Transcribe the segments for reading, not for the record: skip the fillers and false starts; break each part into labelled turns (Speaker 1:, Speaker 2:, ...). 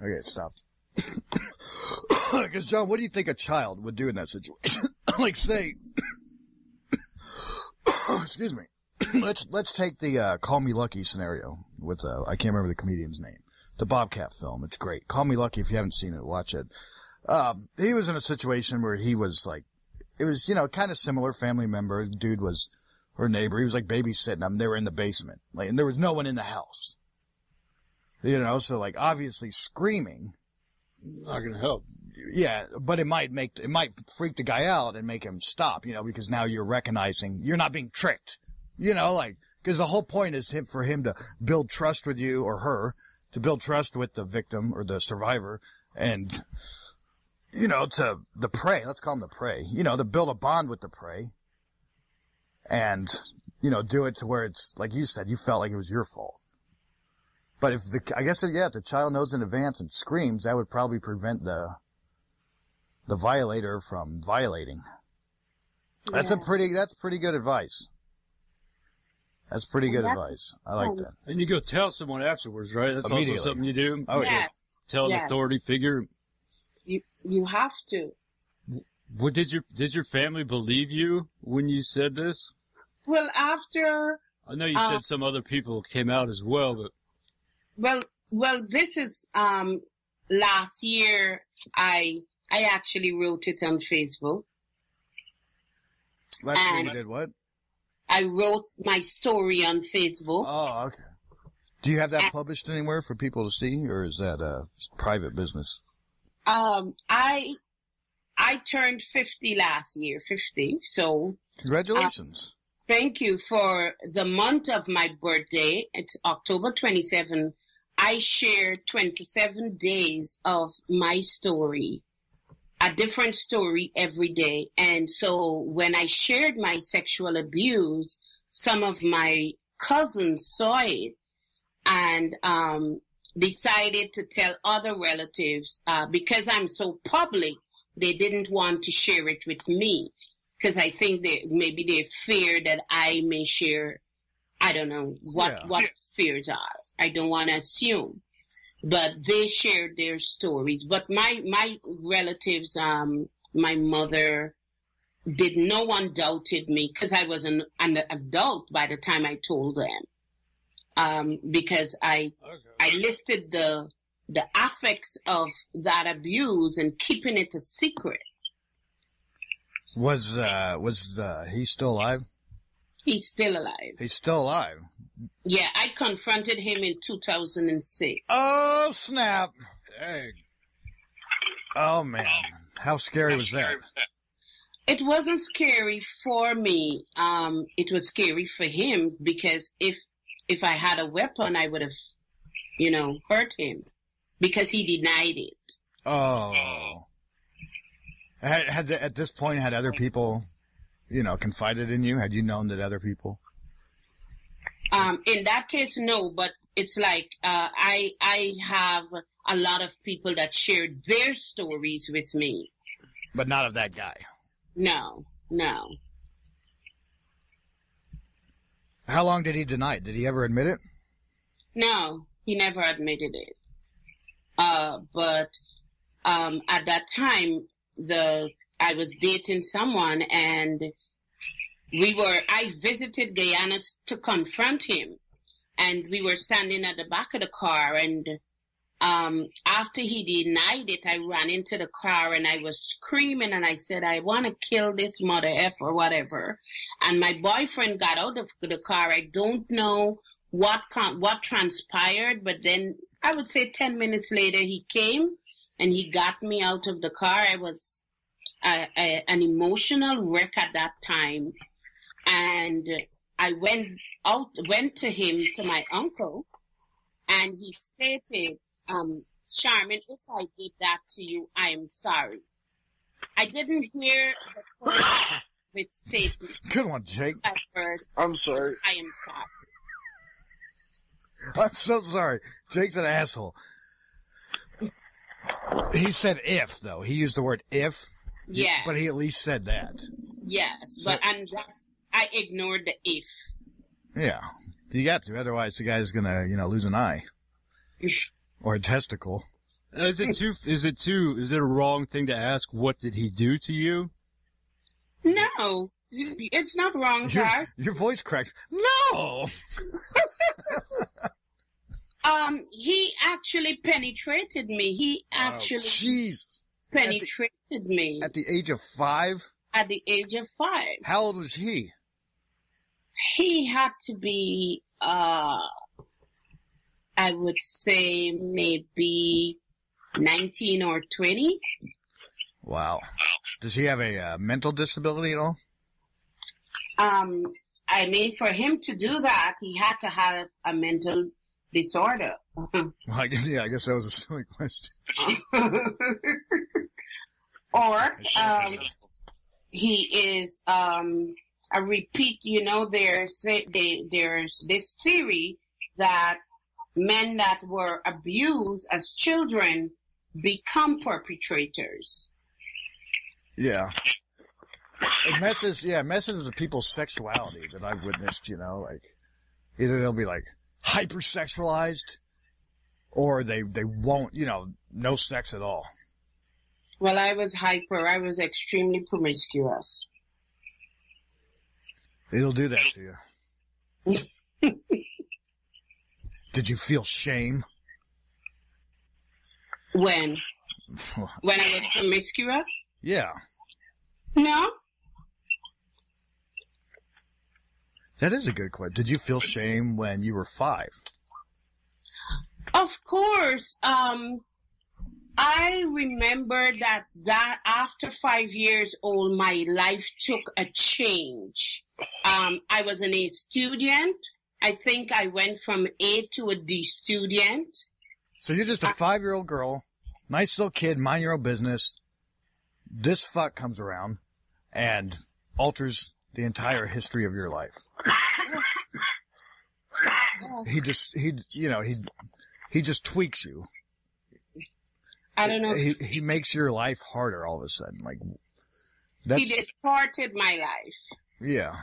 Speaker 1: Okay, it stopped. Because, John, what do you think a child would do in that situation? Like, say, excuse me. Let's take the Call Me Lucky scenario with I can't remember the comedian's name. The Bobcat film. It's great. Call Me Lucky. If you haven't seen it, watch it. He was in a situation where he was like, it was, kind of similar family member. Dude was her neighbor. He was like babysitting them. They were in the basement. Like, and there was no one in the house. So like obviously screaming.
Speaker 2: Not gonna help.
Speaker 1: Yeah, but it might freak the guy out and make him stop, because now you're recognizing you're not being tricked. Because the whole point is for him to build trust with you or her, to build trust with the victim or the survivor, and, to the prey, let's call him the prey, to build a bond with the prey, and, do it to where it's, like you said, you felt like it was your fault. But if the child knows in advance and screams, that would probably prevent the violator from violating. That's pretty good advice. That's pretty good advice. I like that.
Speaker 2: And you go tell someone afterwards, right? That's also something you do.
Speaker 1: Oh, yeah.
Speaker 2: Tell an authority figure.
Speaker 3: You have to.
Speaker 2: What did your family believe you when you said this?
Speaker 3: Well, after
Speaker 2: I know you said some other people came out as well, but
Speaker 3: well, this is last year. I actually wrote it on Facebook.
Speaker 1: Last year you did what?
Speaker 3: I wrote my story on Facebook.
Speaker 1: Oh, okay. Do you have that published anywhere for people to see, or is that private business?
Speaker 3: I turned 50 last year, 50. So
Speaker 1: congratulations.
Speaker 3: Thank you. For the month of my birthday, it's October 27. I shared 27 days of my story, a different story every day. And so when I shared my sexual abuse, some of my cousins saw it and decided to tell other relatives. Because I'm so public, they didn't want to share it with me. Because I think maybe they fear that I may share, I don't know what fears are. I don't want to assume. But they shared their stories. But my relatives, my mother, no one doubted me because I was an adult by the time I told them. Because I listed the affects of that abuse and keeping it a secret.
Speaker 1: Was he still alive?
Speaker 3: He's still alive.
Speaker 1: He's still alive.
Speaker 3: Yeah, I confronted him in 2006.
Speaker 1: Oh, snap.
Speaker 2: Dang.
Speaker 1: Oh, man. How scary was that?
Speaker 3: It wasn't scary for me. It was scary for him because if I had a weapon, I would have, hurt him because he denied it.
Speaker 1: Oh. At this point, had other people, confided in you? Had you known that other people?
Speaker 3: In that case, no, but it's like, I have a lot of people that shared their stories with me.
Speaker 1: But not of that guy?
Speaker 3: No.
Speaker 1: How long did he deny it? Did he ever admit it?
Speaker 3: No, he never admitted it. But at that time, I was dating someone and I visited Guyana to confront him, and we were standing at the back of the car, and after he denied it, I ran into the car and I was screaming and I said, I want to kill this mother F or whatever. And my boyfriend got out of the car. I don't know what transpired, but then I would say 10 minutes later he came and he got me out of the car. I was an emotional wreck at that time. And I went to him, to my uncle, and he stated, Charmin, if I did that to you, I am sorry. I didn't hear the first of its statement.
Speaker 1: Good one, Jake.
Speaker 3: I heard,
Speaker 4: I'm sorry.
Speaker 3: I am sorry.
Speaker 1: I'm so sorry. Jake's an asshole. He said if, though. He used the word if.
Speaker 3: Yeah.
Speaker 1: But he at least said that.
Speaker 3: Yes, but I ignored the if.
Speaker 1: Yeah. You got to. Otherwise, the guy's going to, lose an eye. Or a testicle.
Speaker 2: Is it a wrong thing to ask, what did he do to you?
Speaker 3: No, it's not wrong, Jack.
Speaker 1: Your voice cracks. No!
Speaker 3: He actually penetrated me. He actually
Speaker 1: Jesus.
Speaker 3: penetrated me.
Speaker 1: At the age of 5?
Speaker 3: At the age of 5.
Speaker 1: How old was he?
Speaker 3: He had to be, I would say maybe 19 or 20.
Speaker 1: Wow. Does he have a mental disability at all?
Speaker 3: I mean, for him to do that, he had to have a mental disorder.
Speaker 1: Well, I guess that was a silly question.
Speaker 3: Or, he is, I repeat, there's this theory that men that were abused as children become perpetrators.
Speaker 1: Yeah. It messes with people's sexuality that I've witnessed, like, either they'll be like hypersexualized or they won't, no sex at all.
Speaker 3: Well, I was extremely promiscuous.
Speaker 1: It'll do that to you. Did you feel shame?
Speaker 3: When I was promiscuous?
Speaker 1: Yeah.
Speaker 3: No.
Speaker 1: That is a good question. Did you feel shame when you were 5?
Speaker 3: Of course. I remember that after 5 years old, my life took a change. I was an A student. I think I went from A to a D student.
Speaker 1: So you're just a 5-year-old girl, nice little kid, mind your own business. This fuck comes around and alters the entire history of your life. He just tweaks you.
Speaker 3: I don't know.
Speaker 1: He makes your life harder all of a sudden. Like,
Speaker 3: he distorted my life.
Speaker 1: Yeah.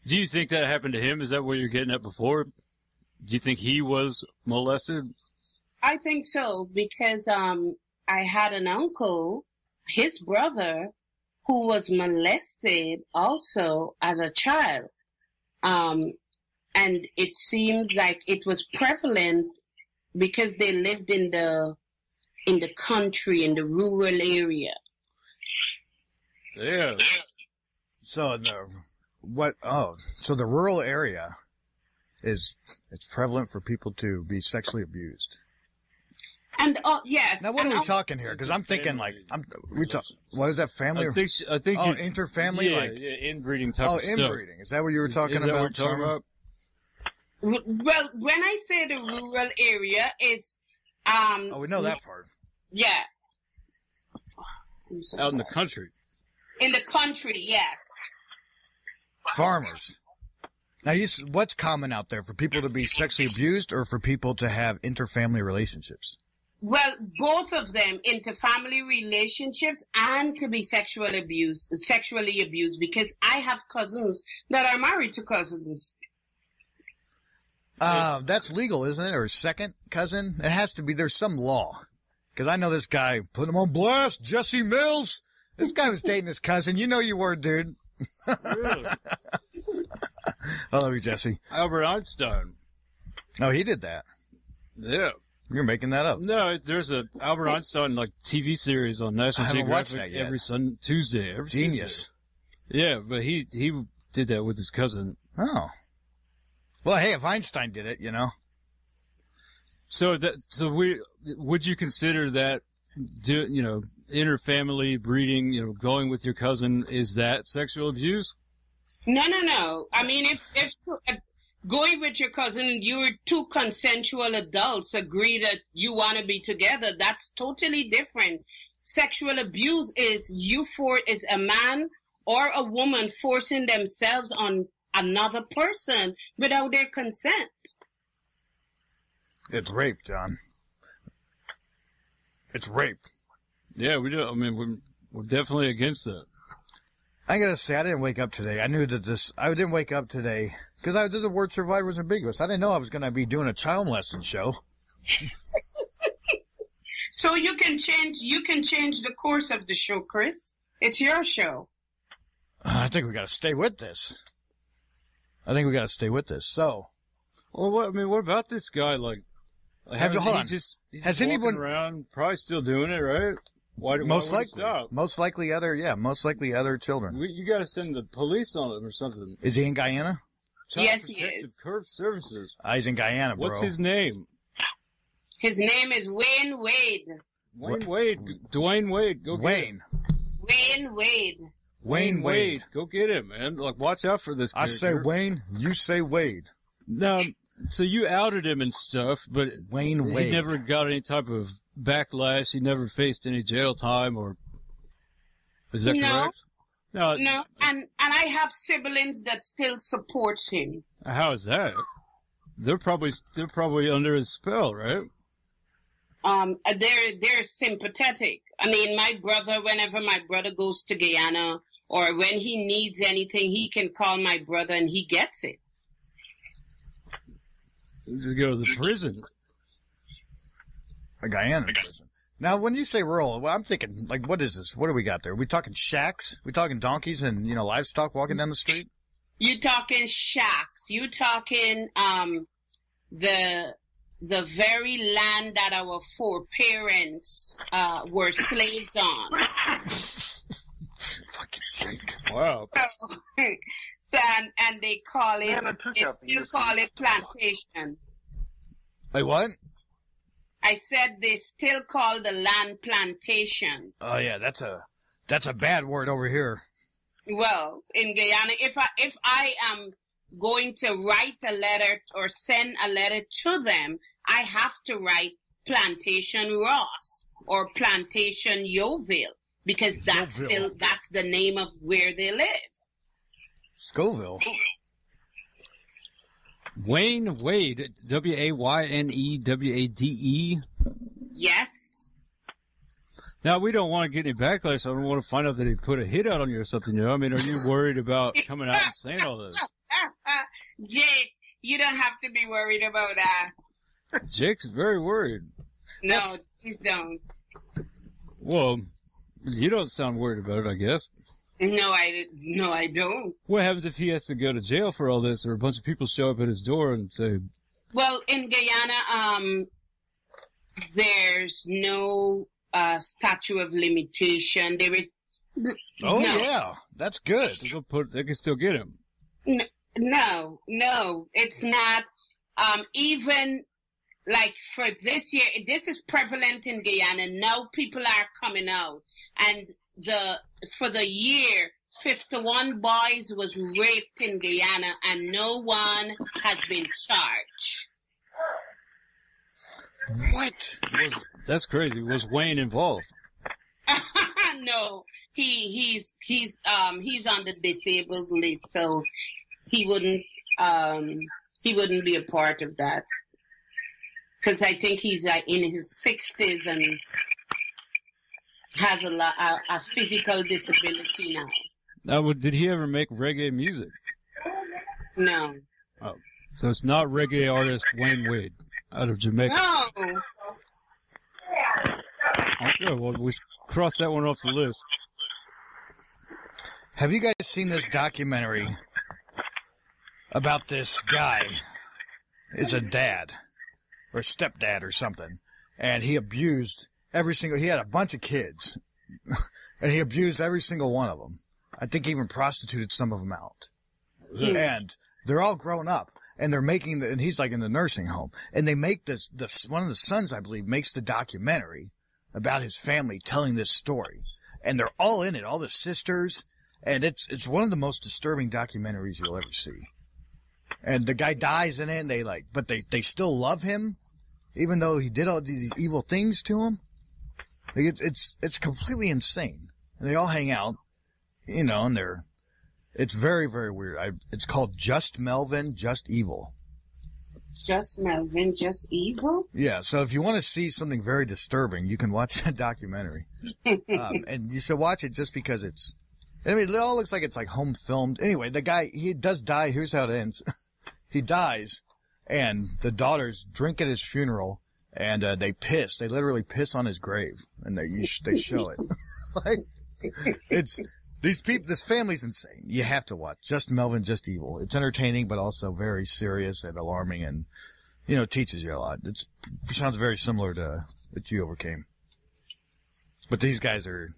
Speaker 2: Do you think that happened to him? Is that what you're getting at before? Do you think he was molested?
Speaker 3: I think so, because I had an uncle, his brother, who was molested also as a child. And it seemed like it was prevalent because they lived in the country, in the rural area.
Speaker 2: Yeah.
Speaker 1: So so the rural area it's prevalent for people to be sexually abused.
Speaker 3: And yes.
Speaker 1: Now what are we talking here? Because I'm thinking like what is that, family?
Speaker 2: I think
Speaker 1: interfamily,
Speaker 2: yeah, inbreeding type of stuff.
Speaker 1: Inbreeding. Is that what you were talking about?
Speaker 2: What you're talking about?
Speaker 3: Well, when I say the rural area, it's
Speaker 1: we know that part.
Speaker 3: Yeah.
Speaker 2: Out in the country.
Speaker 3: In the country, yes.
Speaker 1: Farmers. Now, what's common out there, for people to be sexually abused or for people to have interfamily relationships?
Speaker 3: Well, both of them, interfamily relationships and to be sexually abused, because I have cousins that are married to cousins.
Speaker 1: That's legal, isn't it? Or second cousin? It has to be. There's some law. Because I know this guy, put him on blast, Jesse Mills. This guy was dating his cousin. You know you were, dude.
Speaker 2: Really?
Speaker 1: I love you, Jesse.
Speaker 2: Albert Einstein.
Speaker 1: Oh, he did that.
Speaker 2: Yeah.
Speaker 1: You're making that up.
Speaker 2: No, there's a Albert Einstein TV series on National Geographic every Tuesday. Every
Speaker 1: Genius.
Speaker 2: Tuesday. Yeah, but he did that with his cousin.
Speaker 1: Oh. Well, hey, if Einstein did it,
Speaker 2: So would you consider that, interfamily breeding, going with your cousin, is that sexual abuse?
Speaker 3: No. I mean, if going with your cousin, you're two consensual adults agree that you want to be together, that's totally different. Sexual abuse is it's a man or a woman forcing themselves on another person without their consent.
Speaker 1: It's rape, John. It's rape.
Speaker 2: Yeah, we do. I mean, we're definitely against that.
Speaker 1: I gotta say, I didn't wake up today. I knew that I didn't wake up today because the word survivor was ambiguous. I didn't know I was gonna be doing a child molesting show.
Speaker 3: No, you can change the course of the show, Chris. It's your show.
Speaker 1: I think we got to stay with this. So,
Speaker 2: Well, what about this guy? Like,
Speaker 1: hold on.
Speaker 2: He's
Speaker 1: Has
Speaker 2: walking
Speaker 1: anyone
Speaker 2: around, probably still doing it, right? Why
Speaker 1: most
Speaker 2: would he
Speaker 1: likely,
Speaker 2: stop?
Speaker 1: most likely other children.
Speaker 2: You got to send the police on him or something.
Speaker 1: Is he in Guyana?
Speaker 3: Yes, he
Speaker 2: Protective
Speaker 3: is.
Speaker 2: Curve Services.
Speaker 1: He's in Guyana, bro.
Speaker 2: What's his name?
Speaker 3: His name is Wayne Wade.
Speaker 2: Dwayne Wade. Go get him.
Speaker 3: Wayne Wade.
Speaker 2: Go get him, man. Like, watch out for this character.
Speaker 1: I say Wayne, you say Wade.
Speaker 2: Now, so you outed him and stuff, but
Speaker 1: Wayne Wade.
Speaker 2: He never got any type of backlash. He never faced any jail time, or is that correct? No.
Speaker 3: And I have siblings that still support him.
Speaker 2: How is that? They're probably under his spell, right?
Speaker 3: They're sympathetic. I mean, whenever my brother goes to Guyana or when he needs anything, he can call my brother and he gets it.
Speaker 2: Just go to the prison.
Speaker 1: A Guyana prison. Now, when you say rural, well, I'm thinking, like, what is this? What do we got there? Are we talking shacks? We talking donkeys and, livestock walking down the street?
Speaker 3: You talking shacks. You talking, the very land that our foreparents, were slaves on.
Speaker 1: Fucking Jake.
Speaker 2: Wow.
Speaker 3: So, and they call it, still call it plantation.
Speaker 1: Like what?
Speaker 3: I said they still call the land plantation.
Speaker 1: Oh yeah, that's a bad word over here.
Speaker 3: Well, in Guyana, if I am going to write a letter or send a letter to them, I have to write Plantation Ross or Plantation Yeovil because that's the name of where they live.
Speaker 1: Scoville.
Speaker 2: Wayne Wade, WAYNEWADE.
Speaker 3: Yes.
Speaker 2: Now, we don't want to get any backlash. I don't want to find out that he put a hit out on you or something. I mean, are you worried about coming out and saying all this?
Speaker 3: Jake, you don't have to be worried about that.
Speaker 2: Jake's very worried.
Speaker 3: No, please don't.
Speaker 2: Well, you don't sound worried about it, I guess.
Speaker 3: No, I don't.
Speaker 2: What happens if he has to go to jail for all this, or a bunch of people show up at his door and say...
Speaker 3: Well, in Guyana, there's no statute of limitation. There is...
Speaker 1: Yeah, that's good.
Speaker 2: They can still get him.
Speaker 3: No, it's not. Even like for this year, this is prevalent in Guyana. Now people are coming out, and for the year, 51 boys was raped in Guyana, and no one has been charged.
Speaker 1: What?
Speaker 2: That's crazy. Was Wayne involved?
Speaker 3: No, he's on the disabled list, so he wouldn't be a part of that. Because I think he's in his 60s and has a physical disability now.
Speaker 2: Did he ever make reggae music?
Speaker 3: No.
Speaker 2: Oh, so it's not reggae artist Wayne Wade out of Jamaica.
Speaker 3: No.
Speaker 2: Okay, well, we crossed that one off the list.
Speaker 1: Have you guys seen this documentary about this guy? Is a dad or stepdad or something, and he abused he had a bunch of kids, and he abused every single one of them. I think he even prostituted some of them out. Mm. And they're all grown up, and they're making and he's like in the nursing home, and they make this one of the sons, I believe, makes the documentary about his family telling this story, and they're all in it, all the sisters, and it's one of the most disturbing documentaries you'll ever see. And the guy dies in it, and but they still love him, even though he did all these evil things to him. Like it's completely insane. And they all hang out, and it's very, very weird. It's called Just Melvin, Just Evil.
Speaker 3: Just Melvin, Just Evil?
Speaker 1: Yeah, so if you want to see something very disturbing, you can watch that documentary. And you should watch it just because it all looks like it's like home filmed. Anyway, the guy, he does die. Here's how it ends. He dies, and the daughters drink at his funeral and they literally piss on his grave, and they show it. Like, it's this family's insane. You have to watch Just Melvin, Just Evil. It's entertaining, but also very serious and alarming, and teaches you a lot. It sounds very similar to That You Overcame, but these guys are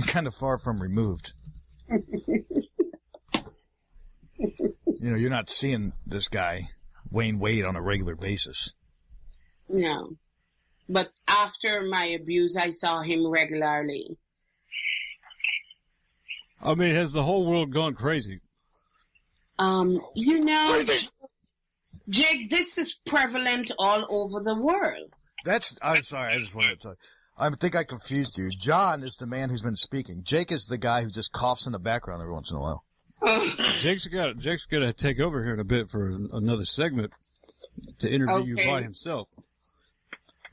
Speaker 1: kind of far from removed. You're not seeing this guy Wayne Wade on a regular basis.
Speaker 3: No. But after my abuse, I saw him regularly.
Speaker 2: I mean, has the whole world gone crazy?
Speaker 3: Jake, this is prevalent all over the world.
Speaker 1: I'm sorry, I just wanted to I think I confused you. John is the man who's been speaking. Jake is the guy who just coughs in the background every once in a while.
Speaker 2: Jake's got to take over here in a bit for another segment to interview you by himself.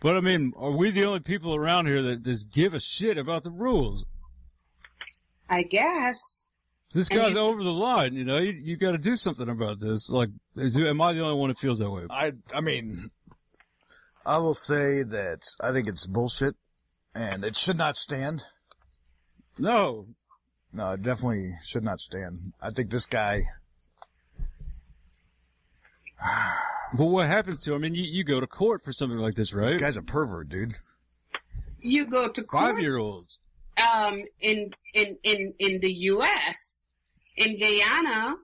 Speaker 2: But I mean, are we the only people around here that just give a shit about the rules?
Speaker 3: I guess.
Speaker 2: This guy's over the line, you got to do something about this. Like, am I the only one that feels that way?
Speaker 1: I mean, I will say that I think it's bullshit, and it should not stand.
Speaker 2: No,
Speaker 1: it definitely should not stand. I think this guy.
Speaker 2: But what happens to him? I mean, you go to court for something like this, right?
Speaker 1: This guy's a pervert, dude.
Speaker 3: You go to court.
Speaker 2: 5-year-olds.
Speaker 3: In the U.S., in Guyana,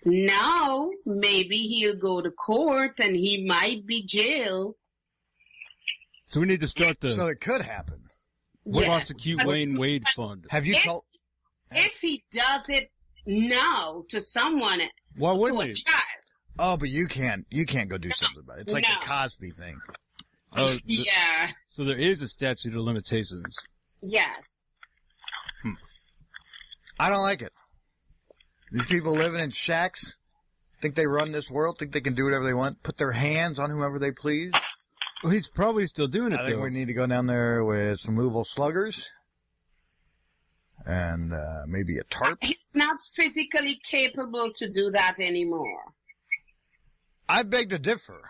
Speaker 3: now maybe he'll go to court and he might be jailed.
Speaker 2: So we need to start
Speaker 1: So it could happen.
Speaker 2: Prosecute Wayne Wade Fund.
Speaker 1: Have you told?
Speaker 3: If he does it now to someone,
Speaker 2: why wouldn't
Speaker 3: to a
Speaker 2: he?
Speaker 3: child.
Speaker 1: Oh, but you can't go do something about it. It's like the Cosby thing.
Speaker 2: Oh,
Speaker 3: yeah.
Speaker 2: So there is a statute of limitations.
Speaker 3: Yes.
Speaker 1: I don't like it. These people living in shacks think they run this world, think they can do whatever they want, put their hands on whoever they please.
Speaker 2: Well, he's probably still doing it,
Speaker 1: I think we need to go down there with some Louisville Sluggers and maybe a tarp.
Speaker 3: He's not physically capable to do that anymore.
Speaker 1: I beg to differ.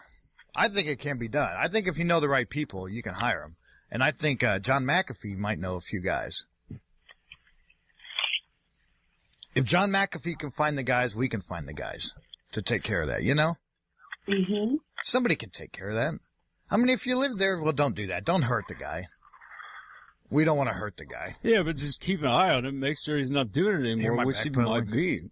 Speaker 1: I think it can be done. I think if you know the right people, you can hire them. And I think John McAfee might know a few guys. If John McAfee can find the guys, we can find the guys to take care of that,
Speaker 3: Mm-hmm.
Speaker 1: Somebody can take care of that. I mean, if you live there, well, don't do that. Don't hurt the guy. We don't want to hurt the guy.
Speaker 2: Yeah, but just keep an eye on him. Make sure he's not doing it anymore, which he might be.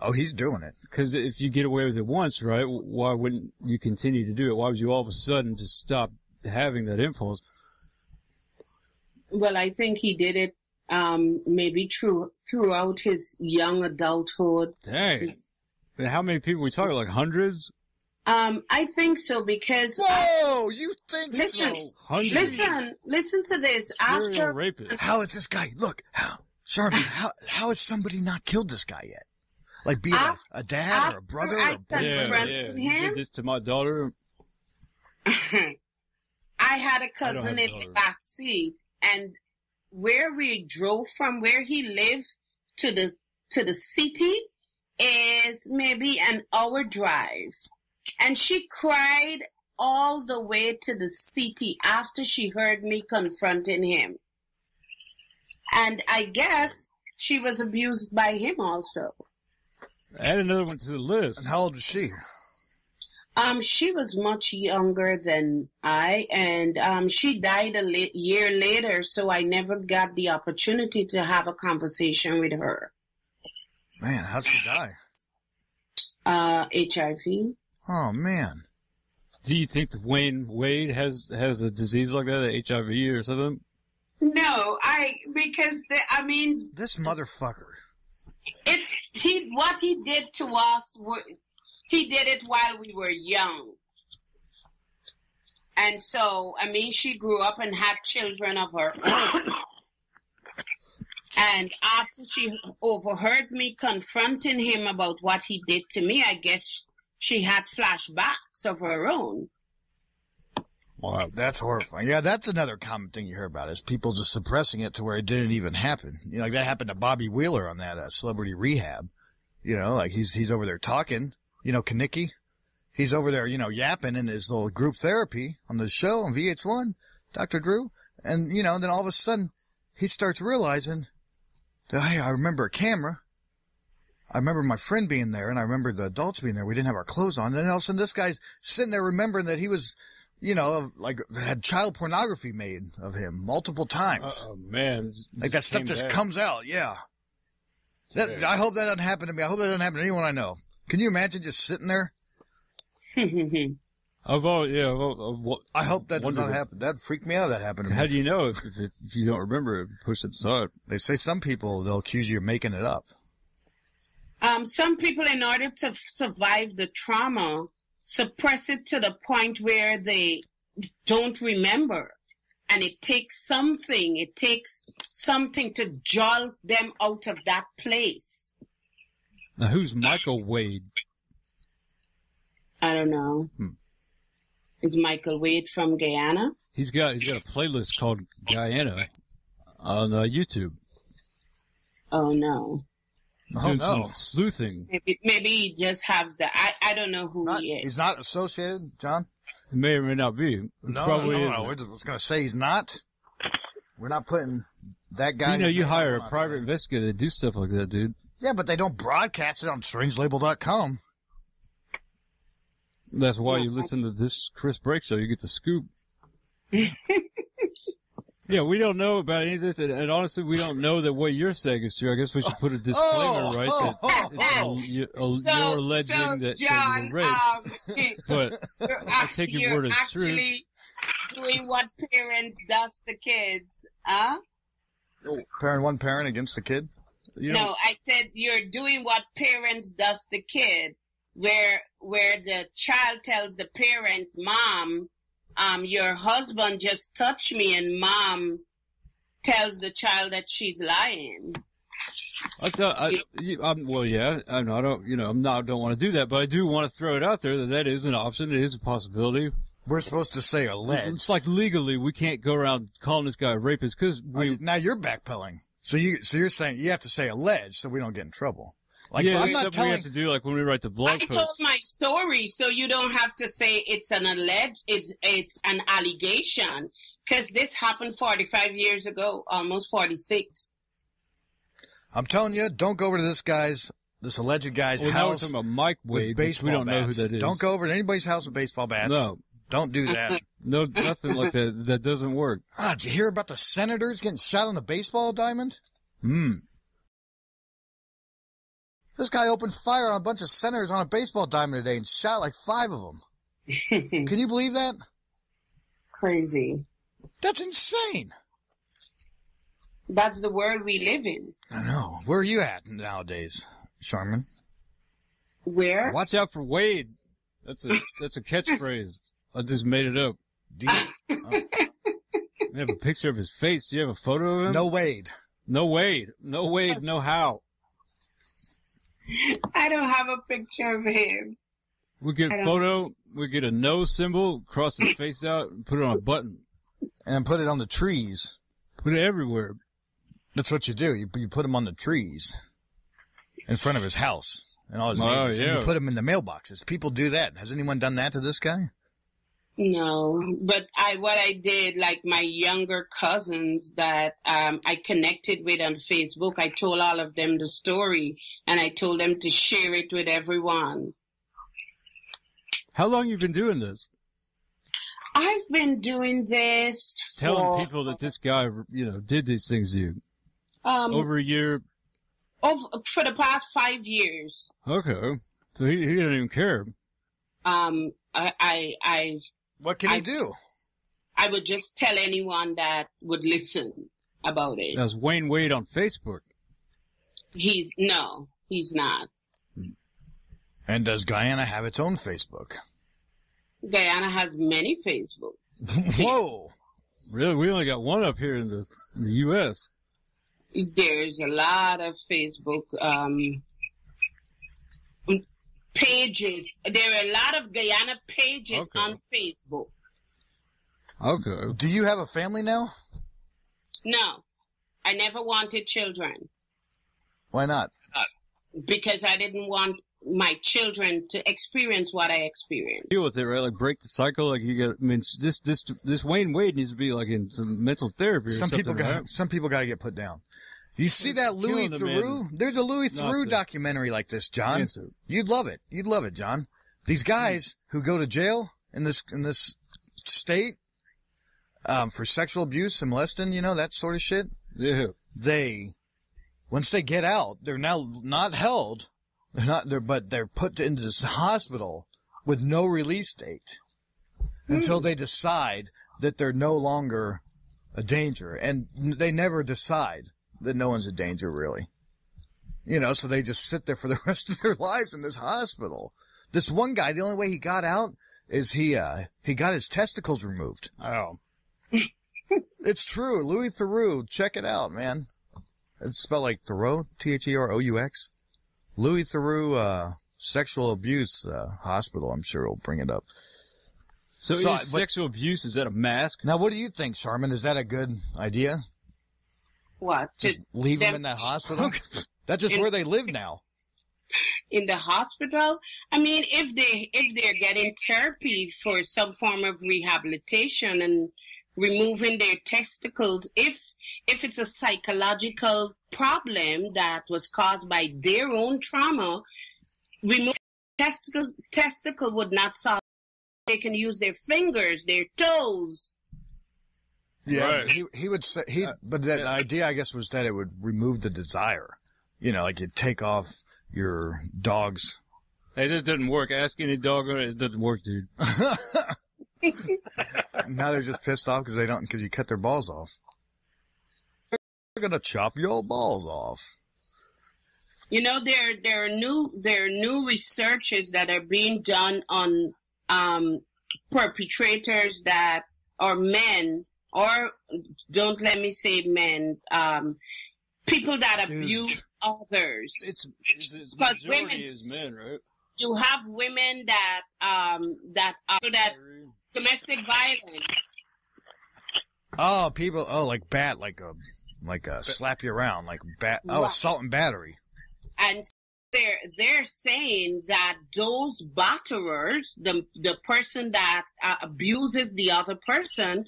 Speaker 1: Oh, he's doing it.
Speaker 2: Because if you get away with it once, right, why wouldn't you continue to do it? Why would you all of a sudden just stop having that impulse?
Speaker 3: Well, I think he did it maybe throughout his young adulthood.
Speaker 2: Dang. And how many people are we talking? Like hundreds?
Speaker 3: I think so because.
Speaker 1: Whoa, you think so?
Speaker 2: Hundreds.
Speaker 3: Listen to this.
Speaker 2: Serial rapist.
Speaker 1: How is this guy? Look, Sharpie, how has somebody not killed this guy yet? Like be a dad or a brother or a boyfriend?
Speaker 2: Yeah. You did this to my daughter.
Speaker 3: I had a cousin in the back seat, and where we drove from where he lived to the city is maybe an hour drive. And she cried all the way to the city after she heard me confronting him. And I guess she was abused by him also.
Speaker 2: Add another one to the list.
Speaker 1: And how old was she?
Speaker 3: She was much younger than I, and she died a year later, so I never got the opportunity to have a conversation with her.
Speaker 1: Man, how'd she die?
Speaker 3: HIV.
Speaker 1: Oh, man.
Speaker 2: Do you think that Wayne Wade has a disease like that, HIV or something?
Speaker 3: No, because
Speaker 1: this motherfucker.
Speaker 3: What he did to us, he did it while we were young. And so, she grew up and had children of her own. And after she overheard me confronting him about what he did to me, I guess she had flashbacks of her own.
Speaker 1: Wow, that's horrifying. Yeah, that's another common thing you hear about is people just suppressing it to where it didn't even happen. Like that happened to Bobby Wheeler on that Celebrity Rehab. Like he's over there talking. Kanicki, he's over there, yapping in his little group therapy on the show on VH1, Dr. Drew. And, then all of a sudden he starts realizing that, hey, I remember a camera. I remember my friend being there, and I remember the adults being there. We didn't have our clothes on. And then all of a sudden this guy's sitting there remembering that he was, had child pornography made of him multiple times.
Speaker 2: Oh, man.
Speaker 1: Like that stuff just comes out. Yeah. I hope that doesn't happen to me. I hope that doesn't happen to anyone I know. Can you imagine just sitting there?
Speaker 2: I
Speaker 1: hope that does not happen. That freaked me out. That happened to me.
Speaker 2: How do you know if you don't remember it? Push it aside.
Speaker 1: They say some people, they'll accuse you of making it up.
Speaker 3: Some people, in order to survive the trauma, suppress it to the point where they don't remember. And it takes something to jolt them out of that place.
Speaker 2: Now, who's Michael Wade?
Speaker 3: I don't know. Is Michael Wade from Guyana?
Speaker 2: He's got a playlist called Guyana on YouTube.
Speaker 3: Oh, no.
Speaker 2: Doing some sleuthing.
Speaker 3: Maybe he just has I don't know who he is.
Speaker 1: He's not associated, John?
Speaker 2: He may or may not be.
Speaker 1: No. We're just going to say he's not. We're not putting that guy.
Speaker 2: You hire a private investigator to do stuff like that, dude.
Speaker 1: Yeah, but they don't broadcast it on strangelabel.com.
Speaker 2: That's why you listen to this Chris Break Show. You get the scoop. Yeah, we don't know about any of this, and honestly, we don't know that what you're saying is true. I guess we should put a disclaimer, you're alleging that
Speaker 3: John,
Speaker 2: you were raped. But I take your word as true. You're
Speaker 3: actually doing what parents does to kids, huh?
Speaker 1: One parent against the kid?
Speaker 3: No, I said you're doing what parents does to kid, where the child tells the parent, Mom, your husband just touched me, and Mom tells the child that she's lying.
Speaker 2: I don't want to do that, but I do want to throw it out there that is an option. It is a possibility.
Speaker 1: We're supposed to say alleged.
Speaker 2: It's like legally we can't go around calling this guy a rapist because
Speaker 1: now you're backpedaling. So you're saying you have to say alleged so we don't get in trouble. Like,
Speaker 2: yeah, that's something we have to do, like when we write the blog post.
Speaker 3: I told my story, so you don't have to say it's an it's an allegation, because this happened 45 years ago, almost 46.
Speaker 1: I'm telling you, don't go over to this alleged guy's house.
Speaker 2: Now we're talking about Mike Wade, but we don't know who that is.
Speaker 1: Don't go over to anybody's house with baseball bats.
Speaker 2: No.
Speaker 1: Don't do that.
Speaker 2: No, nothing like that. That doesn't work.
Speaker 1: Did you hear about the senators getting shot on the baseball diamond? This guy opened fire on a bunch of senators on a baseball diamond today and shot like 5 of them. Can you believe that?
Speaker 3: Crazy.
Speaker 1: That's insane.
Speaker 3: That's the world we live in.
Speaker 1: I know. Where are you at nowadays, Sharman?
Speaker 3: Where?
Speaker 2: Watch out for Wade. That's a catchphrase. I just made it up. I have a picture of his face. Do you have a photo of him?
Speaker 1: No Wade.
Speaker 2: No Wade. No Wade. No how.
Speaker 3: I don't have a picture of him.
Speaker 2: We get a photo. We get a no symbol, cross his face out, and put it on a button.
Speaker 1: And put it on the trees.
Speaker 2: Put it everywhere.
Speaker 1: That's what you do. You put him on the trees in front of his house and all his neighbors. And you put him in the mailboxes. People do that. Has anyone done that to this guy?
Speaker 3: No, but what I did, like my younger cousins that I connected with on Facebook, I told all of them the story, and I told them to share it with everyone.
Speaker 2: How long you been doing this?
Speaker 3: I've been doing this
Speaker 2: telling people that this guy, did these things to you. Over a year.
Speaker 3: For the past 5 years.
Speaker 2: Okay, so he didn't even care.
Speaker 1: What can he do?
Speaker 3: I would just tell anyone that would listen about it.
Speaker 2: That's Wayne Wade on Facebook.
Speaker 3: He's not.
Speaker 1: And does Guyana have its own Facebook?
Speaker 3: Guyana has many Facebook.
Speaker 1: Whoa.
Speaker 2: Really? We only got one up here in the U.S.
Speaker 3: There's a lot of Facebook pages. There are a lot of Guyana pages on Facebook.
Speaker 2: Okay.
Speaker 1: Do you have a family now?
Speaker 3: No. I never wanted children.
Speaker 1: Why not?
Speaker 3: Because I didn't want my children to experience what I experienced.
Speaker 2: Deal with it, right? Like break the cycle. Like you got. I mean, this Wayne Wade needs to be like in some mental therapy. Or
Speaker 1: Some
Speaker 2: something,
Speaker 1: some people got to get put down. You see that Louis Theroux? There's a Louis Theroux documentary like this, John. You'd love it. You'd love it, John. These guys who go to jail in this state for sexual abuse and molesting, you know, that sort of shit.
Speaker 2: Yeah.
Speaker 1: Once they get out, they're now not held. They're not there, but they're put into this hospital with no release date until they decide that they're no longer a danger, and they never decide that no one's a danger, really. You know, so they just sit there for the rest of their lives in this hospital. This one guy, the only way he got out is he got his testicles removed.
Speaker 2: Oh.
Speaker 1: It's true. Louis Theroux. Check it out, man. It's spelled like Theroux, Theroux. Louis Theroux, sexual abuse, hospital. I'm sure he'll bring it up.
Speaker 2: So sexual abuse, is that a mask?
Speaker 1: Now, what do you think, Charmin? Is that a good idea?
Speaker 3: What?
Speaker 1: Just leave them in that hospital? That's just where they live now.
Speaker 3: In the hospital? I mean, if they're getting therapy for some form of rehabilitation and removing their testicles, if it's a psychological problem that was caused by their own trauma, remove testicle would not solve. They can use their fingers, their toes.
Speaker 1: Yeah, right. He would say but the idea, I guess, was that it would remove the desire. You know, like you'd take off your dog's.
Speaker 2: Hey, that doesn't work. Ask any dog, it doesn't work, dude.
Speaker 1: Now they're just pissed off because you cut their balls off. They're gonna chop your balls off.
Speaker 3: You know, there are new researches that are being done on perpetrators that are men, or don't let me say men, people that abuse others.
Speaker 2: It's majority is men, right?
Speaker 3: You have women that domestic violence.
Speaker 1: Oh, people. Oh, like slap you around, like bat. Oh, assault and battery.
Speaker 3: And they're saying that those batterers, the person that abuses the other person,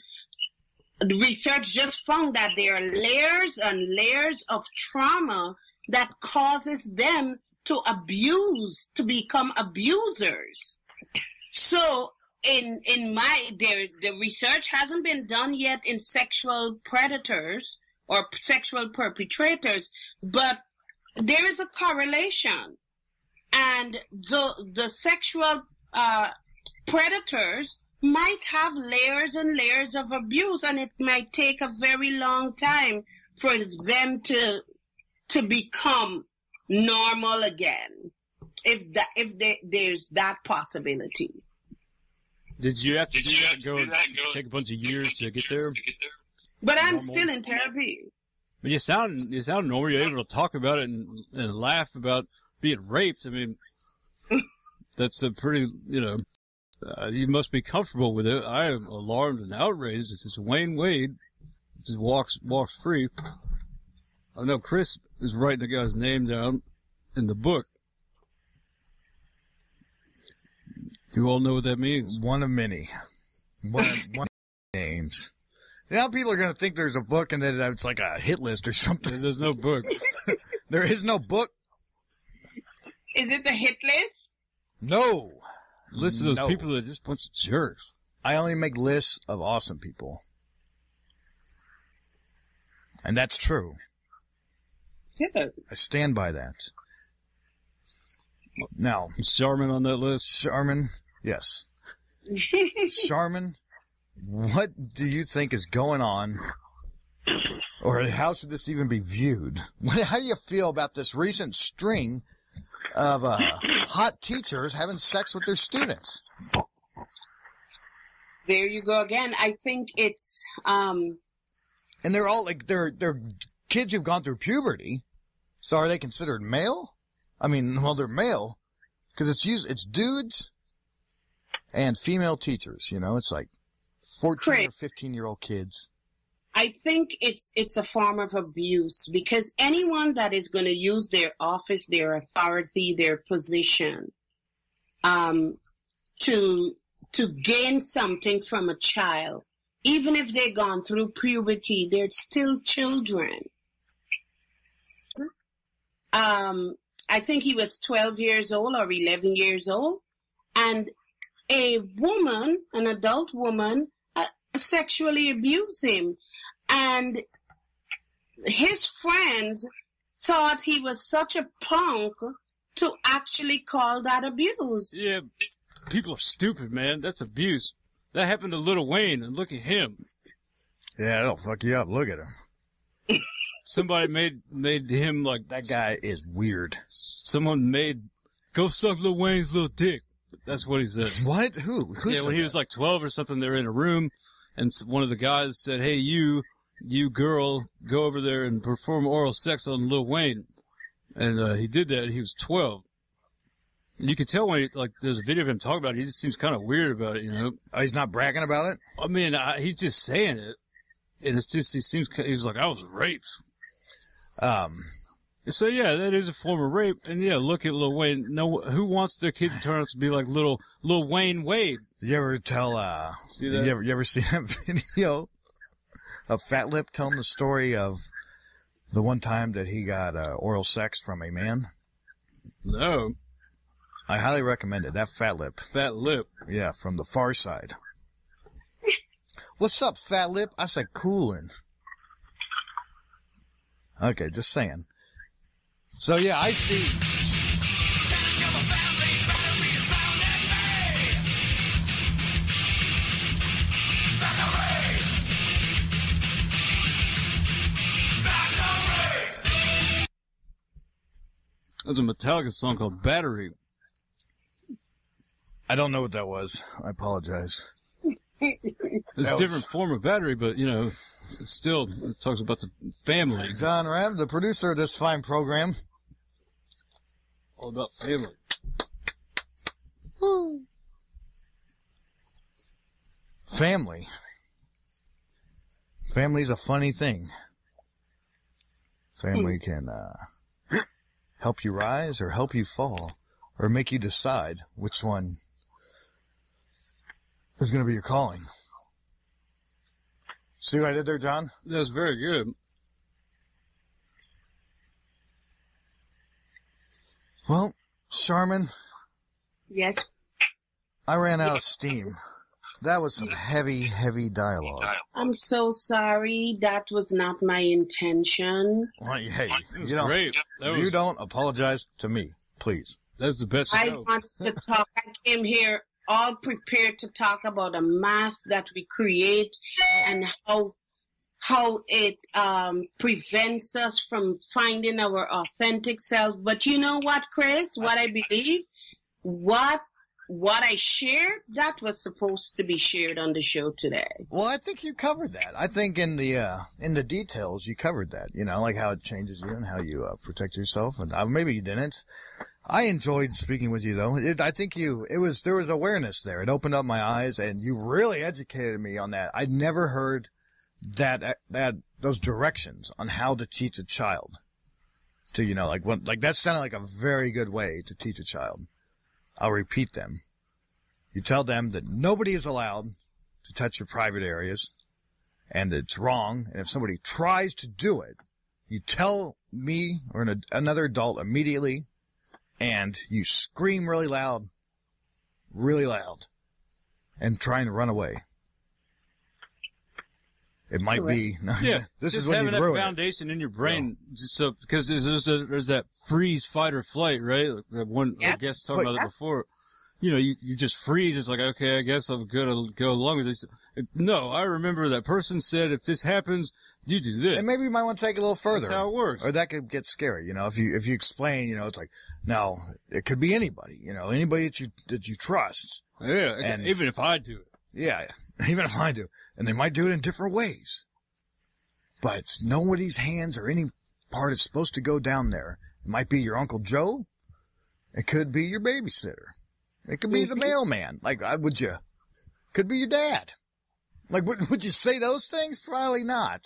Speaker 3: the research just found that there are layers and layers of trauma that causes them to become abusers. So the research hasn't been done yet in sexual predators or sexual perpetrators, but there is a correlation, and the sexual predators might have layers and layers of abuse, and it might take a very long time for them to become normal again, there's that possibility.
Speaker 2: Did you have to do that? Go take a bunch of years to get there?
Speaker 3: But I'm still in therapy.
Speaker 2: But you sound normal. You're able to talk about it and laugh about being raped. I mean, that's a pretty, you must be comfortable with it. I am alarmed and outraged. It's this Wayne Wade just walks free. I know Chris is writing the guy's name down in the book. You all know what that means.
Speaker 1: One of many. One of names. Now people are going to think there's a book and that it's like a hit list or something.
Speaker 2: There's no book.
Speaker 1: There is no book.
Speaker 3: Is it the hit list?
Speaker 1: No.
Speaker 2: List of those people that are just a bunch of jerks.
Speaker 1: I only make lists of awesome people. And that's true.
Speaker 3: Yeah.
Speaker 1: I stand by that. Now.
Speaker 2: Is Charmin on that list?
Speaker 1: Charmin, yes. Charmin, what do you think is going on? Or how should this even be viewed? How do you feel about this recent string of hot teachers having sex with their students?
Speaker 3: There you go again. I think it's
Speaker 1: and they're all like they're kids who've gone through puberty. So are they considered male? I mean, well, they're male because it's dudes and female teachers. You know, it's like 14 or 15-year-old kids.
Speaker 3: I think it's a form of abuse, because anyone that is going to use their office, their authority, their position, to gain something from a child, even if they've gone through puberty, they're still children. I think he was 12 years old or 11 years old, and a woman, an adult woman, sexually abused him. And his friends thought he was such a punk to actually call that abuse.
Speaker 2: Yeah, people are stupid, man. That's abuse. That happened to Lil Wayne, and look at him.
Speaker 1: Yeah, that'll fuck you up. Look at him.
Speaker 2: Somebody made him like...
Speaker 1: That guy is weird.
Speaker 2: Someone go suck Lil Wayne's little dick. That's what he said.
Speaker 1: What? Who
Speaker 2: yeah, when he was like 12 or something, they were in a room, and one of the guys said, hey, you girl, go over there and perform oral sex on Lil Wayne. And he did that. He was 12. And you can tell when there's a video of him talking about it, he just seems kind of weird about it, you know?
Speaker 1: Oh, he's not bragging about it?
Speaker 2: I mean, he's just saying it. And it's just, he was like, I was raped. So yeah, that is a form of rape. And yeah, look at Lil Wayne. No, who wants their kid to turn out to be like Lil Wayne Wade?
Speaker 1: Did you ever tell,
Speaker 2: see that?
Speaker 1: You ever see that video of Fat Lip telling the story of the one time that he got, oral sex from a man?
Speaker 2: No.
Speaker 1: I highly recommend it. That Fat Lip.
Speaker 2: Fat Lip.
Speaker 1: Yeah, from the Far Side. What's up, Fat Lip? I said coolin'. Okay, just saying. So yeah, I see.
Speaker 2: There's a Metallica song called Battery.
Speaker 1: I don't know what that was. I apologize.
Speaker 2: It's a different form of battery, but, you know, still, it talks about the family.
Speaker 1: John Rabb, the producer of this fine program.
Speaker 2: All about family.
Speaker 1: Family. Family's a funny thing. Family can help you rise or help you fall, or make you decide which one is going to be your calling. See what I did there, John?
Speaker 2: That was very good.
Speaker 1: Well, Charmin.
Speaker 3: Yes.
Speaker 1: I ran out of steam. That was some heavy, heavy dialogue.
Speaker 3: I'm so sorry. That was not my intention.
Speaker 1: Well, hey,
Speaker 2: Great.
Speaker 1: you don't apologize to me, please.
Speaker 2: That's the best.
Speaker 3: I wanted to talk. I came here all prepared to talk about a mask that we create and how it prevents us from finding our authentic selves. But you know what, Chris? What I believe, what I shared, that was supposed to be shared on the show today.
Speaker 1: Well, I think you covered that. I think in the details you covered that. You know, like how it changes you and how you protect yourself. And maybe you didn't. I enjoyed speaking with you, though. I think there was awareness there. It opened up my eyes, and you really educated me on that. I'd never heard those directions on how to teach a child. To, you know, like that sounded like a very good way to teach a child. I'll repeat them. You tell them that nobody is allowed to touch your private areas, and it's wrong. And if somebody tries to do it, you tell me or another adult immediately, and you scream really loud, and try and run away. It might be.
Speaker 2: Yeah,
Speaker 1: this
Speaker 2: just
Speaker 1: is when
Speaker 2: having
Speaker 1: you
Speaker 2: that
Speaker 1: ruin
Speaker 2: foundation in your brain, so because there's that freeze, fight, or flight, right? That one I guess talked about it before. You know, you just freeze. It's like, okay, I guess I'm gonna go along with this. No, I remember that person said, if this happens, you do this.
Speaker 1: And maybe you might want to take it a little further.
Speaker 2: That's how it works.
Speaker 1: Or that could get scary, you know, if you explain, you know, it's like, now, it could be anybody, you know, anybody that you trust.
Speaker 2: Yeah,
Speaker 1: and
Speaker 2: even if I do it.
Speaker 1: Yeah, even if I do. And they might do it in different ways. But nobody's hands or any part is supposed to go down there. It might be your Uncle Joe. It could be your babysitter. It could be the mailman. Like, could be your dad. Like, would you say those things? Probably not.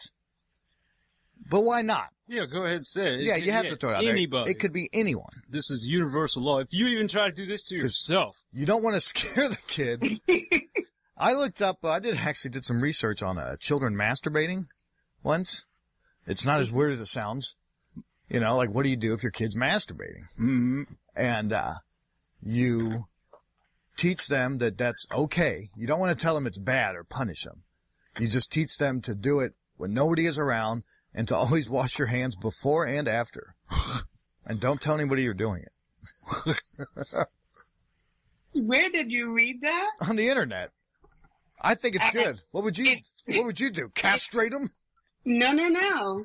Speaker 1: But why not?
Speaker 2: Yeah, go ahead and say it.
Speaker 1: Yeah, you have to throw it out there.
Speaker 2: Anybody.
Speaker 1: It could be anyone.
Speaker 2: This is universal law. If you even try to do this to yourself.
Speaker 1: You don't want to scare the kid. I looked up, I did some research on children masturbating once. It's not as weird as it sounds. You know, like, what do you do if your kid's masturbating?
Speaker 2: Mm-hmm.
Speaker 1: And you teach them that that's okay. You don't want to tell them it's bad or punish them. You just teach them to do it when nobody is around and to always wash your hands before and after. And don't tell anybody you're doing it.
Speaker 3: Where did you read that?
Speaker 1: On the internet. I think it's good. What would you do? Castrate them?
Speaker 3: No.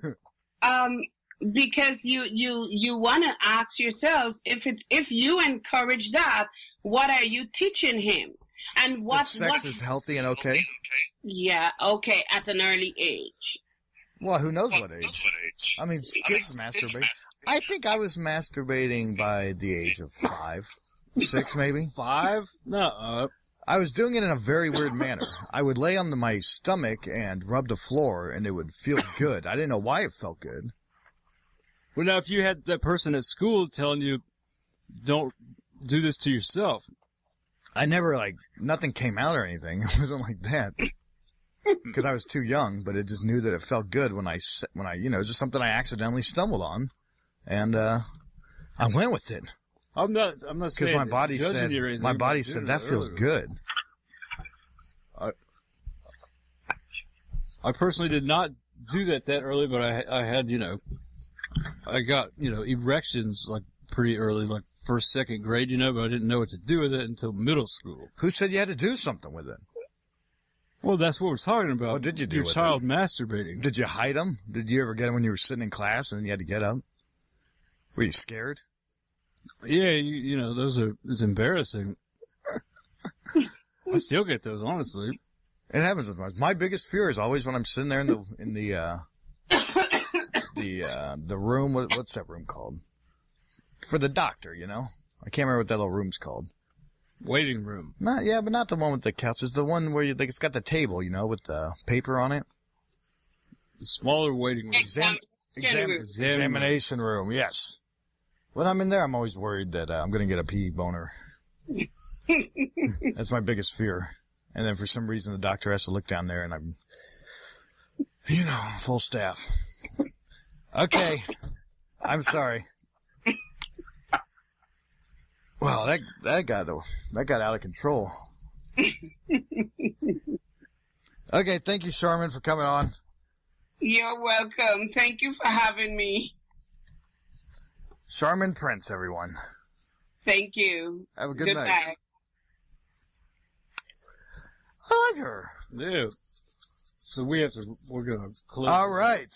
Speaker 3: Because you want to ask yourself, if you encourage that, what are you teaching him? And what
Speaker 1: sex is healthy and okay?
Speaker 3: Yeah, okay, at an early age.
Speaker 1: Well, who knows what age? I mean, kids masturbate. I think I was masturbating by the age of 5, 6 maybe.
Speaker 2: 5? No.
Speaker 1: I was doing it in a very weird manner. I would lay on my stomach and rub the floor, and it would feel good. I didn't know why it felt good.
Speaker 2: Well, now, if you had that person at school telling you, don't do this to yourself.
Speaker 1: I never, nothing came out or anything. It wasn't like that. Because I was too young, but it just knew that it felt good when I, it was just something I accidentally stumbled on. And, I went with it.
Speaker 2: I'm not saying
Speaker 1: because my body said, that feels good.
Speaker 2: I personally did not do that early, but I had, I got, erections pretty early, first, second grade, but I didn't know what to do with it until middle school.
Speaker 1: Who said you had to do something with it?
Speaker 2: Well, that's what we're talking about.
Speaker 1: What did you do
Speaker 2: your
Speaker 1: with
Speaker 2: child
Speaker 1: it?
Speaker 2: Masturbating.
Speaker 1: Did you hide them? Did you ever get them when you were sitting in class and you had to get up? Were you scared?
Speaker 2: Yeah, it's embarrassing. I still get those, honestly.
Speaker 1: It happens sometimes. My biggest fear is always when I'm sitting there in the room. What's that room called? For the doctor, I can't remember what that little room's called.
Speaker 2: Waiting room.
Speaker 1: But not the one with the couch. It's the one where it's got the table, with the paper on it.
Speaker 2: The smaller waiting room.
Speaker 1: Examination room, yes. When I'm in there, I'm always worried that I'm going to get a pee boner. That's my biggest fear. And then for some reason, the doctor has to look down there, and I'm, full staff. Okay. I'm sorry. Well, that got out of control. Okay, thank you, Charmin, for coming on.
Speaker 3: You're welcome. Thank you for having me.
Speaker 1: Charmin Prince, everyone.
Speaker 3: Thank you.
Speaker 1: Have a good night.
Speaker 3: Goodbye.
Speaker 1: I like her.
Speaker 2: Yeah. So we're going to close.
Speaker 1: All right.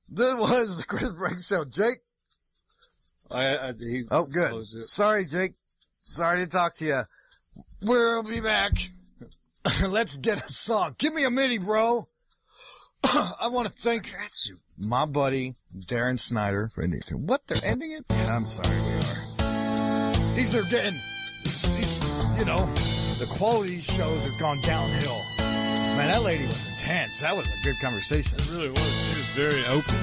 Speaker 1: This was the Chris Briggs Show. Jake? Good. Sorry, Jake. Sorry to talk to you. We'll be back. Let's get a song. Give me a MIDI, bro. I want to thank my buddy, Darren Snyder, for ending it. What? They're ending it? Yeah, I'm sorry, we are. These are getting, the quality of these shows has gone downhill. Man, that lady was intense. That was a good conversation.
Speaker 2: It really was. She was very open.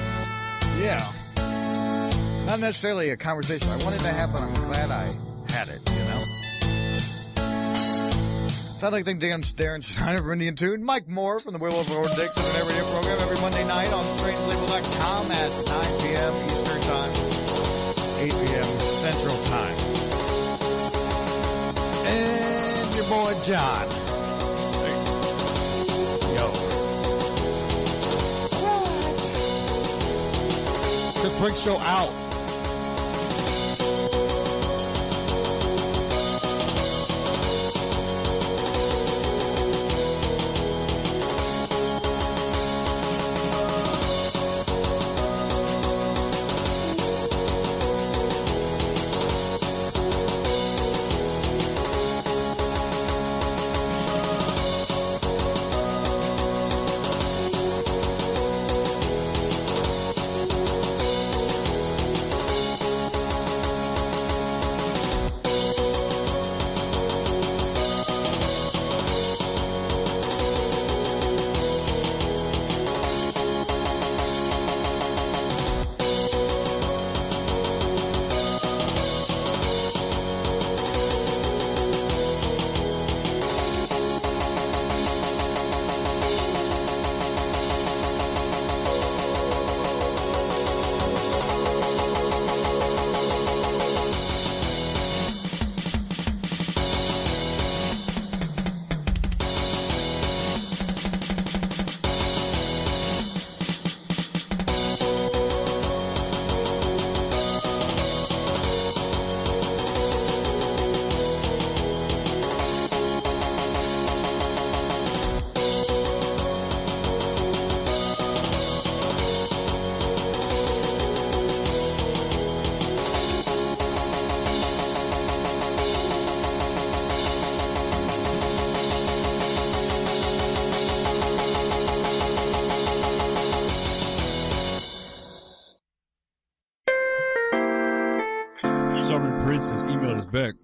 Speaker 1: Yeah. Not necessarily a conversation I wanted to have, but I'm glad I had it, So I'd like to thank Darren Snyder from Indian Tune, Mike Moore from the Will of Lord Dixon and Everyday Program every Monday night on strangelabel.com at 9 p.m. Eastern Time, 8 p.m. Central Time. And your boy John. Yo. Chris Briggs Show out.
Speaker 2: Princess emailed us back.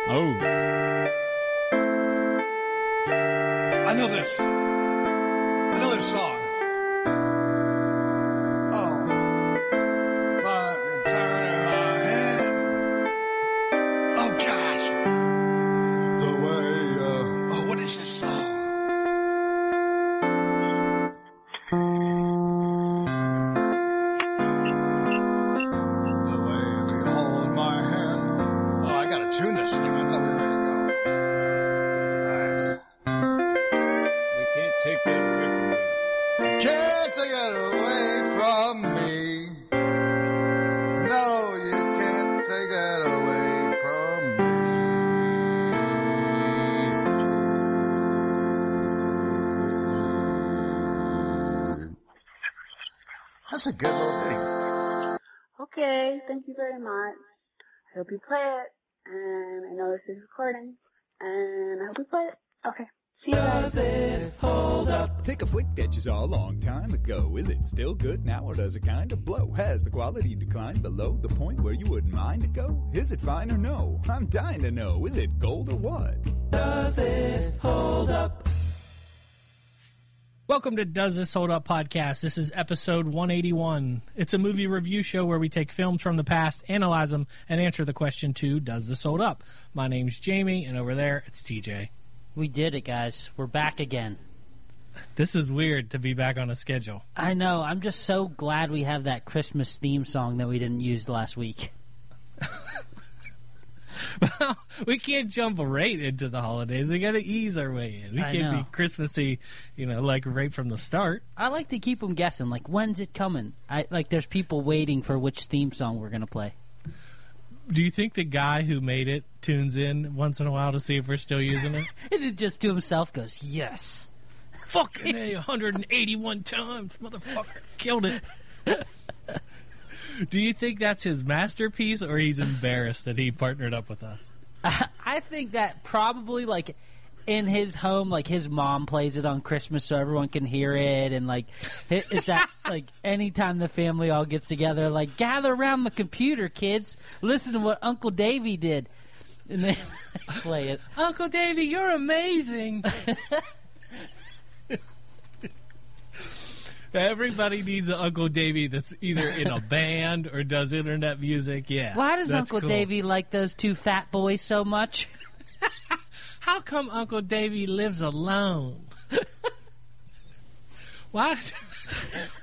Speaker 2: Oh.
Speaker 1: I know this song. Oh. But it's turning my head. Oh, gosh. The way, oh, what is this song? The way we hold my hand. Oh, I gotta tune this thing. I thought we were ready to go. All right.
Speaker 2: They can't take that away from me.
Speaker 1: Can't take it away from me. No, you can't take that away from me. That's a good little thing.
Speaker 4: Okay, thank you very much. I hope you play it, and I know this is recording, and I hope you play it. Okay, see you guys.
Speaker 5: Does this hold up? Take a flick that you saw a long time ago. Is it still good now, or does it kind of blow? Has the quality declined below the point where you wouldn't mind it go? Is it fine or no? I'm dying to know. Is it gold or what? Does this hold up?
Speaker 6: Welcome to Does This Hold Up podcast. This is episode 181. It's a movie review show where we take films from the past, analyze them, and answer the question to Does This Hold Up? My name's Jamie, and over there, it's TJ.
Speaker 7: We did it, guys. We're back again.
Speaker 6: This is weird to be back on a schedule.
Speaker 7: I know. I'm just so glad we have that Christmas theme song that we didn't use last week.
Speaker 6: Well, we can't jump right into the holidays. We got to ease our way in. We can't be Christmassy, like right from the start.
Speaker 7: I like to keep them guessing. Like, when's it coming? There's people waiting for which theme song we're going to play.
Speaker 6: Do you think the guy who made it tunes in once in a while to see if we're still using it?
Speaker 7: And it just to himself goes, yes.
Speaker 6: Fucking A, 181 times, motherfucker. Killed it. Do you think that's his masterpiece, or he's embarrassed that he partnered up with us?
Speaker 7: I think that probably, in his home, his mom plays it on Christmas so everyone can hear it, and, it's at, anytime the family all gets together, gather around the computer, kids. Listen to what Uncle Davey did. And then play it.
Speaker 6: Uncle Davey, you're amazing. Everybody needs an Uncle Davey that's either in a band or does internet music. Yeah.
Speaker 7: Why does Uncle Davey like those two fat boys so much?
Speaker 6: How come Uncle Davey lives alone? Why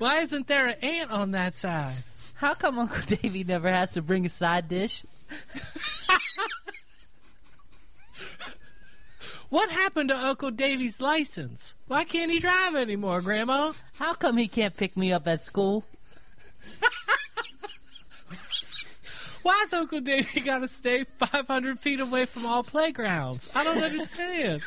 Speaker 6: isn't there an ant on that side?
Speaker 7: How come Uncle Davey never has to bring a side dish?
Speaker 6: What happened to Uncle Davey's license? Why can't he drive anymore, Grandma?
Speaker 7: How come he can't pick me up at school?
Speaker 6: Why's Uncle Davey got to stay 500 feet away from all playgrounds? I don't understand.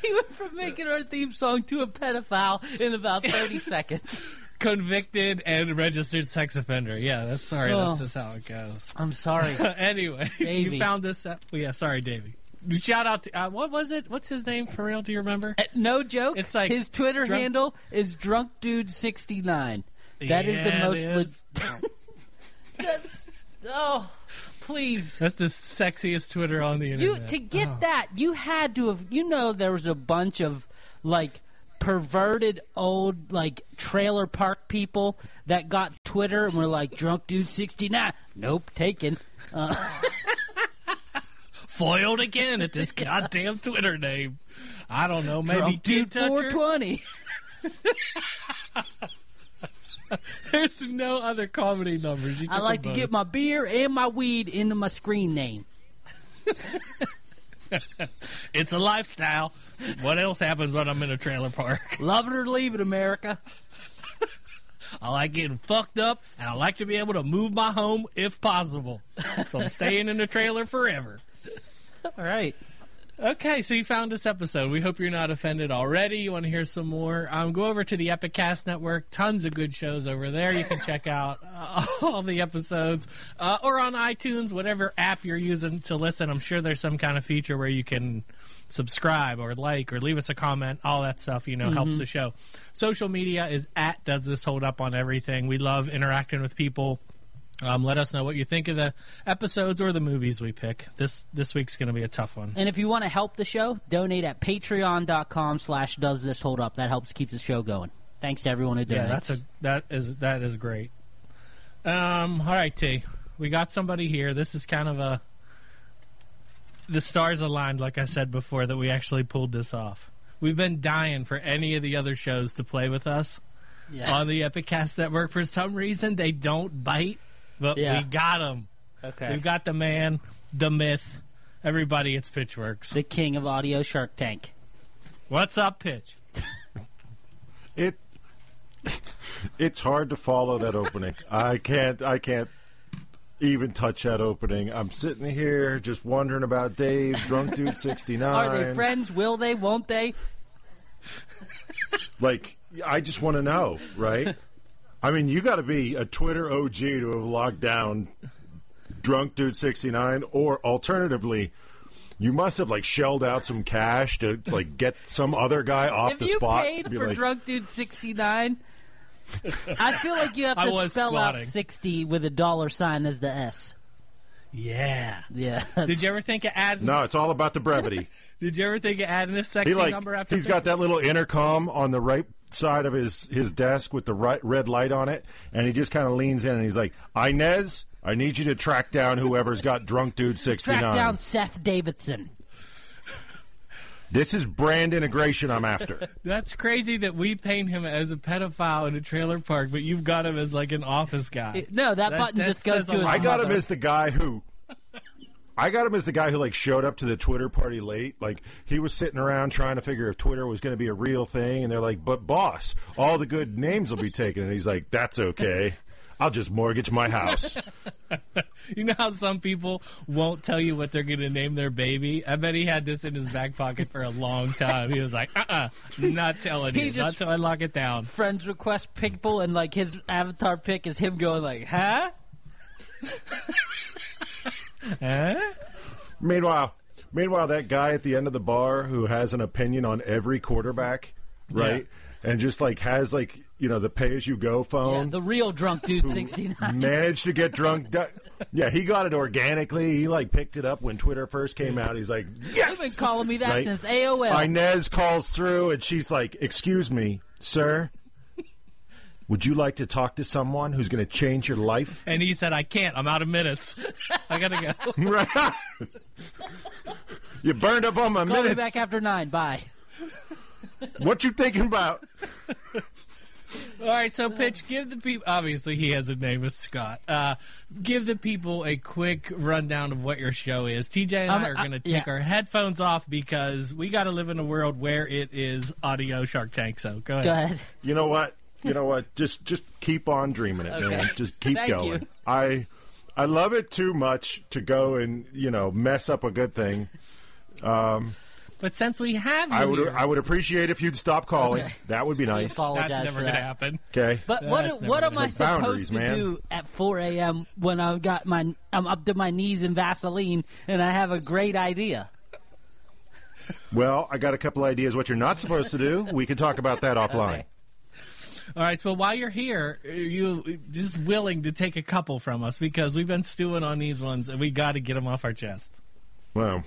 Speaker 7: He went from making our theme song to a pedophile in about 30 seconds.
Speaker 6: Convicted and registered sex offender. Yeah, that's just how it goes.
Speaker 7: I'm sorry.
Speaker 6: Anyway, you found this. Sorry, Davey. Shout out to what was it? What's his name for real? Do you remember?
Speaker 7: No joke.
Speaker 6: It's
Speaker 7: his Twitter handle is drunkdude69. That is the most. Oh, please.
Speaker 6: That's the sexiest Twitter on the internet.
Speaker 7: To get that, you had to have. There was a bunch of perverted old trailer park people that got Twitter and were like drunk dude 69. Nope, taken.
Speaker 6: Foiled again at this goddamn Twitter name. I don't know, maybe
Speaker 7: drunk dude 420.
Speaker 6: There's no other comedy numbers.
Speaker 7: I like to get my beer and my weed into my screen name.
Speaker 6: It's a lifestyle. What else happens when I'm in a trailer park?
Speaker 7: Love it or leave it, America.
Speaker 6: I like getting fucked up, and I like to be able to move my home if possible. So I'm staying in the trailer forever.
Speaker 7: All right.
Speaker 6: Okay, so you found this episode. We hope you're not offended already. You want to hear some more? Go over to the Epicast Network. Tons of good shows over there. You can check out all the episodes. Or on iTunes, whatever app you're using to listen. I'm sure there's some kind of feature where you can subscribe or like or leave us a comment. All that stuff, helps the show. Social media is at Does This Hold Up on everything. We love interacting with people. Let us know what you think of the episodes or the movies we pick. This week's going to be a tough one.
Speaker 7: And if you want to help the show, donate at patreon.com/doesthisholdup. That helps keep the show going. Thanks to everyone who donates.
Speaker 6: Yeah, that is great. All right, T. We got somebody here. This is kind of the stars aligned, like I said before, that we actually pulled this off. We've been dying for any of the other shows to play with us on the Epicast Network. For some reason, they don't bite. But we got him. Okay. We've got the man, the myth, everybody. It's Pitchworks,
Speaker 7: the king of audio Shark Tank.
Speaker 6: What's up, Pitch?
Speaker 8: It's hard to follow that opening. I can't even touch that opening. I'm sitting here just wondering about Dave, Drunk Dude 69.
Speaker 7: Are they friends? Will they? Won't they?
Speaker 8: Like, I just want to know, right? I mean, you got to be a Twitter OG to have locked down Drunk Dude 69, or alternatively, you must have shelled out some cash to get some other guy off the spot.
Speaker 7: If you paid for Drunk Dude 69, I feel like you have to spell out 60 with a $sign as the S.
Speaker 6: Yeah.
Speaker 7: Did
Speaker 6: you ever think of adding?
Speaker 8: No, it's all about the brevity.
Speaker 6: Did you ever think of adding a sexy number after?
Speaker 8: He's got that little intercom on the right side of his desk with the red light on it, and he just kind of leans in and he's like, Inez, I need you to track down whoever's got Drunk Dude 69.
Speaker 7: Track down Seth Davidson.
Speaker 8: This is brand integration I'm after.
Speaker 6: That's crazy that we paint him as a pedophile in a trailer park, but you've got him as an office guy.
Speaker 7: No, that button just goes to his
Speaker 8: I got him as the guy who showed up to the Twitter party late. He was sitting around trying to figure if Twitter was going to be a real thing, and they're like, but boss, all the good names will be taken. And he's like, that's okay. I'll just mortgage my house.
Speaker 6: You know how some people won't tell you what they're going to name their baby? I bet he had this in his back pocket for a long time. He was like, not telling you. Not till I lock it down.
Speaker 7: Friends request people, and his avatar pic is him going huh?
Speaker 6: Huh?
Speaker 8: Meanwhile, that guy at the end of the bar who has an opinion on every quarterback, right? Yeah. And just has the pay-as-you-go phone.
Speaker 7: Yeah, the real Drunk Dude 69.
Speaker 8: Managed to get drunk. Yeah, he got it organically. He picked it up when Twitter first came out. He's like, yes!
Speaker 7: You've been calling me that since AOL.
Speaker 8: Inez calls through, and she's like, excuse me, sir. Would you like to talk to someone who's going to change your life?
Speaker 6: And he said, I can't. I'm out of minutes. I got to go.
Speaker 8: Right. You burned up on my minutes.
Speaker 7: Call me back after 9. Bye.
Speaker 8: What you thinking about?
Speaker 6: All right, so Pitch, give the people, obviously he has a name, it's Scott. Give the people a quick rundown of what your show is. TJ and I are going to take our headphones off because we got to live in a world where it is audio Shark Tank, so go ahead.
Speaker 8: You know what? Just keep on dreaming it, man. Just keep going.
Speaker 7: You.
Speaker 8: I love it too much to go and mess up a good thing.
Speaker 6: But since we have you
Speaker 8: I would appreciate if you'd stop calling. Okay. That would be nice.
Speaker 6: That's never going to happen.
Speaker 8: Okay.
Speaker 7: But what am I supposed to do at 4 a.m. when I'm up to my knees in Vaseline and I have a great idea?
Speaker 8: Well, I got a couple ideas what you're not supposed to do. We can talk about that offline.
Speaker 7: Okay.
Speaker 6: All right, so while you're here, you just willing to take a couple from us because we've been stewing on these ones and we got to get them off our chest.
Speaker 8: Well,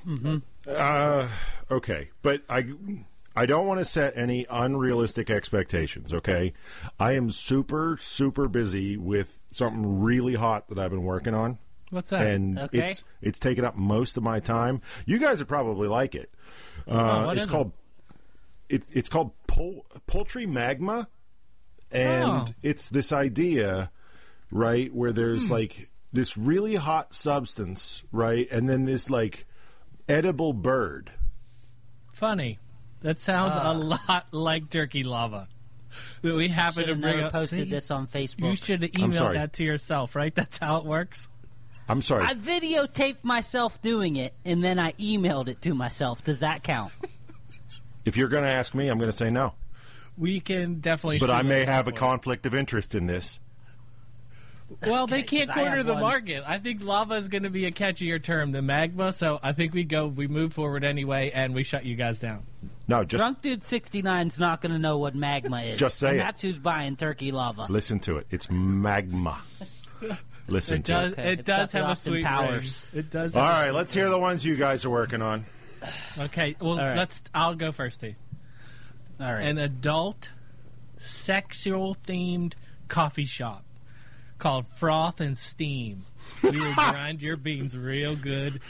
Speaker 8: okay, but I don't want to set any unrealistic expectations, okay? I am super, super busy with something really hot that I've been working on.
Speaker 6: What's that?
Speaker 8: And it's taken up most of my time. You guys would probably like it. It's called Poultry Magma. And it's this idea, right, where there's this really hot substance, right, and then this edible bird.
Speaker 6: Funny. That sounds a lot like turkey lava. That we happen to bring up.
Speaker 7: Posted this on Facebook.
Speaker 6: You should have emailed that to yourself, right? That's how it works.
Speaker 8: I'm sorry.
Speaker 7: I videotaped myself doing it, and then I emailed it to myself. Does that count?
Speaker 8: If you're going to ask me, I'm going to say no.
Speaker 6: We can definitely.
Speaker 8: But I may have a conflict of interest in this.
Speaker 6: Well, they can't
Speaker 7: 'cause I
Speaker 6: corner
Speaker 7: have
Speaker 6: the
Speaker 7: one.
Speaker 6: market. I think lava is going to be a catchier term than magma, so I think we move forward anyway, and we shut you guys down.
Speaker 8: No, just
Speaker 7: Drunk Dude 69's not going to know what magma is.
Speaker 8: Just say
Speaker 7: and
Speaker 8: it.
Speaker 7: That's who's buying turkey lava.
Speaker 8: listen to it. It's magma. Listen
Speaker 6: It
Speaker 8: to
Speaker 6: does.
Speaker 8: it.
Speaker 7: Okay,
Speaker 6: It
Speaker 7: it's
Speaker 6: does
Speaker 7: got
Speaker 6: have
Speaker 7: the
Speaker 6: a
Speaker 7: Austin
Speaker 6: sweet
Speaker 7: Powers.
Speaker 6: ring. It does.
Speaker 8: All
Speaker 6: have a
Speaker 8: right,
Speaker 6: sweet
Speaker 8: let's hear the ones you guys are working on.
Speaker 6: ring. Okay. Well,
Speaker 7: All right.
Speaker 6: I'll go first, Steve.
Speaker 7: All right.
Speaker 6: An adult, sexual-themed coffee shop called Froth and Steam. We will grind your beans real good.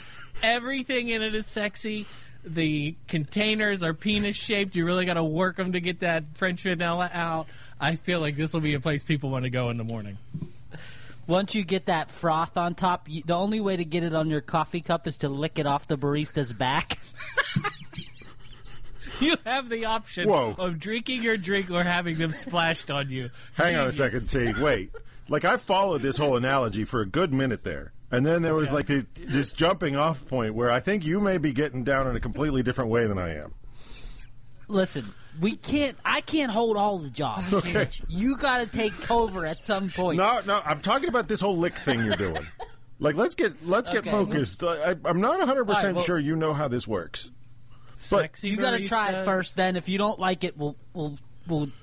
Speaker 6: Everything in it is sexy. The containers are penis-shaped. You really got to work them to get that French vanilla out. I feel like this will be a place people want to go in the morning.
Speaker 7: Once you get that froth on top, the only way to get it on your coffee cup is to lick it off the barista's back.
Speaker 6: You have the option
Speaker 8: Whoa.
Speaker 6: of drinking your drink or having them splashed on you.
Speaker 8: Hang on a
Speaker 6: Genius.
Speaker 8: second, T. Wait. Like, I followed this whole analogy for a good minute there. And then there was, like, this jumping off point where I think you may be getting down in a completely different way than I am.
Speaker 7: Listen, I can't hold all the jobs.
Speaker 8: Okay.
Speaker 7: You got to take over at some point.
Speaker 8: No, I'm talking about this whole lick thing you're doing. Like, let's get
Speaker 7: Okay.
Speaker 8: focused. I'm not 100%
Speaker 7: All right, well-
Speaker 8: sure you know how this works.
Speaker 6: Sexy
Speaker 7: You got to try it
Speaker 6: baristas.
Speaker 7: first. Then, if you don't like it, we'll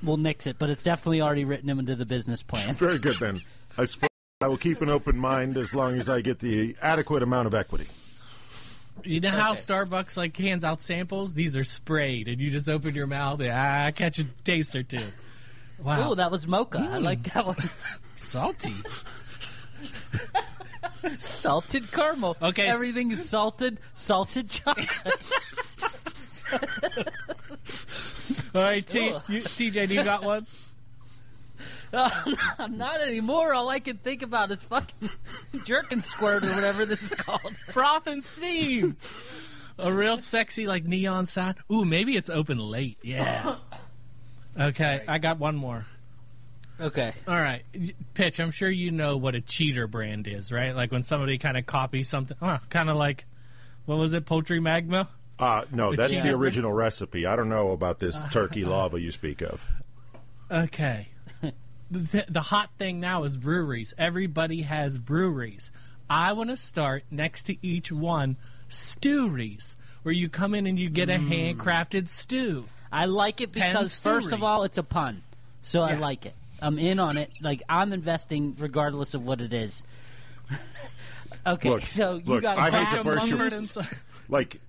Speaker 7: nix it. But it's definitely already written into the business plan.
Speaker 8: Very good, then. I suppose I will keep an open mind as long as I get the adequate amount of equity.
Speaker 6: You know how
Speaker 7: Okay.
Speaker 6: Starbucks like hands out samples? These are sprayed, and you just open your mouth and catch a taste or two. Wow,
Speaker 7: Oh, that was mocha. I like that one.
Speaker 6: salty.
Speaker 7: Salted caramel.
Speaker 6: Okay.
Speaker 7: Everything is salted chocolate.
Speaker 6: All right,
Speaker 7: Ugh.
Speaker 6: TJ, do you got one?
Speaker 7: Not anymore. All I can think about is fucking jerk and squirt or whatever this is called.
Speaker 6: Froth and Steam. A real sexy like neon sign. Ooh, maybe it's open late. Yeah. Okay, I got one more.
Speaker 7: Okay.
Speaker 6: All right, Pitch, I'm sure you know what a cheater brand is, right? Like when somebody kind of copies something, kind of like, what was it, Poultry Magma?
Speaker 8: No,
Speaker 6: The
Speaker 8: that's
Speaker 6: cheese
Speaker 8: the
Speaker 6: number?
Speaker 8: original recipe. I don't know about this turkey lava you speak of.
Speaker 6: Okay. The hot thing now is breweries. Everybody has breweries. I want to start next to each one stewries, where you come in and you get a handcrafted stew.
Speaker 7: I like it because, first of all, it's a pun. So I
Speaker 6: Yeah.
Speaker 7: like it. I'm in on it. Like, I'm investing regardless of what it is. Okay,
Speaker 8: Look,
Speaker 7: so you
Speaker 8: look,
Speaker 7: got
Speaker 8: I hate
Speaker 7: crab
Speaker 8: to burst your-
Speaker 7: lumpers.
Speaker 8: Like,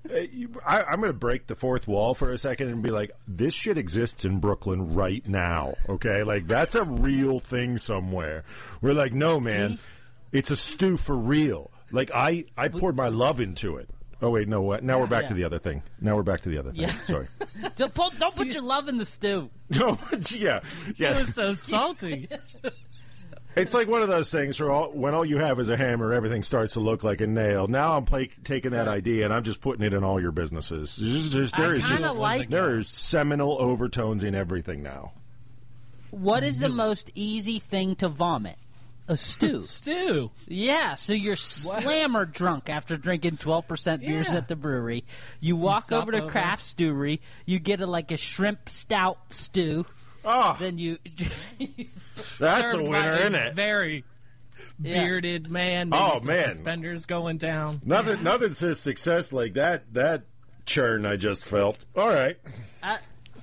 Speaker 8: I'm going to break the fourth wall for a second and be like, this shit exists in Brooklyn right now, okay? Like, that's a real thing somewhere. We're like, no, man,
Speaker 7: See?
Speaker 8: it's a stew for real. Like, I poured my love into it. Oh, wait, no, what? Now we're back
Speaker 7: yeah.
Speaker 8: to the other thing. Now we're back to the other thing.
Speaker 7: Yeah.
Speaker 8: Sorry.
Speaker 7: Don't put your love in the stew.
Speaker 8: No, yeah.
Speaker 6: It was so salty.
Speaker 8: It's like one of those things where when all you have is a hammer, everything starts to look like a nail. Now I'm taking that idea and I'm just putting it in all your businesses. There are seminal overtones in everything now.
Speaker 7: What is the most easy thing to vomit? A stew.
Speaker 6: Stew.
Speaker 7: Yeah, so you're slammer drunk after drinking 12% beers
Speaker 6: Yeah.
Speaker 7: at the brewery. You walk
Speaker 6: stop
Speaker 7: over to
Speaker 6: over.
Speaker 7: Craft Stewery. You get a shrimp stout stew.
Speaker 8: Oh,
Speaker 7: Then you
Speaker 8: that's a
Speaker 6: Served by
Speaker 8: winner, isn't it?
Speaker 6: Very
Speaker 7: Yeah.
Speaker 6: bearded man. Maybe
Speaker 8: Oh,
Speaker 6: some
Speaker 8: man.
Speaker 6: suspenders going down.
Speaker 8: Nothing says success like that churn I just felt. All right.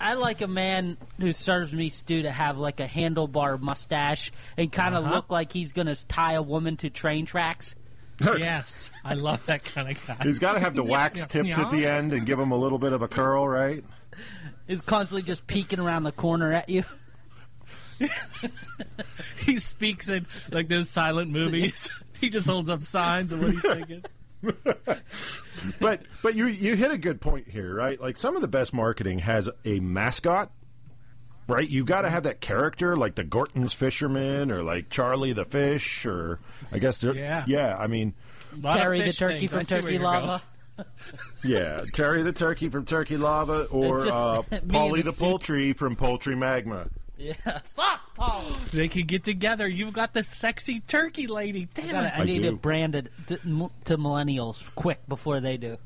Speaker 7: I like a man who serves me stew to have like a handlebar mustache and kind of look like he's going to tie a woman to train tracks.
Speaker 6: Yes, I love that kind of guy.
Speaker 8: He's got to have the wax tips at the end and give him a little bit of a curl, right?
Speaker 7: He's constantly just peeking around the corner at you.
Speaker 6: He speaks in like those silent movies. He just holds up signs of what he's thinking.
Speaker 8: But you hit a good point here, right? Like some of the best marketing has a mascot, right? You got to have that character, like the Gorton's Fisherman, or like Charlie the Fish, or I guess yeah. I mean,
Speaker 6: Lot of
Speaker 7: Terry the
Speaker 6: fish
Speaker 7: turkey
Speaker 6: things.
Speaker 7: from
Speaker 6: I see where
Speaker 7: Turkey
Speaker 6: you're
Speaker 7: Lava.
Speaker 8: yeah, Terry the Turkey from Turkey Lava, or
Speaker 7: Just me in
Speaker 8: Polly
Speaker 7: a
Speaker 8: the
Speaker 7: suit.
Speaker 8: Poultry from Poultry Magma.
Speaker 7: Yeah. Fuck Paul.
Speaker 6: going. They can get together. You've got the sexy turkey lady. Damn it.
Speaker 7: I need
Speaker 8: do.
Speaker 7: to brand it to millennials quick before they do.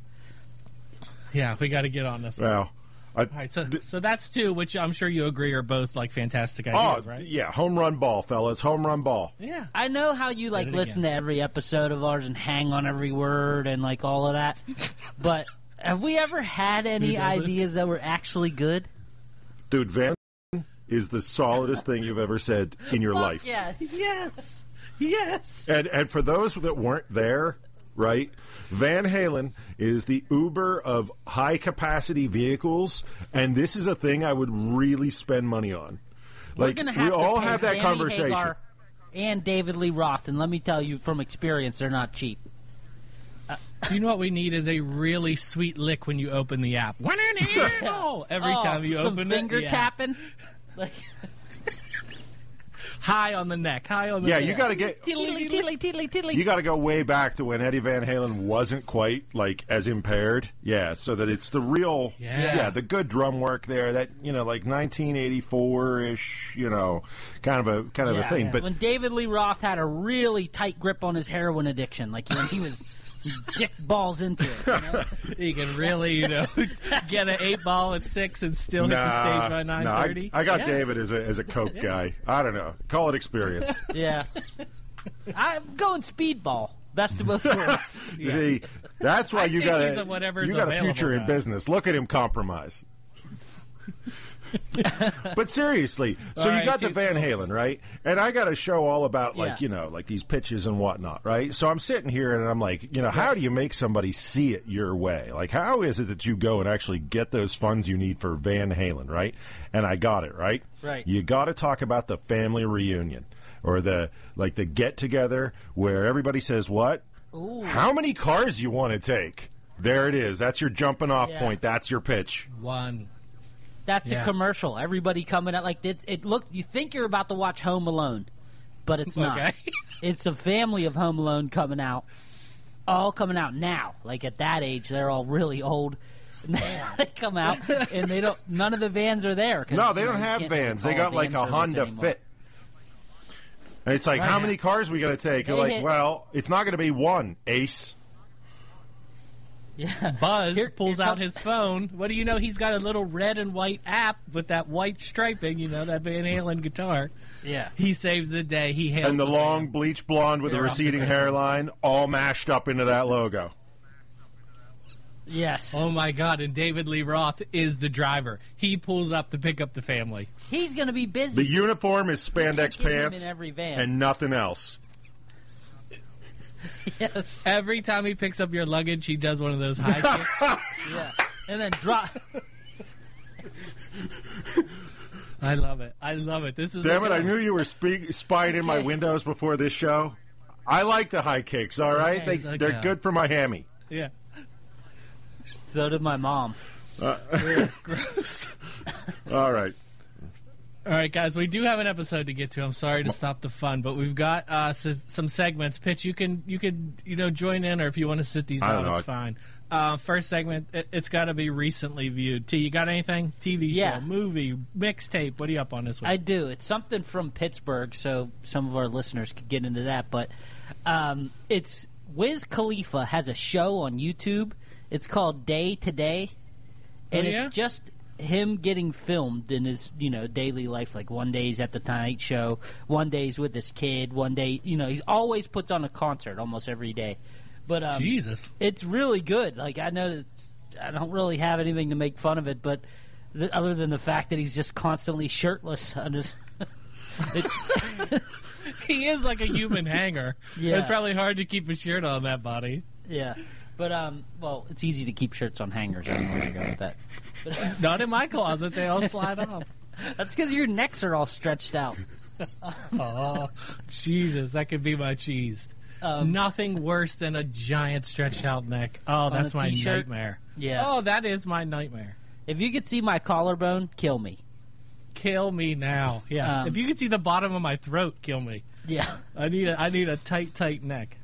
Speaker 6: Yeah, we got to get on this one.
Speaker 8: Well,
Speaker 6: All right, so that's two, which I'm sure you agree are both like fantastic ideas, right?
Speaker 8: Yeah, home run ball, fellas, home run ball.
Speaker 6: Yeah.
Speaker 7: I know how you like listen to every episode of ours and hang on every word and like all of that, but have we ever had any ideas that were actually good?
Speaker 8: Dude, Van is the solidest thing you've ever said in your life.
Speaker 6: Yes. Yes.
Speaker 8: And for those that weren't there, right? Van Halen is the Uber of high-capacity vehicles, and this is a thing I would really spend money on.
Speaker 7: We're
Speaker 8: Like,
Speaker 7: gonna
Speaker 8: we all
Speaker 7: pay
Speaker 8: have that
Speaker 7: Sammy
Speaker 8: conversation.
Speaker 7: Hagar and David Lee Roth, and let me tell you from experience, they're not cheap.
Speaker 6: You know what we need is a really sweet lick when you open the app. Every time you
Speaker 7: some
Speaker 6: open
Speaker 7: finger
Speaker 6: it. Yeah.
Speaker 7: tapping. Like,
Speaker 6: High on the neck.
Speaker 8: Yeah, you got to get...
Speaker 7: tiddly, tiddly, tiddly, tiddly.
Speaker 8: You got to go way back to when Eddie Van Halen wasn't quite like as impaired. Yeah, so that it's the real, the good drum work there. That like 1984-ish, kind of a thing.
Speaker 7: Yeah.
Speaker 8: But
Speaker 7: when David Lee Roth had a really tight grip on his heroin addiction, like when he was dick balls into it.
Speaker 6: You can really, get an 8-ball at 6 and still hit the stage by 9:30.
Speaker 8: I got David as a coke guy. I don't know. Call it experience.
Speaker 7: Yeah. I'm going speedball. Best of both worlds.
Speaker 8: See, that's why you got a future in
Speaker 6: guy.
Speaker 8: business. Look at him compromise. But seriously, so you got the Van Halen, right? And I got a show all about like these pitches and whatnot, right? So I'm sitting here and I'm like, how do you make somebody see it your way? Like, how is it that you go and actually get those funds you need for Van Halen, right? And I got it, right?
Speaker 7: Right.
Speaker 8: You got to talk about the family reunion or the get together where everybody says, "What?
Speaker 7: Ooh.
Speaker 8: How many cars you want to take?" There it is. That's your jumping off point. That's your pitch.
Speaker 6: One.
Speaker 7: That's a commercial. Everybody coming out like this. You think you're about to watch Home Alone, but it's not.
Speaker 6: Okay.
Speaker 7: It's the family of Home Alone coming out. All coming out now. Like at that age, they're all really old. They come out and they don't. None of the vans are there.
Speaker 8: No, they don't have vans. They got like a Honda Fit. And it's like, how many cars we going to take? You're like, well, it's not going to be one, Ace.
Speaker 6: Yeah. Buzz pulls out his phone. What do you know? He's got a little red and white app with that white striping, that Van Halen guitar.
Speaker 7: Yeah.
Speaker 6: He saves the day. He hails
Speaker 8: And the long
Speaker 6: band.
Speaker 8: bleach blonde with a receding hairline all mashed up into that logo.
Speaker 7: Yes.
Speaker 6: Oh, my God. And David Lee Roth is the driver. He pulls up to pick up the family.
Speaker 7: He's going to be busy.
Speaker 8: The uniform is spandex
Speaker 7: get him
Speaker 8: pants
Speaker 7: in every van.
Speaker 8: and nothing else.
Speaker 7: Yes.
Speaker 6: Every time he picks up your luggage, he does one of those high kicks.
Speaker 7: Yeah. And then drop.
Speaker 6: I love it. I love it. This is.
Speaker 8: Damn it, I knew you were spying in my windows before this show. I like the high kicks, all right? They're good for my hammy.
Speaker 6: Yeah.
Speaker 7: So did my mom.
Speaker 6: Gross.
Speaker 8: All right.
Speaker 6: All right, guys, we do have an episode to get to. I'm sorry to stop the fun, but we've got some segments. Pitch, you can join in, or if you want to sit these out, it's fine. First segment, it's got to be recently viewed. T, you got anything? TV show, movie, mixtape? What are you up on this week?
Speaker 7: I do. It's something from Pittsburgh, so some of our listeners could get into that. But it's Wiz Khalifa has a show on YouTube. It's called Day to Day, and it's just him getting filmed in his daily life. Like one day he's at the Tonight Show, one day he's with his kid, one day he's always puts on a concert almost every day. But
Speaker 6: Jesus,
Speaker 7: it's really good. Like I noticed, I don't really have anything to make fun of it, but other than the fact that he's just constantly shirtless, I just
Speaker 6: he is like a human hanger.
Speaker 7: Yeah.
Speaker 6: It's probably hard to keep a shirt on that body.
Speaker 7: Yeah. But, well, it's easy to keep shirts on hangers. I don't know where to go with that. But,
Speaker 6: not in my closet. They all slide off.
Speaker 7: That's because your necks are all stretched out.
Speaker 6: Oh, Jesus. That could be my cheese. Nothing worse than a giant stretched out neck. Oh, that's my nightmare.
Speaker 7: Yeah.
Speaker 6: Oh, that is my nightmare.
Speaker 7: If you could see my collarbone, kill me.
Speaker 6: Kill me now. Yeah. If you could see the bottom of my throat, kill me.
Speaker 7: Yeah.
Speaker 6: I need a tight neck.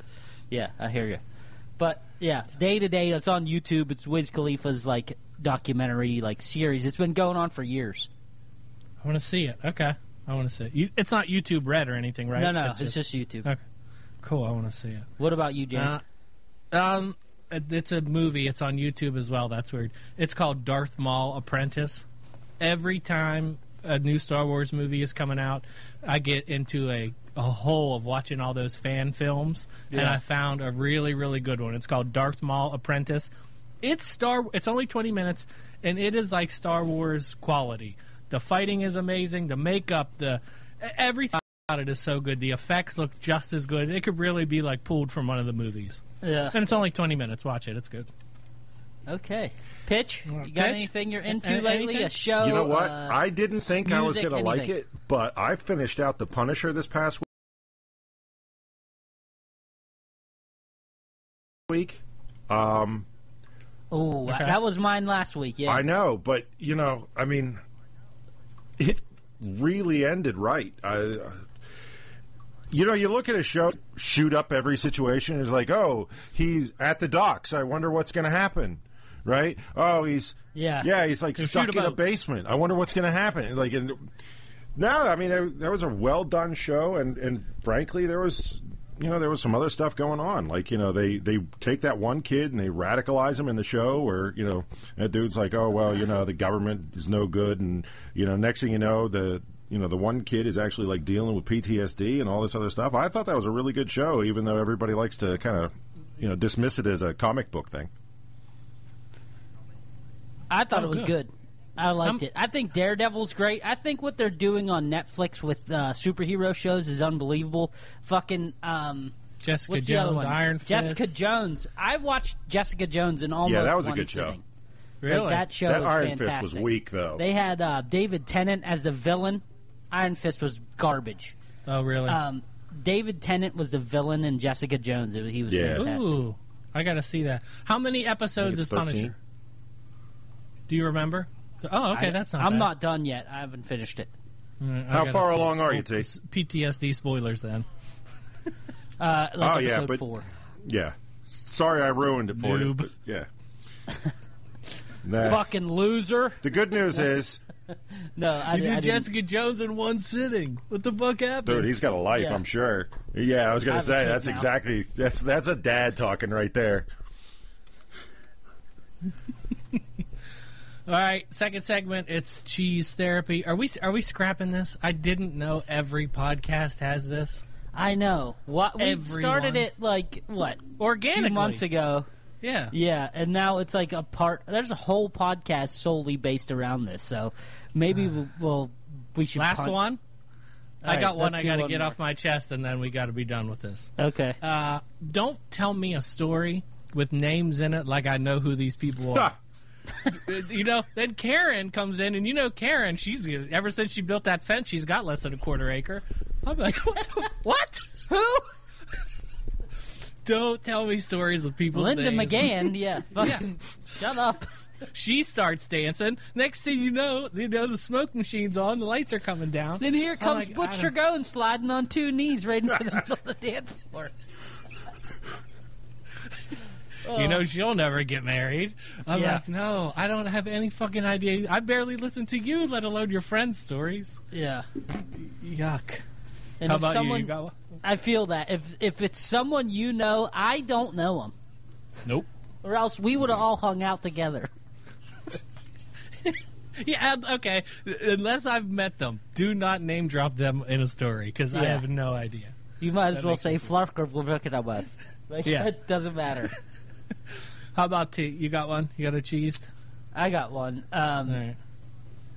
Speaker 7: Yeah, I hear you. But yeah, Day to Day. It's on YouTube. It's Wiz Khalifa's documentary series. It's been going on for years.
Speaker 6: I want to see it. Okay, I want to see it. It's not YouTube Red or anything, right?
Speaker 7: No, it's just YouTube.
Speaker 6: Okay, cool. I want to see it.
Speaker 7: What about you, Jan?
Speaker 6: it's a movie. It's on YouTube as well. That's weird. It's called Darth Maul Apprentice. Every time a new Star Wars movie is coming out, I get into a hole of watching all those fan films, and I found a really, really good one. It's called Darth Maul Apprentice. It's only 20 minutes, and it is like Star Wars quality. The fighting is amazing. The makeup, everything about it is so good. The effects look just as good. It could really be like pulled from one of the movies.
Speaker 7: Yeah.
Speaker 6: And it's only 20 minutes. Watch it. It's good.
Speaker 7: Okay. Pitch? You got
Speaker 6: Pitch?
Speaker 7: anything you're into lately?
Speaker 6: Anything?
Speaker 7: A show?
Speaker 8: You know what? I didn't think I was
Speaker 7: music,
Speaker 8: going to like
Speaker 7: anything.
Speaker 8: it, but I finished out The Punisher this past week.
Speaker 7: Oh, that was mine last week, yeah.
Speaker 8: I know, but, I mean, it really ended right. You look at a show, shoot up every situation. It's like, oh, he's at the docks. I wonder what's going to happen, right? Oh, he's like stuck in a basement. I wonder what's going to happen. Like, no, I mean, that was a well done show, and frankly, there was some other stuff going on. Like, they take that one kid and they radicalize him in the show, where that dude's like, oh well, the government is no good, and next thing you know, the one kid is actually like dealing with PTSD and all this other stuff. I thought that was a really good show, even though everybody likes to kind of dismiss it as a comic book thing.
Speaker 7: I thought it was good. I liked it. I think Daredevil's great. I think what they're doing on Netflix with superhero shows is unbelievable. Fucking
Speaker 6: Jessica Jones, Iron Fist.
Speaker 7: Jessica Jones. I watched Jessica Jones in almost
Speaker 8: that was a
Speaker 7: one
Speaker 8: good
Speaker 7: sitting.
Speaker 8: show.
Speaker 6: Really?
Speaker 7: Like, that show
Speaker 8: That
Speaker 7: was
Speaker 8: Iron
Speaker 7: fantastic.
Speaker 8: Fist was weak, though.
Speaker 7: They had David Tennant as the villain. Iron Fist was garbage.
Speaker 6: Oh, really?
Speaker 7: David Tennant was the villain in Jessica Jones. He was fantastic.
Speaker 6: Ooh, I got to see that. How many episodes is
Speaker 8: 13.
Speaker 6: Punisher? Do you remember? Oh, okay, that's not
Speaker 7: I'm
Speaker 6: bad.
Speaker 7: not done yet. I haven't finished it.
Speaker 8: How far along are you, T?
Speaker 6: PTSD spoilers, then.
Speaker 7: Episode 4.
Speaker 8: Yeah. Sorry I ruined it for you. But yeah.
Speaker 7: Fucking loser.
Speaker 8: The good news is...
Speaker 7: No, I
Speaker 6: did
Speaker 7: didn't.
Speaker 6: Jessica Jones in one sitting. What the fuck happened?
Speaker 8: Dude, he's got a life,
Speaker 7: Yeah.
Speaker 8: I'm sure. Yeah, I was going
Speaker 7: I
Speaker 8: to
Speaker 7: have a
Speaker 8: say,
Speaker 7: kid
Speaker 8: that's
Speaker 7: now.
Speaker 8: exactly... That's a dad talking right there.
Speaker 6: All right, second segment. It's cheese therapy. Are we scrapping this? I didn't know every podcast has this.
Speaker 7: I know. What we
Speaker 6: Everyone.
Speaker 7: started it what?
Speaker 6: Organically.
Speaker 7: A few months ago.
Speaker 6: Yeah.
Speaker 7: Yeah, and now it's like a part. There's a whole podcast solely based around this. So maybe we should.
Speaker 6: Last
Speaker 7: punt.
Speaker 6: one.
Speaker 7: All
Speaker 6: I
Speaker 7: right,
Speaker 6: got one.
Speaker 7: let's
Speaker 6: I
Speaker 7: do
Speaker 6: got to
Speaker 7: one
Speaker 6: get
Speaker 7: more.
Speaker 6: off my chest, and then we got to be done with this.
Speaker 7: Okay.
Speaker 6: Don't tell me a story with names in it like I know who these people are. Then Karen comes in, and Karen, she's ever since she built that fence, she's got less than a quarter acre. I'm like, what? Who? Don't tell me stories with people's
Speaker 7: Linda
Speaker 6: names.
Speaker 7: McGann, yeah. Fucking shut up.
Speaker 6: She starts dancing. Next thing you know, the smoke machine's on, the lights are coming down.
Speaker 7: Then here comes
Speaker 6: like,
Speaker 7: Butcher Goen sliding on 2 knees right into the middle of the dance floor.
Speaker 6: She'll never get married. I'm like, no, I don't have any fucking idea. I barely listen to you, let alone your friends' stories.
Speaker 7: Yeah.
Speaker 6: Yuck.
Speaker 7: And
Speaker 6: How
Speaker 7: if
Speaker 6: about
Speaker 7: someone,
Speaker 6: you? You got one?
Speaker 7: I feel that. If it's someone you know, I don't know them.
Speaker 6: Nope.
Speaker 7: Or else we would have all hung out together.
Speaker 6: Yeah, okay. Unless I've met them, do not name drop them in a story, because I
Speaker 7: Yeah.
Speaker 6: have no idea.
Speaker 7: You might as
Speaker 6: That
Speaker 7: well
Speaker 6: makes
Speaker 7: say
Speaker 6: sense.
Speaker 7: Flark or Like,
Speaker 6: Yeah.
Speaker 7: it doesn't matter.
Speaker 6: How about T? You got one? You got a cheese?
Speaker 7: I got one.
Speaker 6: All right.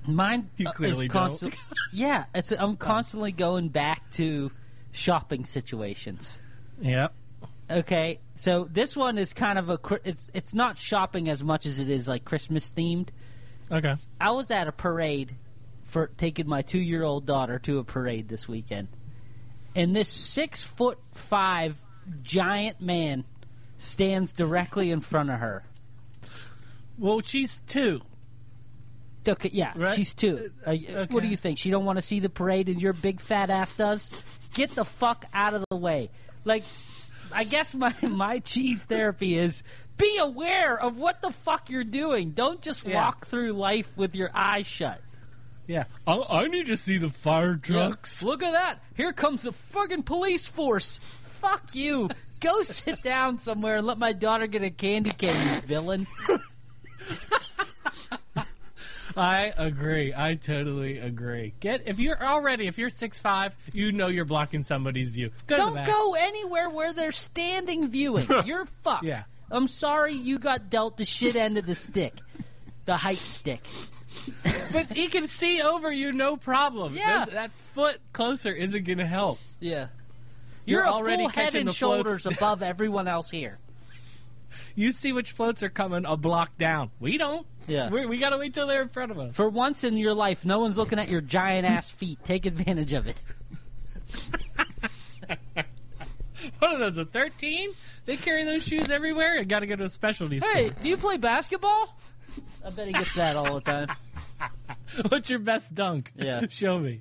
Speaker 7: Mine
Speaker 6: You clearly
Speaker 7: is constant. Yeah, I'm constantly going back to shopping situations.
Speaker 6: Yep.
Speaker 7: Okay, so this one is kind of it's not shopping as much as it is like Christmas themed.
Speaker 6: Okay.
Speaker 7: I was at a parade for taking my 2-year-old daughter to a parade this weekend, and this 6'5" giant man stands directly in front of her.
Speaker 6: Well, she's 2.
Speaker 7: Okay, yeah,
Speaker 6: Right?
Speaker 7: she's 2. What do you think? She don't want to see the parade, and your big fat ass does? Get the fuck out of the way. Like, I guess my cheese therapy is be aware of what the fuck you're doing. Don't just walk through life with your eyes shut.
Speaker 6: Yeah. I need to see the fire trucks.
Speaker 7: Yeah. Look at that. Here comes the fucking police force. Fuck you. Go sit down somewhere and let my daughter get a candy cane, you villain.
Speaker 6: I agree. I totally agree. If you're 6'5", you know you're blocking somebody's view.
Speaker 7: Don't go anywhere where they're standing viewing. You're fucked.
Speaker 6: Yeah.
Speaker 7: I'm sorry you got dealt the shit end of the stick. The height stick.
Speaker 6: But he can see over you, no problem.
Speaker 7: Yeah.
Speaker 6: That foot closer isn't going to help.
Speaker 7: Yeah.
Speaker 6: You're
Speaker 7: You're
Speaker 6: already
Speaker 7: a full head
Speaker 6: catching
Speaker 7: and
Speaker 6: the
Speaker 7: shoulders
Speaker 6: floats.
Speaker 7: above everyone else here.
Speaker 6: You see which floats are coming a block down. We don't.
Speaker 7: Yeah.
Speaker 6: We got to wait till they're in front of us.
Speaker 7: For once in your life, no one's looking at your giant-ass feet. Take advantage of it.
Speaker 6: What are those, a 13? They carry those shoes everywhere? You got to go to a specialty store.
Speaker 7: Hey, do you play basketball? I bet he gets that all the time.
Speaker 6: What's your best dunk?
Speaker 7: Yeah.
Speaker 6: Show me.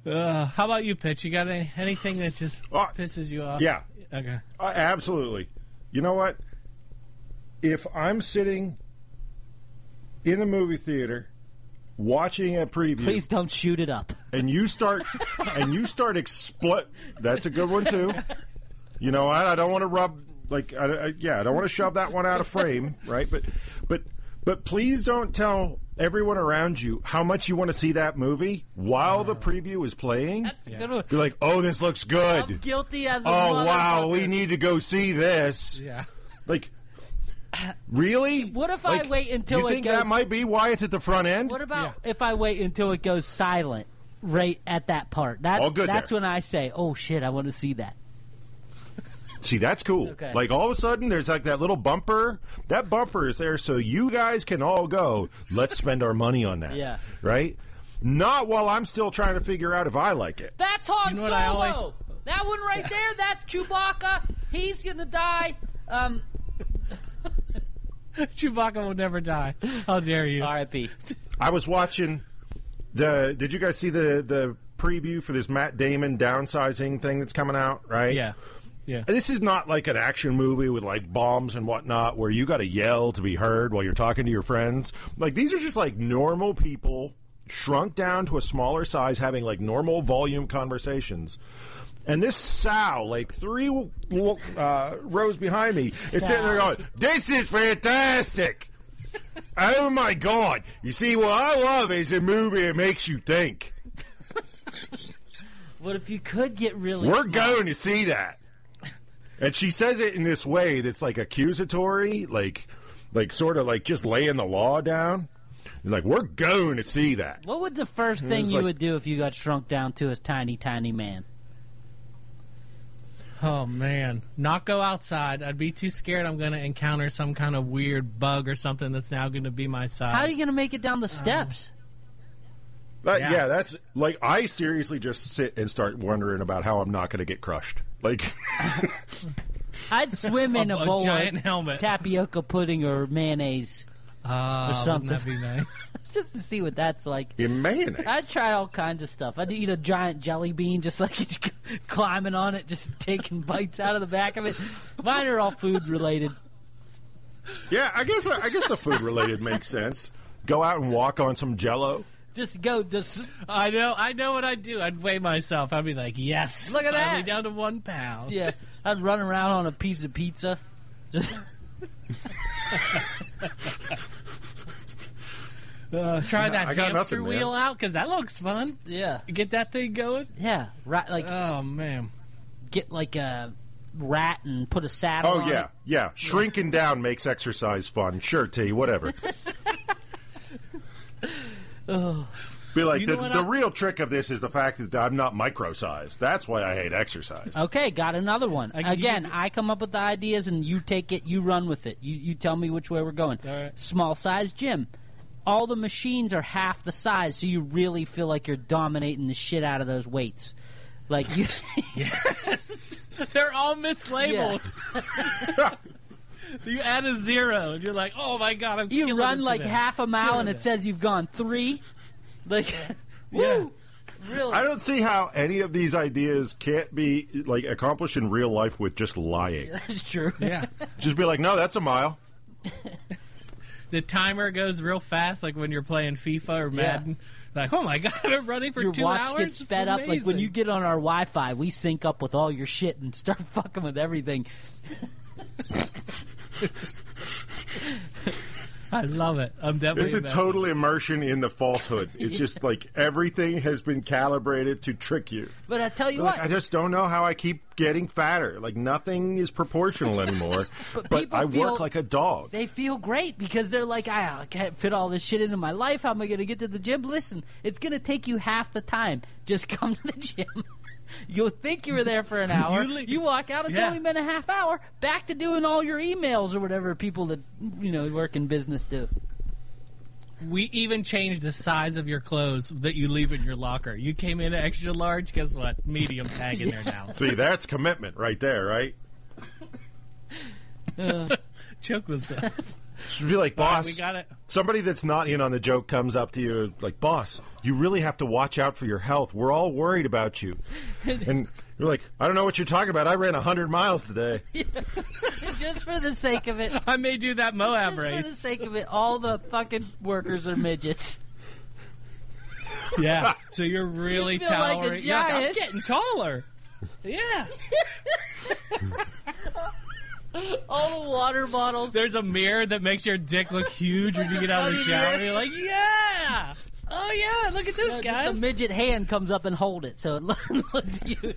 Speaker 6: How about you, Pitch? You got anything that just pisses you off?
Speaker 8: Yeah.
Speaker 6: Okay.
Speaker 8: Absolutely. You know what? If I'm sitting in the movie theater watching a preview,
Speaker 7: Please don't shoot it up.
Speaker 8: and you start that's a good one too. You know, I don't want to rub I don't want to shove that one out of frame, right? But please don't tell everyone around you how much you want to see that movie while the preview is playing.
Speaker 7: That's a good one.
Speaker 8: You're like, oh, this looks good.
Speaker 7: I'm guilty as a
Speaker 8: Oh wow,
Speaker 7: motherfucker.
Speaker 8: we need to go see this.
Speaker 6: Yeah.
Speaker 8: Like, really?
Speaker 7: What if I wait until
Speaker 8: you
Speaker 7: it
Speaker 8: think
Speaker 7: goes...
Speaker 8: that might be why it's at the front end?
Speaker 7: What about if I wait until it goes silent right at that part?
Speaker 8: All good
Speaker 7: That's
Speaker 8: there.
Speaker 7: when I say, oh, shit, I want to see that.
Speaker 8: See, that's cool.
Speaker 7: Okay.
Speaker 8: Like, all of a sudden, there's like that little bumper. That bumper is there so you guys can all go, let's spend our money on that.
Speaker 7: Yeah.
Speaker 8: Right? Not while I'm still trying to figure out if I like it.
Speaker 7: That's Han
Speaker 6: You know what
Speaker 7: Solo.
Speaker 6: I always-
Speaker 7: That one right there, that's Chewbacca. He's going to die.
Speaker 6: Chewbacca will never die. How dare you?
Speaker 7: R.I.P.
Speaker 8: I was watching did you guys see the preview for this Matt Damon downsizing thing that's coming out, right?
Speaker 6: Yeah. Yeah.
Speaker 8: And this is not like an action movie with like bombs and whatnot where you got to yell to be heard while you're talking to your friends. Like, these are just like normal people shrunk down to a smaller size having like normal volume conversations. And this sow, like 3 rows behind me, is sitting there going, this is fantastic. Oh my God. You see, what I love is a movie that makes you think.
Speaker 7: What if you could get really
Speaker 8: We're
Speaker 7: smart?
Speaker 8: going to see that. And she says it in this way that's like accusatory, like sort of like just laying the law down. Like, we're going to see that.
Speaker 7: What would the first thing
Speaker 8: it's
Speaker 7: you
Speaker 8: like-
Speaker 7: would do if you got shrunk down to a tiny, tiny man?
Speaker 6: Oh, man. Not go outside. I'd be too scared I'm going to encounter some kind of weird bug or something that's now going to be my size.
Speaker 7: How are you going to make it down the steps?
Speaker 8: Yeah, that's like, I seriously just sit and start wondering about how I'm not going to get crushed. Like,
Speaker 7: I'd swim in a bowl
Speaker 6: giant
Speaker 7: of
Speaker 6: helmet.
Speaker 7: tapioca pudding or mayonnaise or something.
Speaker 6: Wouldn't that be nice?
Speaker 7: Just to see what that's like.
Speaker 8: in mayonnaise.
Speaker 7: I'd try all kinds of stuff. I'd eat a giant jelly bean, just like climbing on it, just taking bites out of the back of it. Mine are all food related.
Speaker 8: Yeah, I guess the food related makes sense. Go out and walk on some Jell-O.
Speaker 7: Just go. Just
Speaker 6: I know what I'd do. I'd weigh myself. I'd be like, yes.
Speaker 7: Look at
Speaker 6: finally
Speaker 7: that.
Speaker 6: down to 1 pound.
Speaker 7: yeah. I'd run around on a piece of pizza. Just
Speaker 6: Try that
Speaker 8: I got
Speaker 6: hamster
Speaker 8: nothing, man.
Speaker 6: wheel out, because that looks fun.
Speaker 7: yeah,
Speaker 6: Get that thing going.
Speaker 7: yeah. Right, like
Speaker 6: Oh, man.
Speaker 7: get like a rat and put a saddle.
Speaker 8: Oh,
Speaker 7: on
Speaker 8: yeah,
Speaker 7: it.
Speaker 8: yeah. Shrinking down makes exercise fun. Sure, T, whatever. Be like,
Speaker 6: You know what
Speaker 8: the
Speaker 6: I-
Speaker 8: real trick of this is the fact that I'm not micro-sized. That's why I hate exercise.
Speaker 7: Okay, got another one.
Speaker 6: you
Speaker 7: Again,
Speaker 6: can-
Speaker 7: I come up with the ideas and you take it, you run with it. You tell me which way we're going.
Speaker 6: All right.
Speaker 7: Small size gym. All the machines are half the size, so you really feel like you're dominating the shit out of those weights. Like you,
Speaker 6: Yes. They're all mislabeled. You add a 0, and you're like, oh, my God, I'm
Speaker 7: you
Speaker 6: killing
Speaker 7: run
Speaker 6: it
Speaker 7: like
Speaker 6: today.
Speaker 7: half a mile and it says you've gone 3. Like, woo, really?
Speaker 8: I don't see how any of these ideas can't be like accomplished in real life with just lying.
Speaker 7: That's true.
Speaker 6: Yeah.
Speaker 8: Just be like, no, that's a mile.
Speaker 6: the timer goes real fast, like when you're playing FIFA or Madden. Like, oh my God, I'm running for 2 hours.
Speaker 7: Your watch gets sped up. Like when you get on our Wi-Fi, we sync up with all your shit and start fucking with everything.
Speaker 6: I love it. I'm definitely.
Speaker 8: It's a total immersion in the falsehood. It's just like everything has been calibrated to trick you.
Speaker 7: But I tell you what,
Speaker 8: I just don't know how I keep getting fatter. Like nothing is proportional anymore. but I work like a dog.
Speaker 7: They feel great because they're like, I can't fit all this shit into my life. How am I going to get to the gym? Listen, it's going to take you half the time. Just come to the gym. You'll think you were there for an hour. You walk out, it's only been a half hour. Back to doing all your emails or whatever people that work in business do.
Speaker 6: We even changed the size of your clothes that you leave in your locker. You came in extra large. Guess what? Medium tag in there now.
Speaker 8: See, that's commitment right there, right?
Speaker 6: Chuck was.
Speaker 8: Should be like, boss.
Speaker 6: We got it.
Speaker 8: Somebody that's not in on the joke comes up to you like, boss, you really have to watch out for your health. We're all worried about you. And you're like, I don't know what you're talking about. I ran 100 miles today.
Speaker 7: Just for the sake of it.
Speaker 6: I made you that Moab race.
Speaker 7: For the sake of it, all the fucking workers are midgets.
Speaker 6: Yeah. So you're really
Speaker 7: You feel like a
Speaker 6: towering.
Speaker 7: giant.
Speaker 6: I'm getting taller. Yeah.
Speaker 7: All the water bottles.
Speaker 6: There's a mirror that makes your dick look huge when you get out of the shower. You're like, yeah. Oh, yeah. Look at this, guys.
Speaker 7: A midget hand comes up and hold it, so it looks huge.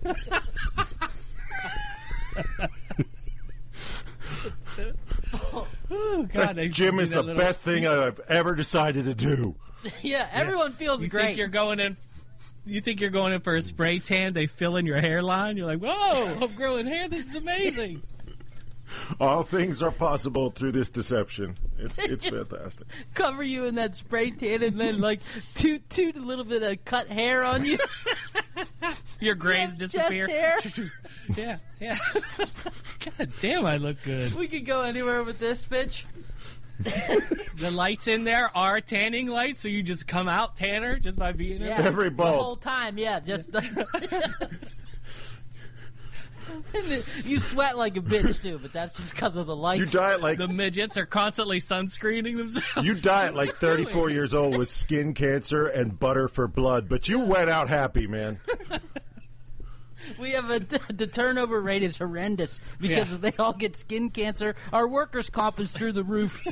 Speaker 6: Oh, God,
Speaker 8: Gym is the best thing I've ever decided to do.
Speaker 7: Yeah, everyone feels great.
Speaker 6: Think you're going in? You think you're going in for a spray tan? They fill in your hairline. You're like, whoa! I'm growing hair. This is amazing.
Speaker 8: All things are possible through this deception. It's fantastic.
Speaker 7: Cover you in that spray tan and then like toot a little bit of cut hair on you.
Speaker 6: Your grays disappear.
Speaker 7: Chest
Speaker 6: Yeah.
Speaker 7: hair.
Speaker 6: God damn, I look good.
Speaker 7: We could go anywhere with this, bitch.
Speaker 6: The lights in there are tanning lights, so you just come out tanner just by being
Speaker 7: Yeah,
Speaker 6: there.
Speaker 8: Every bulb.
Speaker 7: the whole time. Yeah, just. You sweat like a bitch too, but that's just because of the lights.
Speaker 8: You diet like
Speaker 6: the midgets are constantly sunscreening themselves.
Speaker 8: You diet like 34 years old with skin cancer and butter for blood, but you went out happy, man.
Speaker 7: We have the turnover rate is horrendous because they all get skin cancer. Our workers' comp is through the roof.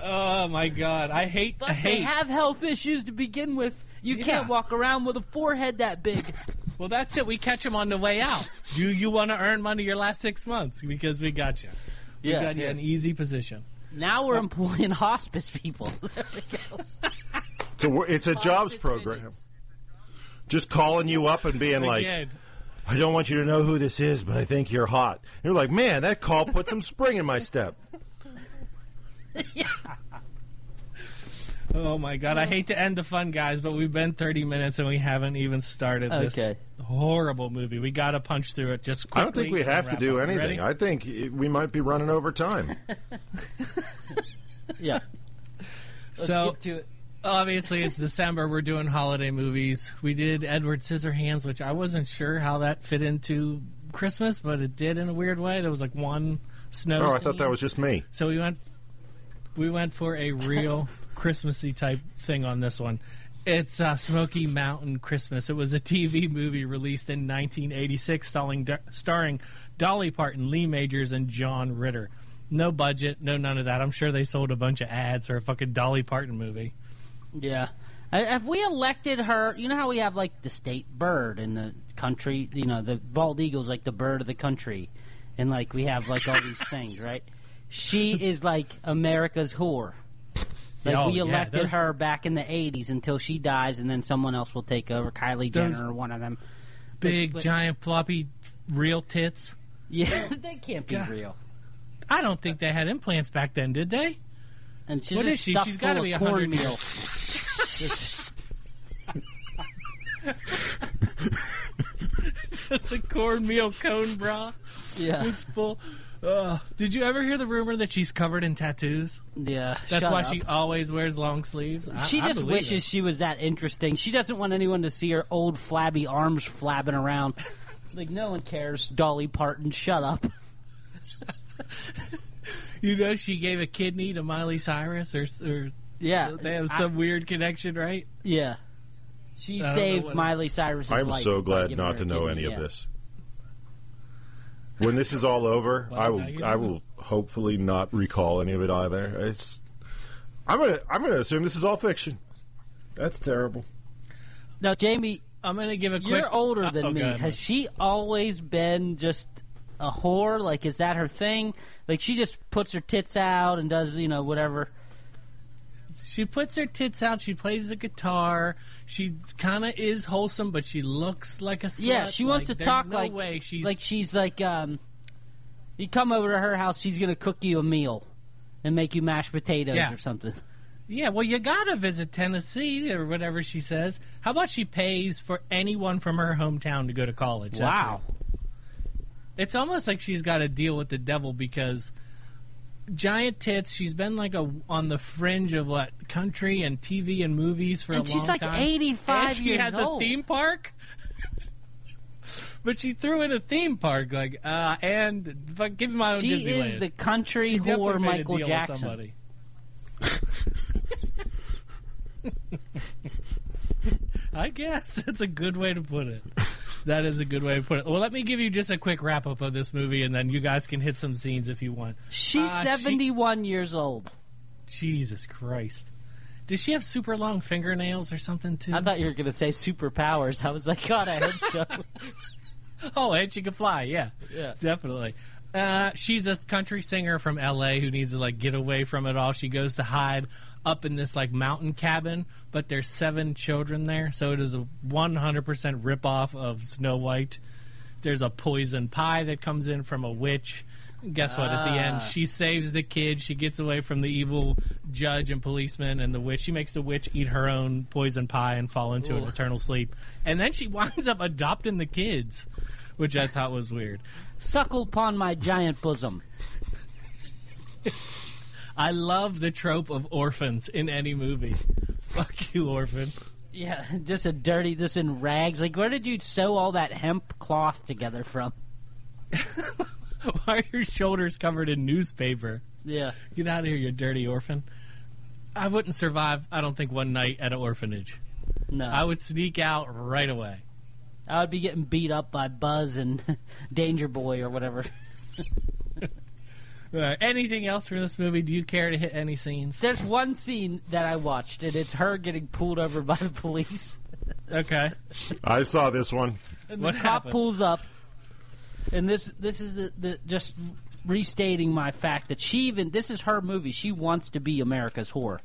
Speaker 6: Oh my God, I hate.
Speaker 7: They have health issues to begin with. You can't walk around with a forehead that big.
Speaker 6: Well, that's it. We catch them on the way out. Do you want to earn money your last 6 months? Because we got you. We got you in an easy position.
Speaker 7: Now we're employing hospice people. There we go.
Speaker 8: It's a jobs program. Minutes. Just calling you up and being like, I don't want you to know who this is, but I think you're hot. And you're like, man, that call put some spring in my step.
Speaker 7: Yeah.
Speaker 6: Oh, my God. I hate to end the fun, guys, but we've been 30 minutes and we haven't even started this horrible movie. We got to punch through it just quickly.
Speaker 8: I don't think we have to do anything. I think we might be running over time.
Speaker 7: Yeah. Let's get to it.
Speaker 6: Obviously, it's December. We're doing holiday movies. We did Edward Scissorhands, which I wasn't sure how that fit into Christmas, but it did in a weird way. There was like one snow scene.
Speaker 8: I thought that was just me.
Speaker 6: So we went for a real Christmassy type thing on this one. It's Smoky Mountain Christmas. It was a TV movie released in 1986 starring Dolly Parton, Lee Majors, and John Ritter. No budget, no none of that. I'm sure they sold a bunch of ads for a fucking Dolly Parton movie.
Speaker 7: Yeah. Have we elected her? You know how we have, like, the state bird in the country? You know, the bald eagle's like the bird of the country. And, like, we have, like, all these things, right? She is, like, America's whore. Like, we elected her back in the 80s until she dies, and then someone else will take over. Kylie Jenner or one of them.
Speaker 6: Big, giant, floppy, real tits.
Speaker 7: Yeah, they can't be real.
Speaker 6: I don't think they had implants back then, did they?
Speaker 7: And she's
Speaker 6: what is she? She's got to be 100
Speaker 7: cornmeal.
Speaker 6: That's a cornmeal cone bra.
Speaker 7: Yeah.
Speaker 6: It's full. Did you ever hear the rumor that she's covered in tattoos?
Speaker 7: Yeah.
Speaker 6: That's why she always wears long sleeves.
Speaker 7: She just wishes she was that interesting. She doesn't want anyone to see her old flabby arms flapping around. Like, no one cares. Dolly Parton, shut up.
Speaker 6: You know, she gave a kidney to Miley Cyrus, or
Speaker 7: Yeah.
Speaker 6: so they have some weird connection, right?
Speaker 7: Yeah. She saved Miley Cyrus's life.
Speaker 8: I'm so glad not to know any of this. When this is all over, I will hopefully not recall any of it either. I'm gonna assume this is all fiction. That's terrible.
Speaker 7: Now, Jamie,
Speaker 6: I'm gonna give a quick.
Speaker 7: You're older than me.
Speaker 6: God.
Speaker 7: Has she always been just a whore? Like, is that her thing? Like, she just puts her tits out and does, whatever.
Speaker 6: She puts her tits out. She plays the guitar. She kind of is wholesome, but she looks like a slut.
Speaker 7: Yeah, she wants to talk
Speaker 6: no
Speaker 7: like
Speaker 6: way she's
Speaker 7: you come over to her house, she's gonna cook you a meal and make you mashed potatoes or something.
Speaker 6: Yeah, well, you gotta visit Tennessee or whatever she says. How about she pays for anyone from her hometown to go to college?
Speaker 7: Wow.
Speaker 6: It's almost like she's got to deal with the devil because giant tits. She's been like on the fringe of country and TV and movies for a long time.
Speaker 7: And she's like 85
Speaker 6: and she
Speaker 7: years
Speaker 6: has
Speaker 7: old.
Speaker 6: a theme park. But she threw in a theme park, and give me my own Disneyland.
Speaker 7: She is the country whore Michael Jackson.
Speaker 6: I guess that's a good way to put it. That is a good way to put it. Well, let me give you just a quick wrap-up of this movie, and then you guys can hit some scenes if you want.
Speaker 7: She's 71 years old.
Speaker 6: Jesus Christ. Does she have super long fingernails or something, too?
Speaker 7: I thought you were going to say superpowers. I was like, God, I hope so.
Speaker 6: Oh, and she can fly, yeah. Definitely. She's a country singer from L.A. who needs to, get away from it all. She goes to hide up in this, mountain cabin, but there's 7 children there, so it is a 100% ripoff of Snow White. There's a poison pie that comes in from a witch. Guess what? At the end, she saves the kid. She gets away from the evil judge and policeman and the witch. She makes the witch eat her own poison pie and fall into an eternal sleep. And then she winds up adopting the kids, which I thought was weird.
Speaker 7: Suckle upon my giant bosom.
Speaker 6: I love the trope of orphans in any movie. Fuck you, orphan.
Speaker 7: Yeah, just this in rags. Where did you sew all that hemp cloth together from?
Speaker 6: Why are your shoulders covered in newspaper?
Speaker 7: Yeah.
Speaker 6: Get out of here, you dirty orphan. I wouldn't survive, I don't think, one night at an orphanage.
Speaker 7: No.
Speaker 6: I would sneak out right away.
Speaker 7: I would be getting beat up by Buzz and Danger Boy or whatever.
Speaker 6: Anything else from this movie? Do you care to hit any scenes?
Speaker 7: There's one scene that I watched, and it's her getting pulled over by the police.
Speaker 6: Okay.
Speaker 8: I saw this one.
Speaker 7: And the cop pulls up, and this is the just restating my fact that this is her movie. She wants to be America's whore.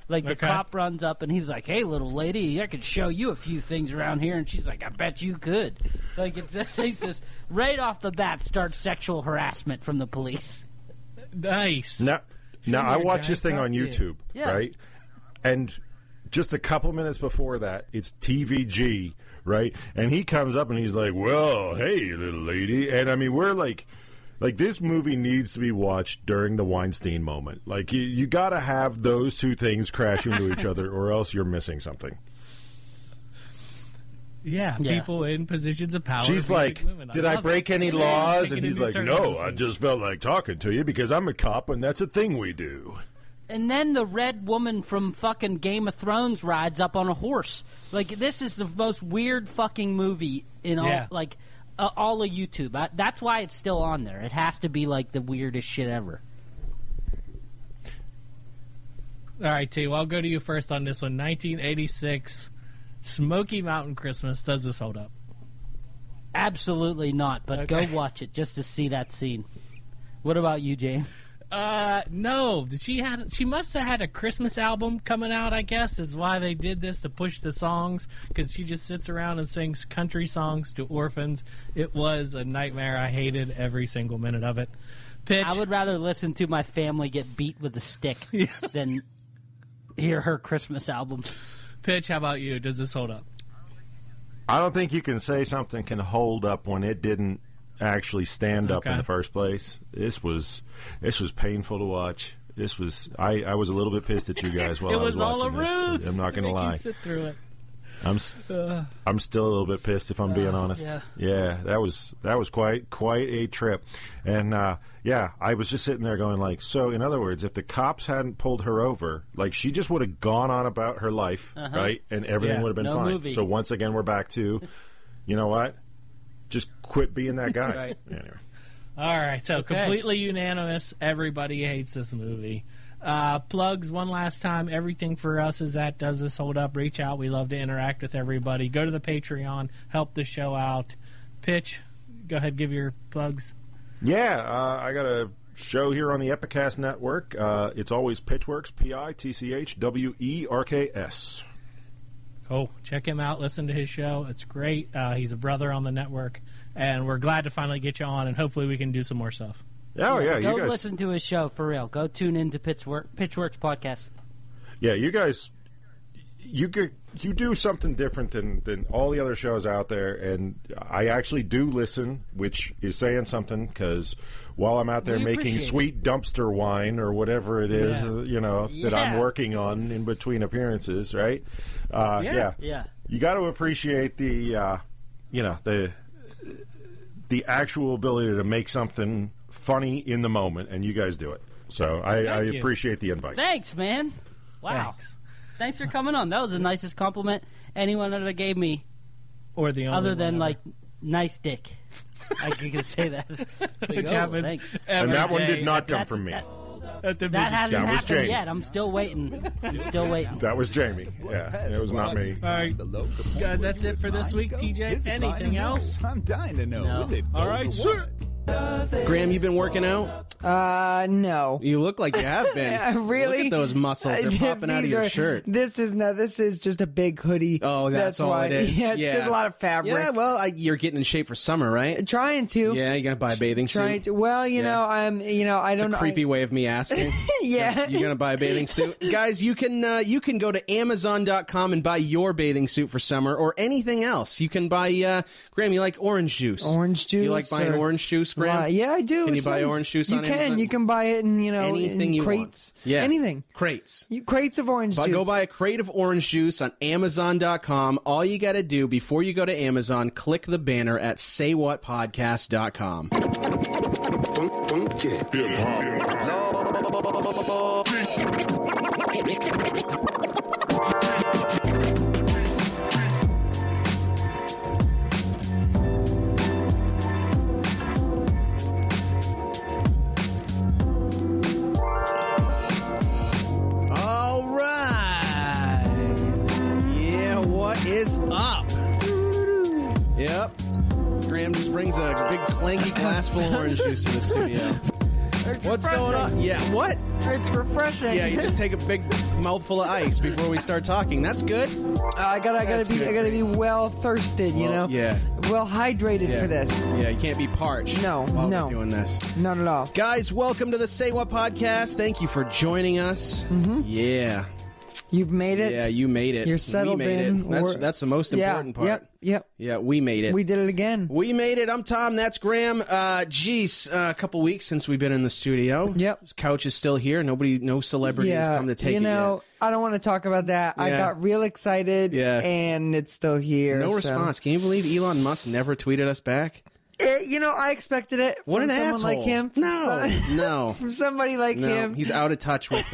Speaker 7: The cop runs up, and he's like, "Hey, little lady, I could show you a few things around here." And she's like, "I bet you could." It's just right off the bat starts sexual harassment from the police.
Speaker 6: Nice.
Speaker 8: Now I watched this thing on YouTube, right? And just a couple minutes before that, it's TVG, right? And he comes up and he's like, "Well, hey, little lady." And I mean, we're like this movie needs to be watched during the Weinstein moment. You got to have those two things crash into each other, or else you're missing something.
Speaker 6: Yeah, people in positions of power.
Speaker 8: She's like, "Did I break any laws?" And he's like, "No, I just felt like talking to you because I'm a cop and that's a thing we do."
Speaker 7: And then the red woman from fucking Game of Thrones rides up on a horse. This is the most weird fucking movie in all of YouTube. That's why it's still on there. It has to be the weirdest shit ever.
Speaker 6: All right, T. Well, I'll go to you first on this one. 1986. Smoky Mountain Christmas. Does this hold up?
Speaker 7: Absolutely not, but go watch it just to see that scene. What about you, James?
Speaker 6: No. She must have had a Christmas album coming out, I guess, is why they did this, to push the songs, because she just sits around and sings country songs to orphans. It was a nightmare. I hated every single minute of it. Pitch.
Speaker 7: I would rather listen to my family get beat with a stick than hear her Christmas album.
Speaker 6: Pitch, how about you? Does this hold up?
Speaker 8: I don't think you can say something can hold up when it didn't actually stand up in the first place. This was painful to watch. I was a little bit pissed at you guys while I was watching
Speaker 6: all a ruse.
Speaker 8: I'm not going to lie.
Speaker 6: You sit through it.
Speaker 8: I'm still a little bit pissed, if I'm being honest. Yeah, that was quite a trip, and I was just sitting there going like, so in other words, if the cops hadn't pulled her over, like she just would have gone on about her life, right, and everything would have been fine.
Speaker 7: Movie.
Speaker 8: So once again, we're back to, you know what, just quit being that guy.
Speaker 6: Right.
Speaker 8: Anyway.
Speaker 6: All right, so completely unanimous. Everybody hates this movie. Plugs one last time. Everything for us is at Does This Hold Up? Reach out. We love to interact with everybody. Go to the Patreon. Help the show out. Pitch, go ahead, give your plugs.
Speaker 8: Yeah, I got a show here on the Epicast Network. It's always Pitchworks, PITCHWERKS.
Speaker 6: Oh, check him out. Listen to his show. It's great. He's a brother on the network, and we're glad to finally get you on, and hopefully we can do some more stuff.
Speaker 8: Oh, yeah.
Speaker 7: Go
Speaker 8: you guys
Speaker 7: listen to his show, for real. Go tune into Pitchworks podcast.
Speaker 8: Yeah, you guys, you do something different than all the other shows out there, and I actually do listen, which is saying something, because while I'm out there making sweet dumpster wine or whatever it is, that I'm working on in between appearances, right? You got to appreciate the actual ability to make something funny in the moment, and you guys do it. So I appreciate the invite.
Speaker 7: Thanks, man. Wow. Thanks for coming on. That was the nicest compliment anyone ever gave me.
Speaker 6: Or the only
Speaker 7: other than,
Speaker 6: ever.
Speaker 7: like, nice dick. I can say that.
Speaker 6: Which happens
Speaker 7: thanks.
Speaker 8: And that one did not come from me.
Speaker 7: That hasn't happened yet. I'm still waiting.
Speaker 8: That was Jamie. Yeah, it was not me.
Speaker 6: All right, guys, that's it for this week. TJ, anything else?
Speaker 5: I'm dying to know.
Speaker 7: No.
Speaker 5: Is it
Speaker 6: All right, sure.
Speaker 9: Graham, you been working out?
Speaker 10: No.
Speaker 9: You look like you have been.
Speaker 10: Really?
Speaker 9: Look at those muscles. They're popping out of your shirt.
Speaker 10: This is just a big hoodie.
Speaker 9: Oh, that's all
Speaker 10: why.
Speaker 9: it is.
Speaker 10: Yeah, it's just a lot of fabric.
Speaker 9: Yeah, well, you're getting in shape for summer, right?
Speaker 10: Trying to.
Speaker 9: Yeah, you gonna buy a bathing suit?
Speaker 10: Trying to. Well, you know, I don't know.
Speaker 9: It's a creepy way of me asking.
Speaker 10: Yeah.
Speaker 9: You gonna buy a bathing suit? Guys, you can go to Amazon.com and buy your bathing suit for summer or anything else. You can buy, Graham, you like orange juice.
Speaker 10: Orange juice.
Speaker 9: You like buying orange juice, Graham?
Speaker 10: Yeah, I do.
Speaker 9: Can you buy orange juice on Amazon?
Speaker 10: You can buy it in,
Speaker 9: anything
Speaker 10: in
Speaker 9: you
Speaker 10: crates.
Speaker 9: Want. Yeah.
Speaker 10: Anything.
Speaker 9: Crates.
Speaker 10: Crates of orange juice.
Speaker 9: Go buy a crate of orange juice on Amazon.com. All you got to do before you go to Amazon, click the banner at saywhatpodcast.com. Is up. Yep. Graham just brings a big clanky glass full of orange juice in the studio. What's going on? Yeah, what?
Speaker 10: It's refreshing.
Speaker 9: Yeah, you just take a big mouthful of ice before we start talking. That's good.
Speaker 10: I gotta be well thirsted, you know?
Speaker 9: Yeah.
Speaker 10: Well hydrated for this.
Speaker 9: Yeah, you can't be parched while we're doing this.
Speaker 10: Not at all.
Speaker 9: Guys, welcome to the Say What Podcast. Thank you for joining us. Mm-hmm. Yeah.
Speaker 10: You've made it.
Speaker 9: Yeah, you made it.
Speaker 10: You're settled in.
Speaker 9: That's the most important part.
Speaker 10: Yep.
Speaker 9: Yeah, we made it.
Speaker 10: We did it again.
Speaker 9: We made it. I'm Tom. That's Graham. A couple weeks since we've been in the studio.
Speaker 10: Yep.
Speaker 9: This couch is still here. No celebrities come to take it yet.
Speaker 10: I don't want to talk about that. I got real excited, and it's still here.
Speaker 9: No response. Can you believe Elon Musk never tweeted us back?
Speaker 10: I expected it from
Speaker 9: what an
Speaker 10: someone
Speaker 9: asshole.
Speaker 10: like him.
Speaker 9: No.
Speaker 10: From somebody like him.
Speaker 9: He's out of touch with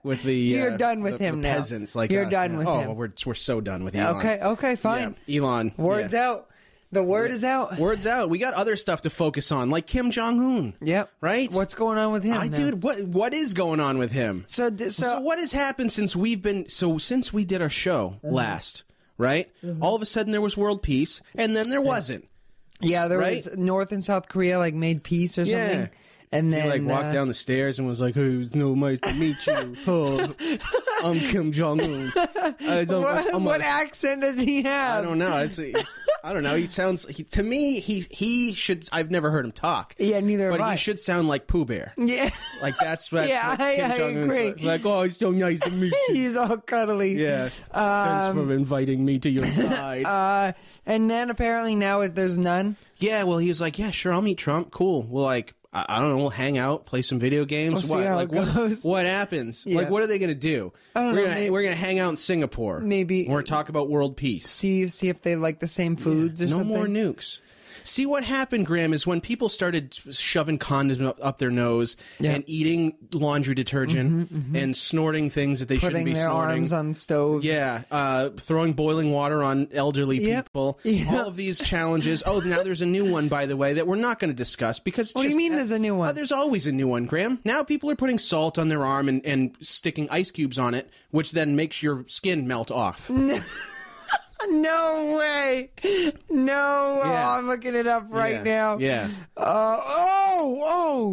Speaker 9: with the
Speaker 10: You're done with him
Speaker 9: the
Speaker 10: now.
Speaker 9: peasants like
Speaker 10: You're
Speaker 9: us.
Speaker 10: done with him.
Speaker 9: Oh, we're so done with Elon.
Speaker 10: Okay, fine.
Speaker 9: Yeah, Elon.
Speaker 10: Word's out. The word is out.
Speaker 9: Word's out. We got other stuff to focus on, like Kim Jong-un.
Speaker 10: Yep.
Speaker 9: Right?
Speaker 10: What's going on with him?
Speaker 9: Dude, what is going on with him? So what has happened since we did our show last, right? Mm-hmm. All of a sudden there was world peace, and then there wasn't.
Speaker 10: Yeah, there was North and South Korea made peace or something. And then
Speaker 9: he walked down the stairs and was like, "Hey, it's nice to meet you. I'm Kim Jong-un."
Speaker 10: What accent does he have?
Speaker 9: I don't know. I don't know. To me, he should. I've never heard him talk.
Speaker 10: Yeah, neither have I.
Speaker 9: But he should sound like Pooh Bear.
Speaker 10: Yeah,
Speaker 9: like that's what
Speaker 10: Kim
Speaker 9: Jong-un's
Speaker 10: agree.
Speaker 9: like. Oh, it's so nice to meet you.
Speaker 10: He's all cuddly.
Speaker 9: Yeah. Thanks for inviting me to your side.
Speaker 10: And then apparently now there's none.
Speaker 9: Yeah, well, he was like, "Yeah, sure, I'll meet Trump. Cool." Well, like, I don't know, hang out, play some video games.
Speaker 10: We'll see how it goes.
Speaker 9: What happens?
Speaker 10: Yeah.
Speaker 9: Like, what are they going to do?
Speaker 10: I don't know.
Speaker 9: We're gonna hang out in Singapore.
Speaker 10: Maybe.
Speaker 9: We're talk about world peace.
Speaker 10: See if they like the same foods or
Speaker 9: no
Speaker 10: something.
Speaker 9: more nukes. See, what happened, Graham, is when people started shoving condoms up their nose and eating laundry detergent and snorting things that they shouldn't be
Speaker 10: Putting their
Speaker 9: snorting.
Speaker 10: arms on stoves.
Speaker 9: Yeah, throwing boiling water on elderly people. All of these challenges. Oh, now there's a new one, by the way, that we're not going to discuss because.
Speaker 10: What do you mean there's a new one?
Speaker 9: There's always a new one, Graham. Now people are putting salt on their arm and sticking ice cubes on it, which then makes your skin melt off.
Speaker 10: No way. No.
Speaker 9: Yeah.
Speaker 10: Oh, I'm looking it up right now.
Speaker 9: Yeah.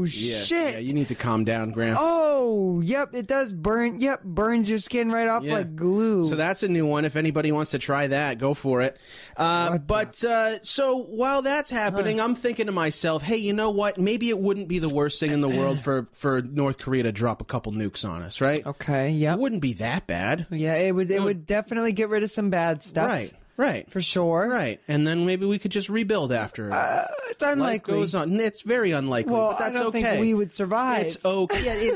Speaker 10: Shit.
Speaker 9: Yeah, you need to calm down, Graham.
Speaker 10: Oh, yep, it does burn. Yep, burns your skin right off like glue.
Speaker 9: So that's a new one. If anybody wants to try that, go for it. So while that's happening, I'm thinking to myself, hey, you know what? Maybe it wouldn't be the worst thing in the world for North Korea to drop a couple nukes on us, right?
Speaker 10: Okay, yeah.
Speaker 9: It wouldn't be that bad.
Speaker 10: Yeah, it would definitely get rid of some bad stuff.
Speaker 9: Right.
Speaker 10: For sure.
Speaker 9: Right. And then maybe we could just rebuild after.
Speaker 10: It's unlikely.
Speaker 9: Life goes on. It's very unlikely,
Speaker 10: Well,
Speaker 9: but that's
Speaker 10: I don't
Speaker 9: okay.
Speaker 10: think we would survive.
Speaker 9: It's okay.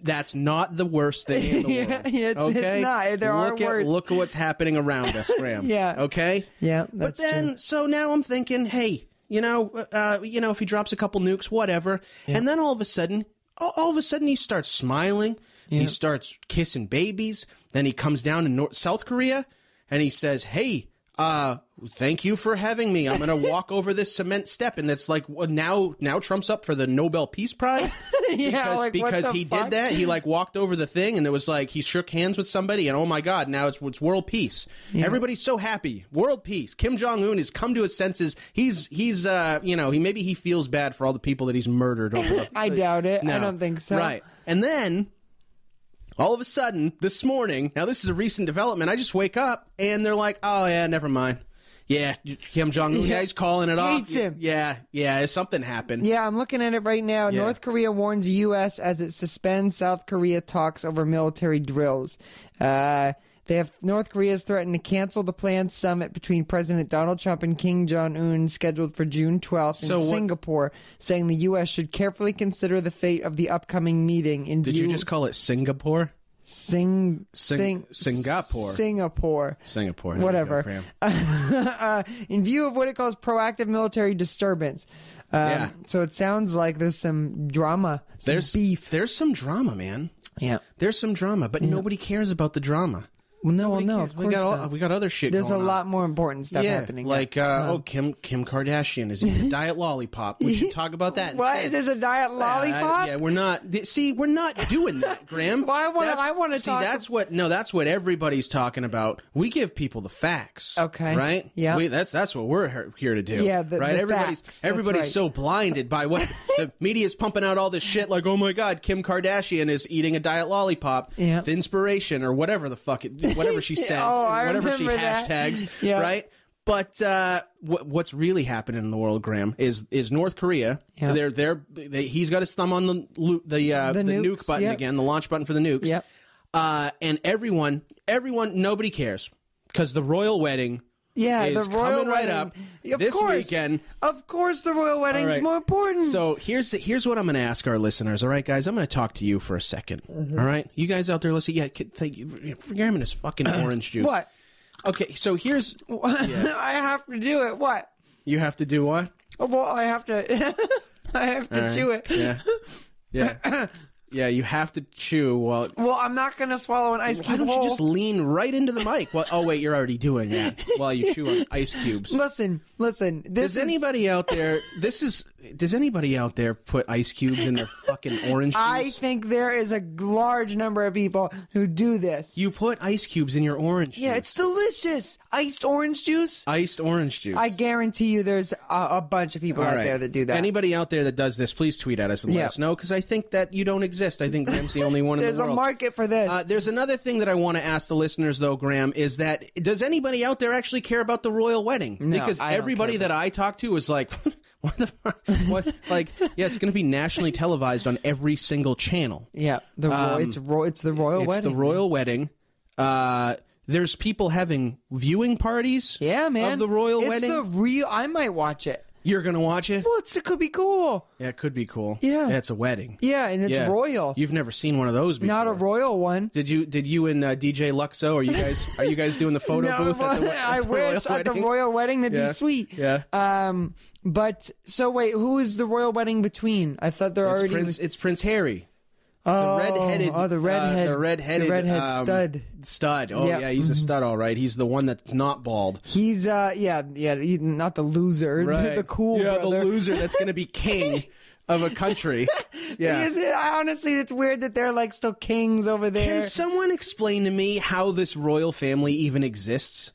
Speaker 9: That's not the worst thing in the world.
Speaker 10: It's not. There are worse.
Speaker 9: Look at what's happening around us, Graham.
Speaker 10: Yeah.
Speaker 9: Okay?
Speaker 10: Yeah,
Speaker 9: But
Speaker 10: that's
Speaker 9: then,
Speaker 10: true.
Speaker 9: so now I'm thinking, hey, if he drops a couple nukes, whatever. Yeah. And then all of a sudden he starts smiling. Yeah. He starts kissing babies. Then he comes down to South Korea and he says, hey, thank you for having me. I'm going to walk over this cement step. And it's like, well, now Trump's up for the Nobel Peace Prize. Because he did that. He walked over the thing and it was like he shook hands with somebody and oh my God, now it's world peace. Yeah. Everybody's so happy. World peace. Kim Jong-un has come to his senses. He's maybe he feels bad for all the people that he's murdered over.
Speaker 10: I doubt it.
Speaker 9: No.
Speaker 10: I don't think so.
Speaker 9: Right. And then all of a sudden, this morning, now this is a recent development, I just wake up and they're like, oh, yeah, never mind. Yeah, Kim Jong-un, he's calling it off.
Speaker 10: Hates him.
Speaker 9: Yeah, something happened.
Speaker 10: Yeah, I'm looking at it right now.
Speaker 9: Yeah.
Speaker 10: North Korea warns U.S. as it suspends South Korea talks over military drills. North Korea has threatened to cancel the planned summit between President Donald Trump and Kim Jong-un scheduled for June 12th in Singapore, saying the U.S. should carefully consider the fate of the upcoming meeting.
Speaker 9: Did you just call it Singapore?
Speaker 10: Singapore.
Speaker 9: Singapore.
Speaker 10: Whatever. In view of what it calls proactive military disturbance. So it sounds like there's some drama, beef.
Speaker 9: There's some drama, man.
Speaker 10: Yeah.
Speaker 9: There's some drama, but nobody cares about the drama.
Speaker 10: Well, no, of course not.
Speaker 9: We got other shit
Speaker 10: There's
Speaker 9: going on.
Speaker 10: a lot more important stuff happening.
Speaker 9: Like, Kim Kardashian is eating a diet lollipop. We should talk about that
Speaker 10: What?
Speaker 9: instead.
Speaker 10: There's a diet lollipop?
Speaker 9: Yeah, we're not. See, we're not doing that, Graham.
Speaker 10: Well, I want to talk.
Speaker 9: That's what everybody's talking about. We give people the facts.
Speaker 10: Okay.
Speaker 9: Right?
Speaker 10: Yeah.
Speaker 9: That's what we're here to do.
Speaker 10: Yeah,
Speaker 9: right?
Speaker 10: the
Speaker 9: Everybody's
Speaker 10: facts.
Speaker 9: Everybody's so blinded by what the media's pumping out all this shit like, oh my God, Kim Kardashian is eating a diet lollipop.
Speaker 10: Yeah.
Speaker 9: With inspiration or whatever whatever she says. Whatever she hashtags, right? But what's really happening in the world, Graham, is North Korea. Yeah. He's got his thumb on the nuke button again, the launch button for the nukes.
Speaker 10: Yep.
Speaker 9: And everyone, nobody cares because the royal wedding. Is
Speaker 10: the royal
Speaker 9: coming right
Speaker 10: wedding.
Speaker 9: up this weekend.
Speaker 10: Of course, the royal wedding is more important.
Speaker 9: So here's what I'm going to ask our listeners. All right, guys, I'm going to talk to you for a second. Mm-hmm. All right, you guys out there, listen. Yeah, forget him this fucking orange juice.
Speaker 10: What?
Speaker 9: Okay, so here's.
Speaker 10: I have to do it. What?
Speaker 9: You have to do what?
Speaker 10: Well, I have to. I have to chew it.
Speaker 9: Yeah. Yeah, you have to chew while...
Speaker 10: Well, I'm not going to swallow an ice cube
Speaker 9: whole. Why don't you just
Speaker 10: whole.
Speaker 9: lean right into the mic? Well, oh, wait, you're already doing that while you chew on ice cubes.
Speaker 10: Listen. Does
Speaker 9: anybody out there put ice cubes in their fucking orange juice?
Speaker 10: I think there is a large number of people who do this.
Speaker 9: You put ice cubes in your orange juice.
Speaker 10: Yeah, it's delicious. Iced orange juice?
Speaker 9: Iced orange juice.
Speaker 10: I guarantee you there's a bunch of people out there that do that.
Speaker 9: Anybody out there that does this, please tweet at us and let us know, because I think that you don't exist. I think Graham's the only one in the world.
Speaker 10: There's a market for this.
Speaker 9: There's another thing that I want to ask the listeners, though, Graham, is that does anybody out there actually care about the royal wedding?
Speaker 10: No,
Speaker 9: because everybody that I talk to is like, what the fuck? What? Like, yeah, it's going to be nationally televised on every single channel.
Speaker 10: Yeah, it's the royal wedding.
Speaker 9: It's the royal wedding. There's people having viewing parties.
Speaker 10: Yeah, man.
Speaker 9: Of the royal wedding.
Speaker 10: I might watch it.
Speaker 9: You're going to watch it?
Speaker 10: Well, it could be cool.
Speaker 9: Yeah, it could be cool.
Speaker 10: Yeah.
Speaker 9: It's a wedding.
Speaker 10: Yeah, and it's royal.
Speaker 9: You've never seen one of those before.
Speaker 10: Not a royal one.
Speaker 9: Did you and DJ Luxo, are you guys doing the photo booth at the
Speaker 10: I wish at the royal wedding. That'd be sweet.
Speaker 9: Yeah.
Speaker 10: But so wait, who is the royal wedding between? I thought
Speaker 9: it's Prince Harry.
Speaker 10: Oh,
Speaker 9: the redheaded
Speaker 10: stud.
Speaker 9: Stud. Oh yeah, he's a stud, all right. He's the one that's not bald.
Speaker 10: He's not the loser,
Speaker 9: right.
Speaker 10: the cool brother.
Speaker 9: The loser that's going to be king of a country. Yeah.
Speaker 10: Honestly, it's weird that they're like still kings over there.
Speaker 9: Can someone explain to me how this royal family even exists?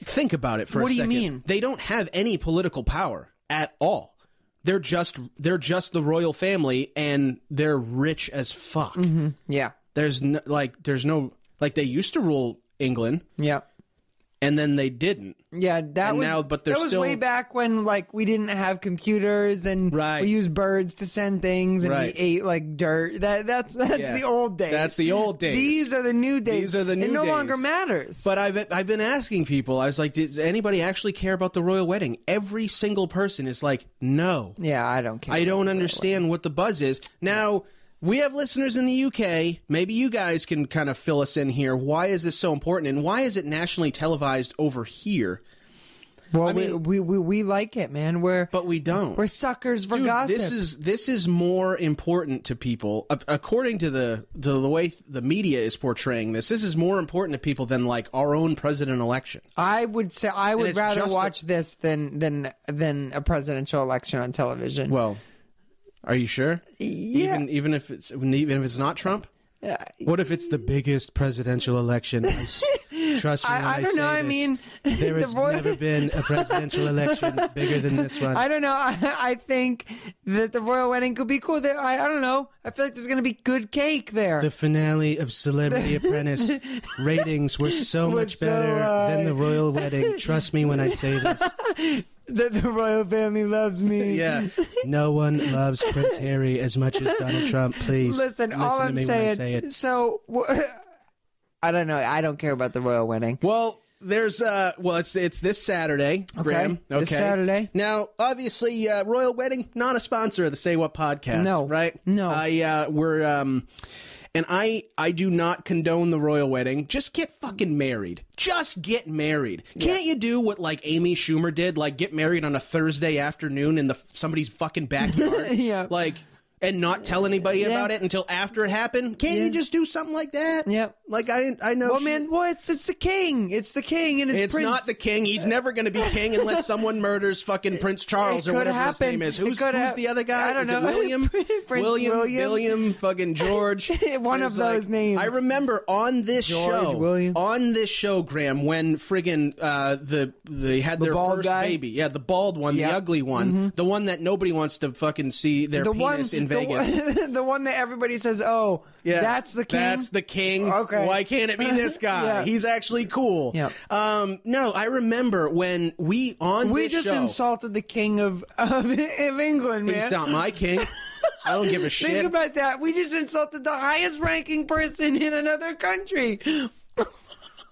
Speaker 9: Think about it for a second.
Speaker 10: What do you mean?
Speaker 9: They don't have any political power at all. They're just the royal family, and they're rich as fuck.
Speaker 10: Mm-hmm. Yeah.
Speaker 9: There's no they used to rule England.
Speaker 10: Yeah.
Speaker 9: And then they didn't.
Speaker 10: Yeah, that was way back when we didn't have computers and we used birds to send things and we ate like dirt. That's the old days.
Speaker 9: That's the old days.
Speaker 10: These are the new days.
Speaker 9: It
Speaker 10: no longer matters.
Speaker 9: But I've been asking people. I was like, does anybody actually care about the royal wedding? Every single person is like, no.
Speaker 10: Yeah, I don't care.
Speaker 9: I don't understand what the buzz is. Now, we have listeners in the UK. Maybe you guys can kind of fill us in here. Why is this so important, and why is it nationally televised over here?
Speaker 10: Well, I mean, we like it, man.
Speaker 9: But we don't.
Speaker 10: We're suckers for gossip.
Speaker 9: This is more important to people, according to the way the media is portraying this. This is more important to people than our own president election.
Speaker 10: I would say I would rather watch this than a presidential election on television.
Speaker 9: Well. Are you sure?
Speaker 10: Yeah.
Speaker 9: Even if it's not Trump? What if it's the biggest presidential election? Trust me when I don't know. I mean, there has never been a presidential election bigger than this one.
Speaker 10: I don't know. I think that the royal wedding could be cool. I don't know. I feel like there's going to be good cake there.
Speaker 9: The finale of Celebrity Apprentice ratings were so much better than the royal wedding. Trust me when I say this.
Speaker 10: That the royal family loves me.
Speaker 9: Yeah. No one loves Prince Harry as much as Donald Trump. Please
Speaker 10: listen all I'm saying. So I don't know. I don't care about the royal wedding.
Speaker 9: Well, there's it's this Saturday, Graham. Okay.
Speaker 10: This Saturday.
Speaker 9: Now, obviously, royal wedding not a sponsor of the Say What podcast.
Speaker 10: No.
Speaker 9: Right?
Speaker 10: No.
Speaker 9: And I do not condone the royal wedding. Just get fucking married. Just get married. Yeah. Can't you do what Amy Schumer did? Get married on a Thursday afternoon in somebody's fucking backyard?
Speaker 10: Yeah.
Speaker 9: And not tell anybody about it until after it happened? Can't you just do something like that?
Speaker 10: Yep.
Speaker 9: I know.
Speaker 10: Well, man, it's the king. It's the king and his
Speaker 9: It's
Speaker 10: prince.
Speaker 9: not the king. He's never going to be king unless someone murders fucking Prince Charles or whatever his name is. Who's the other guy?
Speaker 10: I don't know.
Speaker 9: William?
Speaker 10: Prince
Speaker 9: William, fucking George.
Speaker 10: One of those names.
Speaker 9: I remember on this show, Graham, when friggin' they had their first baby. Yeah, the bald one, the ugly one, the one that nobody wants to fucking see their penis in Vegas.
Speaker 10: The one that everybody says, oh, that's the king?
Speaker 9: That's the king.
Speaker 10: Okay.
Speaker 9: Why can't it be this guy?
Speaker 10: Yeah.
Speaker 9: He's actually cool.
Speaker 10: Yeah.
Speaker 9: No, I remember when we just
Speaker 10: insulted the king of England, man.
Speaker 9: He's not my king. I don't give a shit.
Speaker 10: Think about that. We just insulted the highest ranking person in another country.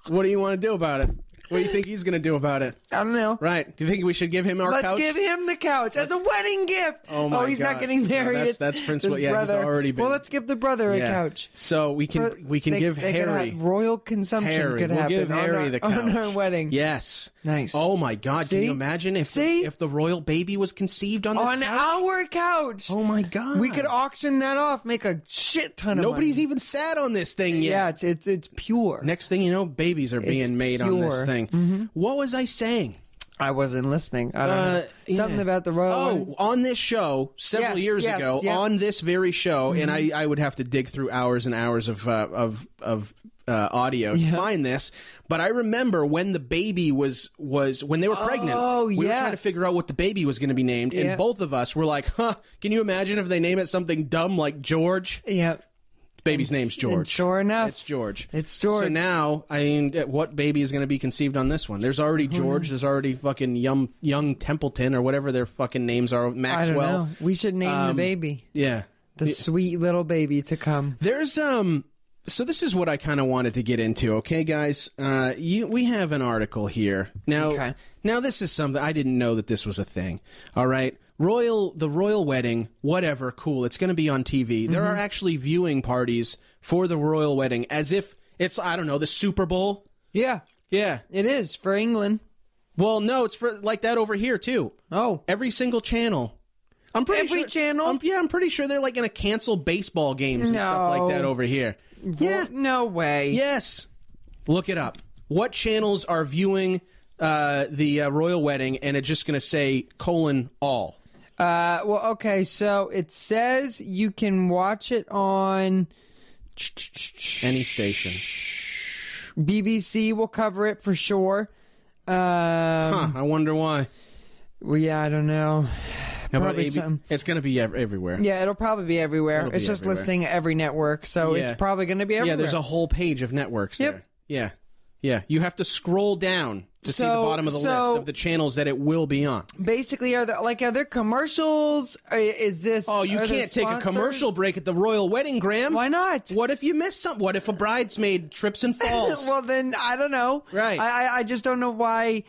Speaker 9: What do you want to do about it? What do you think he's going to do about it?
Speaker 10: I don't know.
Speaker 9: Right. Do you think we should give him our couch?
Speaker 10: Let's give him the couch as a wedding gift.
Speaker 9: Oh, my God.
Speaker 10: He's not getting married.
Speaker 9: No, that's Prince William. Yeah, he's already been.
Speaker 10: Well, let's give the brother a couch.
Speaker 9: So we can give Harry.
Speaker 10: Royal consumption could happen.
Speaker 9: We'll give Harry the couch.
Speaker 10: On our wedding.
Speaker 9: Yes.
Speaker 10: Nice.
Speaker 9: Oh, my God.
Speaker 10: See?
Speaker 9: Can you imagine if the royal baby was conceived on this couch?
Speaker 10: On our couch.
Speaker 9: Oh, my God.
Speaker 10: We could auction that off, make a shit ton of money.
Speaker 9: Nobody's even sat on this thing yet.
Speaker 10: Yeah, it's pure.
Speaker 9: Next thing you know, babies are being made on this thing.
Speaker 10: Mm-hmm.
Speaker 9: What was I saying?
Speaker 10: I wasn't listening. I don't know. Something about the royal.
Speaker 9: On this show several years ago, on this very show, and I would have to dig through hours and hours of audio to find this. But I remember when the baby was when they were pregnant. We were trying to figure out what the baby was going to be named, and both of us were like, can you imagine if they name it something dumb like George?
Speaker 10: Yeah.
Speaker 9: Baby's name's George.
Speaker 10: And sure enough.
Speaker 9: It's George.
Speaker 10: It's George.
Speaker 9: So now, what baby is going to be conceived on this one? There's already George. There's already fucking young Templeton or whatever their fucking names are. Maxwell.
Speaker 10: I don't know. We should name the baby.
Speaker 9: Yeah.
Speaker 10: The sweet little baby to come.
Speaker 9: There's So this is what I kind of wanted to get into, okay, guys? We have an article here. Now, now this is something, I didn't know that this was a thing, all right? The royal wedding, whatever, cool, it's going to be on TV. There are actually viewing parties for the royal wedding, as if it's, I don't know, the Super Bowl.
Speaker 10: Yeah.
Speaker 9: Yeah.
Speaker 10: It is, for England.
Speaker 9: Well, no, it's for like that over here, too.
Speaker 10: Oh.
Speaker 9: Every single channel. I'm pretty
Speaker 10: Every channel?
Speaker 9: I'm pretty sure they're like going to cancel baseball games and stuff like that over here. Yeah.
Speaker 10: No way.
Speaker 9: Yes. Look it up. What channels are viewing the royal wedding, and it's just going to say :all.
Speaker 10: Well, okay, so it says you can watch it on
Speaker 9: Any station.
Speaker 10: BBC will cover it for sure.
Speaker 9: I wonder why.
Speaker 10: Well, yeah, I don't know.
Speaker 9: How about
Speaker 10: Probably something.
Speaker 9: It's going to be everywhere.
Speaker 10: Yeah, it'll probably be everywhere.
Speaker 9: It'll be
Speaker 10: It's just
Speaker 9: everywhere.
Speaker 10: listing every network, so
Speaker 9: Yeah.
Speaker 10: it's probably going to be everywhere.
Speaker 9: Yeah, there's a whole page of networks
Speaker 10: Yep.
Speaker 9: there. Yeah. Yeah. You have to scroll down to see the
Speaker 10: So-
Speaker 9: bottom of the
Speaker 10: so-
Speaker 9: list of the channels that it will be on.
Speaker 10: Basically, are there commercials? Is this?
Speaker 9: Oh, you
Speaker 10: are there
Speaker 9: can't take a
Speaker 10: sponsors?
Speaker 9: commercial break at the royal wedding, Graham.
Speaker 10: Why not?
Speaker 9: What if you miss something? What if a bridesmaid trips and falls?
Speaker 10: Well, then I don't know.
Speaker 9: Right.
Speaker 10: I just don't know why.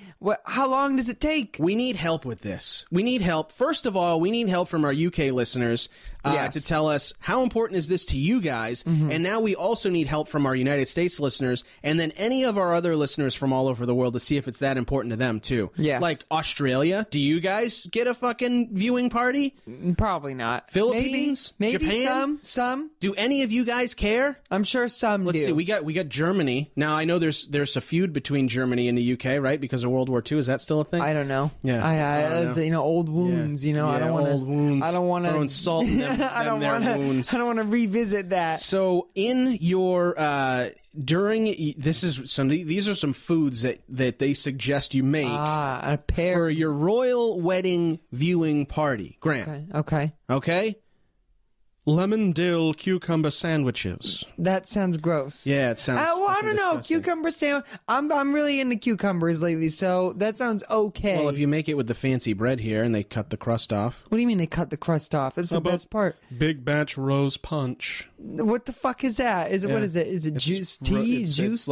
Speaker 10: How long does it take?
Speaker 9: We need help with this. We need help. First of all, we need help from our UK listeners
Speaker 10: Yes.
Speaker 9: to tell us how important is this to you guys. And now we also need help from our United States listeners and then any of our other listeners from all over the world to see if it's that important to them, too.
Speaker 10: Yes.
Speaker 9: Like Australia. Do you guys get a fucking viewing party?
Speaker 10: Probably not.
Speaker 9: Philippines?
Speaker 10: Maybe
Speaker 9: Japan?
Speaker 10: some.
Speaker 9: Do any of you guys care?
Speaker 10: I'm sure some
Speaker 9: Let's
Speaker 10: do.
Speaker 9: see. We got Germany. Now, I know there's a feud between Germany and the UK, right? Because of World War II. Is that still a thing?
Speaker 10: I don't know.
Speaker 9: Yeah.
Speaker 10: I
Speaker 9: don't know.
Speaker 10: old wounds.
Speaker 9: Yeah.
Speaker 10: I don't want
Speaker 9: old wounds.
Speaker 10: I don't want to
Speaker 9: Throwing salt in them, wounds.
Speaker 10: I don't want to revisit that.
Speaker 9: So in your these are some foods that they suggest you make
Speaker 10: A pair.
Speaker 9: for your royal wedding viewing party, Grant.
Speaker 10: Okay.
Speaker 9: Lemon dill cucumber sandwiches.
Speaker 10: That sounds gross.
Speaker 9: Yeah, it sounds.
Speaker 10: Well, I
Speaker 9: fucking
Speaker 10: don't know.
Speaker 9: disgusting.
Speaker 10: Cucumber sandwich. I'm really into cucumbers lately, so that sounds okay.
Speaker 9: Well, if you make it with the fancy bread here and they cut the crust off.
Speaker 10: What do you mean they cut the crust off? That's the best part.
Speaker 9: Big batch rose punch.
Speaker 10: What the fuck is that? Is it what is it? Is it juice? Tea? Juice?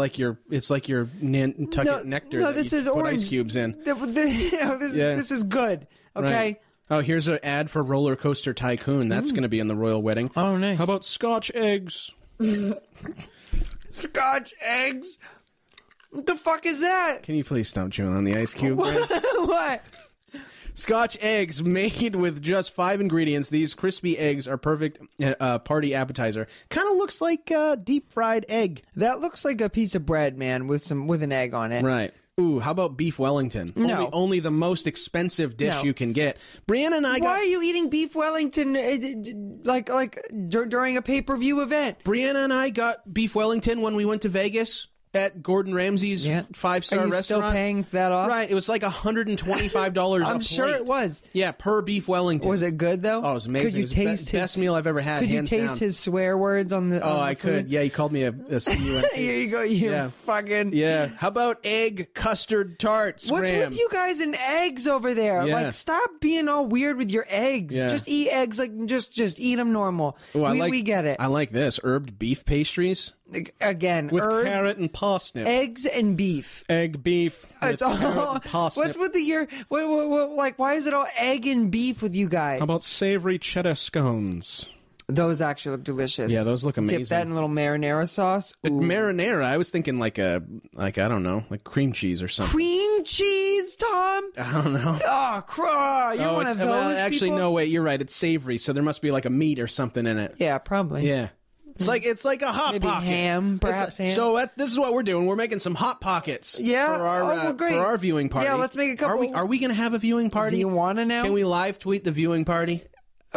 Speaker 9: It's like your Nantucket nectar.
Speaker 10: No,
Speaker 9: that
Speaker 10: this
Speaker 9: you
Speaker 10: is
Speaker 9: put
Speaker 10: orange
Speaker 9: ice cubes in.
Speaker 10: This is good. Okay.
Speaker 9: Right. Oh, here's an ad for Roller Coaster Tycoon. That's going to be in the royal wedding.
Speaker 10: Oh, nice.
Speaker 9: How about Scotch eggs?
Speaker 10: Scotch eggs? What the fuck is that?
Speaker 9: Can you please stop chewing on the ice cube?
Speaker 10: What?
Speaker 9: Scotch eggs made with just 5 ingredients. These crispy eggs are perfect party appetizer. Kind of looks like deep fried egg.
Speaker 10: That looks like a piece of bread, man, with an egg on it.
Speaker 9: Right. Ooh, how about beef Wellington?
Speaker 10: No.
Speaker 9: Only the most expensive dish you can get. Brianna and I
Speaker 10: Why are you eating beef Wellington during a pay-per-view event?
Speaker 9: Brianna and I got beef Wellington when we went to Vegas at Gordon Ramsay's 5-star
Speaker 10: Are you
Speaker 9: restaurant.
Speaker 10: still paying that off?
Speaker 9: Right. It was like $125
Speaker 10: I'm sure it was.
Speaker 9: Yeah, per beef Wellington.
Speaker 10: Was it good, though?
Speaker 9: Oh, it was amazing.
Speaker 10: Could you
Speaker 9: It was
Speaker 10: taste
Speaker 9: the best meal I've ever had,
Speaker 10: Could you
Speaker 9: hands
Speaker 10: taste
Speaker 9: down.
Speaker 10: his swear words on the
Speaker 9: Oh, I
Speaker 10: food?
Speaker 9: could. Yeah, he called me a C-U-N-T.
Speaker 10: Here you go, you fucking...
Speaker 9: Yeah. How about egg custard tarts,
Speaker 10: What's
Speaker 9: Graham?
Speaker 10: with you guys and eggs over there?
Speaker 9: Yeah.
Speaker 10: Like, stop being all weird with your eggs.
Speaker 9: Yeah.
Speaker 10: Just eat eggs, just eat them normal.
Speaker 9: Ooh,
Speaker 10: we get it.
Speaker 9: I like this. Herbed beef pastries
Speaker 10: Again,
Speaker 9: with
Speaker 10: herb,
Speaker 9: carrot and parsnip.
Speaker 10: eggs and beef.
Speaker 9: Egg beef.
Speaker 10: It's
Speaker 9: with carrot
Speaker 10: all.
Speaker 9: and parsnip.
Speaker 10: What's with like? Why is it all egg and beef with you guys?
Speaker 9: How about savory cheddar scones?
Speaker 10: those? Actually look delicious.
Speaker 9: Yeah, those look amazing.
Speaker 10: Dip that in a little marinara sauce. Ooh.
Speaker 9: Marinara. I was thinking like I don't know, like cream cheese or something.
Speaker 10: Cream cheese, Tom.
Speaker 9: I don't know.
Speaker 10: Oh, you're one of those
Speaker 9: actually,
Speaker 10: people?
Speaker 9: no, wait, you're right. It's savory, so there must be like a meat or something in it.
Speaker 10: Yeah, probably.
Speaker 9: Yeah. It's like a hot
Speaker 10: Maybe
Speaker 9: pocket.
Speaker 10: ham, perhaps ham.
Speaker 9: So this is what we're doing. We're making some hot pockets.
Speaker 10: Yeah.
Speaker 9: For our
Speaker 10: great.
Speaker 9: for our viewing party.
Speaker 10: Yeah, let's make a couple.
Speaker 9: Are we going to have a viewing party?
Speaker 10: Do you want to now?
Speaker 9: Can we live tweet the viewing party?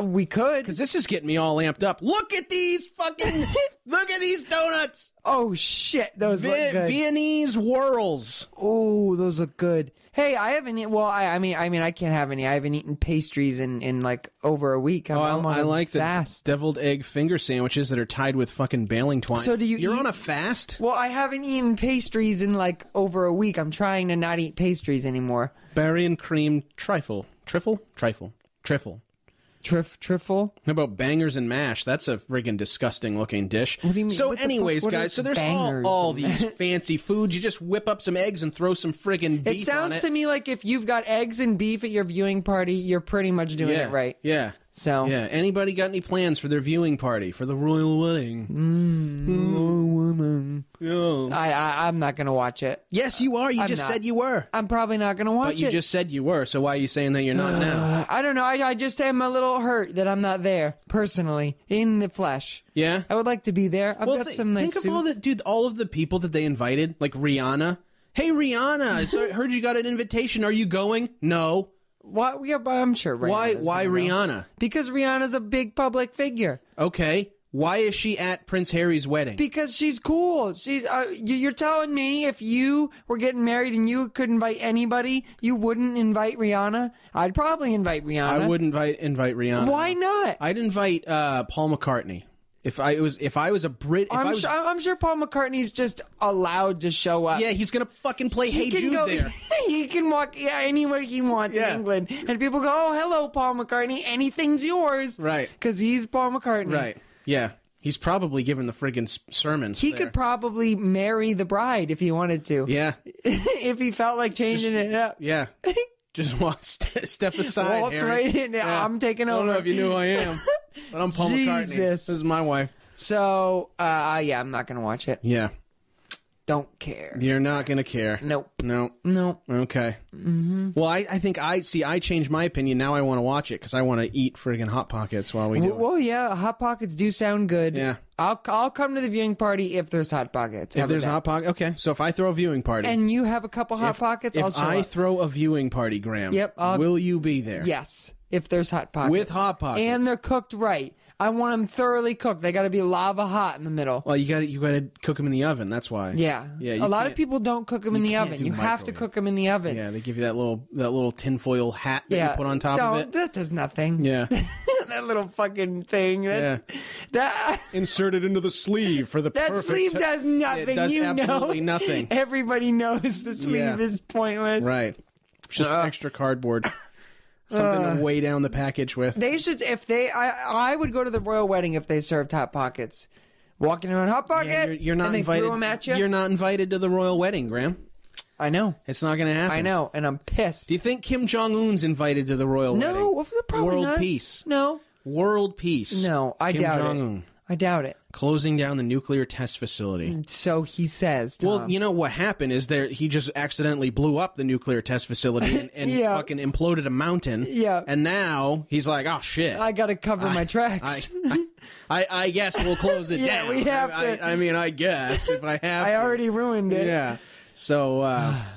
Speaker 10: We could.
Speaker 9: Because this is getting me all amped up. Look at these fucking. Look at these donuts.
Speaker 10: Oh shit, those look good.
Speaker 9: Viennese whirls.
Speaker 10: Oh, those look good. Hey, I haven't eaten. Well, I mean, I can't have any. I haven't eaten pastries in like over a week. I'm on
Speaker 9: I
Speaker 10: a
Speaker 9: like
Speaker 10: fast.
Speaker 9: the deviled egg finger sandwiches that are tied with fucking baling twine.
Speaker 10: So do you?
Speaker 9: You're
Speaker 10: eat...
Speaker 9: on a fast?
Speaker 10: Well, I haven't eaten pastries in like over a week. I'm trying to not eat pastries anymore.
Speaker 9: Berry and cream trifle. Trifle? How about bangers and mash? That's a friggin' disgusting looking dish.
Speaker 10: What do you mean?
Speaker 9: So
Speaker 10: What
Speaker 9: anyways,
Speaker 10: what
Speaker 9: guys, so there's all these fancy foods. You just whip up some eggs and throw some friggin' beef on it.
Speaker 10: It sounds to me like if you've got eggs and beef at your viewing party, you're pretty much doing it right.
Speaker 9: Yeah.
Speaker 10: So
Speaker 9: yeah. Anybody got any plans for their viewing party for the royal wedding?
Speaker 10: I'm not going to watch it.
Speaker 9: Yes, you are. You just said you were.
Speaker 10: I'm probably not going to watch it.
Speaker 9: But you just said you were. So why are you saying that you're not now?
Speaker 10: I don't know. I just am a little hurt that I'm not there personally in the flesh.
Speaker 9: Yeah,
Speaker 10: I would like to be there. I've got some nice.
Speaker 9: Think of all of the people that they invited, like Rihanna. Hey, Rihanna, so I heard you got an invitation. Are you going? No.
Speaker 10: Why? Yeah, I'm sure.
Speaker 9: Why Rihanna?
Speaker 10: Because Rihanna's a big public figure.
Speaker 9: Okay. Why is she at Prince Harry's wedding?
Speaker 10: Because she's cool. She's. You're telling me if you were getting married and you could invite anybody, you wouldn't invite Rihanna? I'd probably invite Rihanna.
Speaker 9: I would invite Rihanna.
Speaker 10: Why not?
Speaker 9: I'd invite Paul McCartney. If I was a Brit,
Speaker 10: I'm sure Paul McCartney's just allowed to show up.
Speaker 9: Yeah, he's gonna fucking play Hey Jude there.
Speaker 10: He can walk anywhere he wants in England, and people go, "Oh, hello, Paul McCartney. Anything's yours."
Speaker 9: Right.
Speaker 10: Because he's Paul McCartney.
Speaker 9: Right. Yeah. He's probably given the friggin' sermons.
Speaker 10: He could probably marry the bride if he wanted to.
Speaker 9: Yeah.
Speaker 10: If he felt like changing it up.
Speaker 9: Yeah. Just step aside.
Speaker 10: Waltz right in. Yeah. I'm taking over.
Speaker 9: I don't know if you knew who I am, but I'm Paul McCartney. This is my wife.
Speaker 10: So, I'm not going to watch it.
Speaker 9: Yeah.
Speaker 10: Don't care.
Speaker 9: You're not going to care.
Speaker 10: Nope.
Speaker 9: No. Okay.
Speaker 10: Mm-hmm.
Speaker 9: Well, I think I changed my opinion. Now I want to watch it because I want to eat friggin' Hot Pockets while we do it.
Speaker 10: Well, yeah, Hot Pockets do sound good.
Speaker 9: Yeah.
Speaker 10: I'll come to the viewing party if there's Hot Pockets.
Speaker 9: If there's Hot Pockets, okay. So if I throw a viewing party.
Speaker 10: And you have a couple Hot Pockets, I'll show up.
Speaker 9: If I throw a viewing party, Graham, will you be there?
Speaker 10: Yes. If there's Hot Pockets.
Speaker 9: With Hot Pockets.
Speaker 10: And they're cooked right. I want them thoroughly cooked. They got to be lava hot in the middle.
Speaker 9: Well, you got to cook them in the oven. That's why.
Speaker 10: Yeah. A lot of people don't cook them in the oven. You have to cook them in the oven.
Speaker 9: Yeah, they give you that little tinfoil hat that you put on top of it.
Speaker 10: That does nothing.
Speaker 9: Yeah.
Speaker 10: That little fucking thing. That
Speaker 9: inserted into the sleeve for the
Speaker 10: that sleeve does nothing.
Speaker 9: It does absolutely nothing.
Speaker 10: Everybody knows the sleeve is pointless.
Speaker 9: Right. It's just extra cardboard. Something to weigh down the package with.
Speaker 10: They should, I would go to the royal wedding if they served Hot Pockets. Walking around Hot Pocket,
Speaker 9: you're not
Speaker 10: and
Speaker 9: invited.
Speaker 10: They threw them at you.
Speaker 9: You're not invited to the royal wedding, Graham.
Speaker 10: I know.
Speaker 9: It's not going to happen.
Speaker 10: I know, and I'm pissed.
Speaker 9: Do you think Kim Jong-un's invited to the royal wedding?
Speaker 10: No, probably
Speaker 9: World
Speaker 10: not.
Speaker 9: peace.
Speaker 10: No.
Speaker 9: World peace.
Speaker 10: No, I doubt it.
Speaker 9: Kim Jong-un.
Speaker 10: I doubt it.
Speaker 9: Closing down the nuclear test facility.
Speaker 10: So he says, Tom.
Speaker 9: Well, you know what happened is he just accidentally blew up the nuclear test facility and fucking imploded a mountain.
Speaker 10: Yeah.
Speaker 9: And now he's like, oh, shit.
Speaker 10: I got to cover my tracks.
Speaker 9: I guess we'll close it down.
Speaker 10: Yeah, we have to.
Speaker 9: I mean, I guess if I have
Speaker 10: I already ruined it.
Speaker 9: Yeah. So,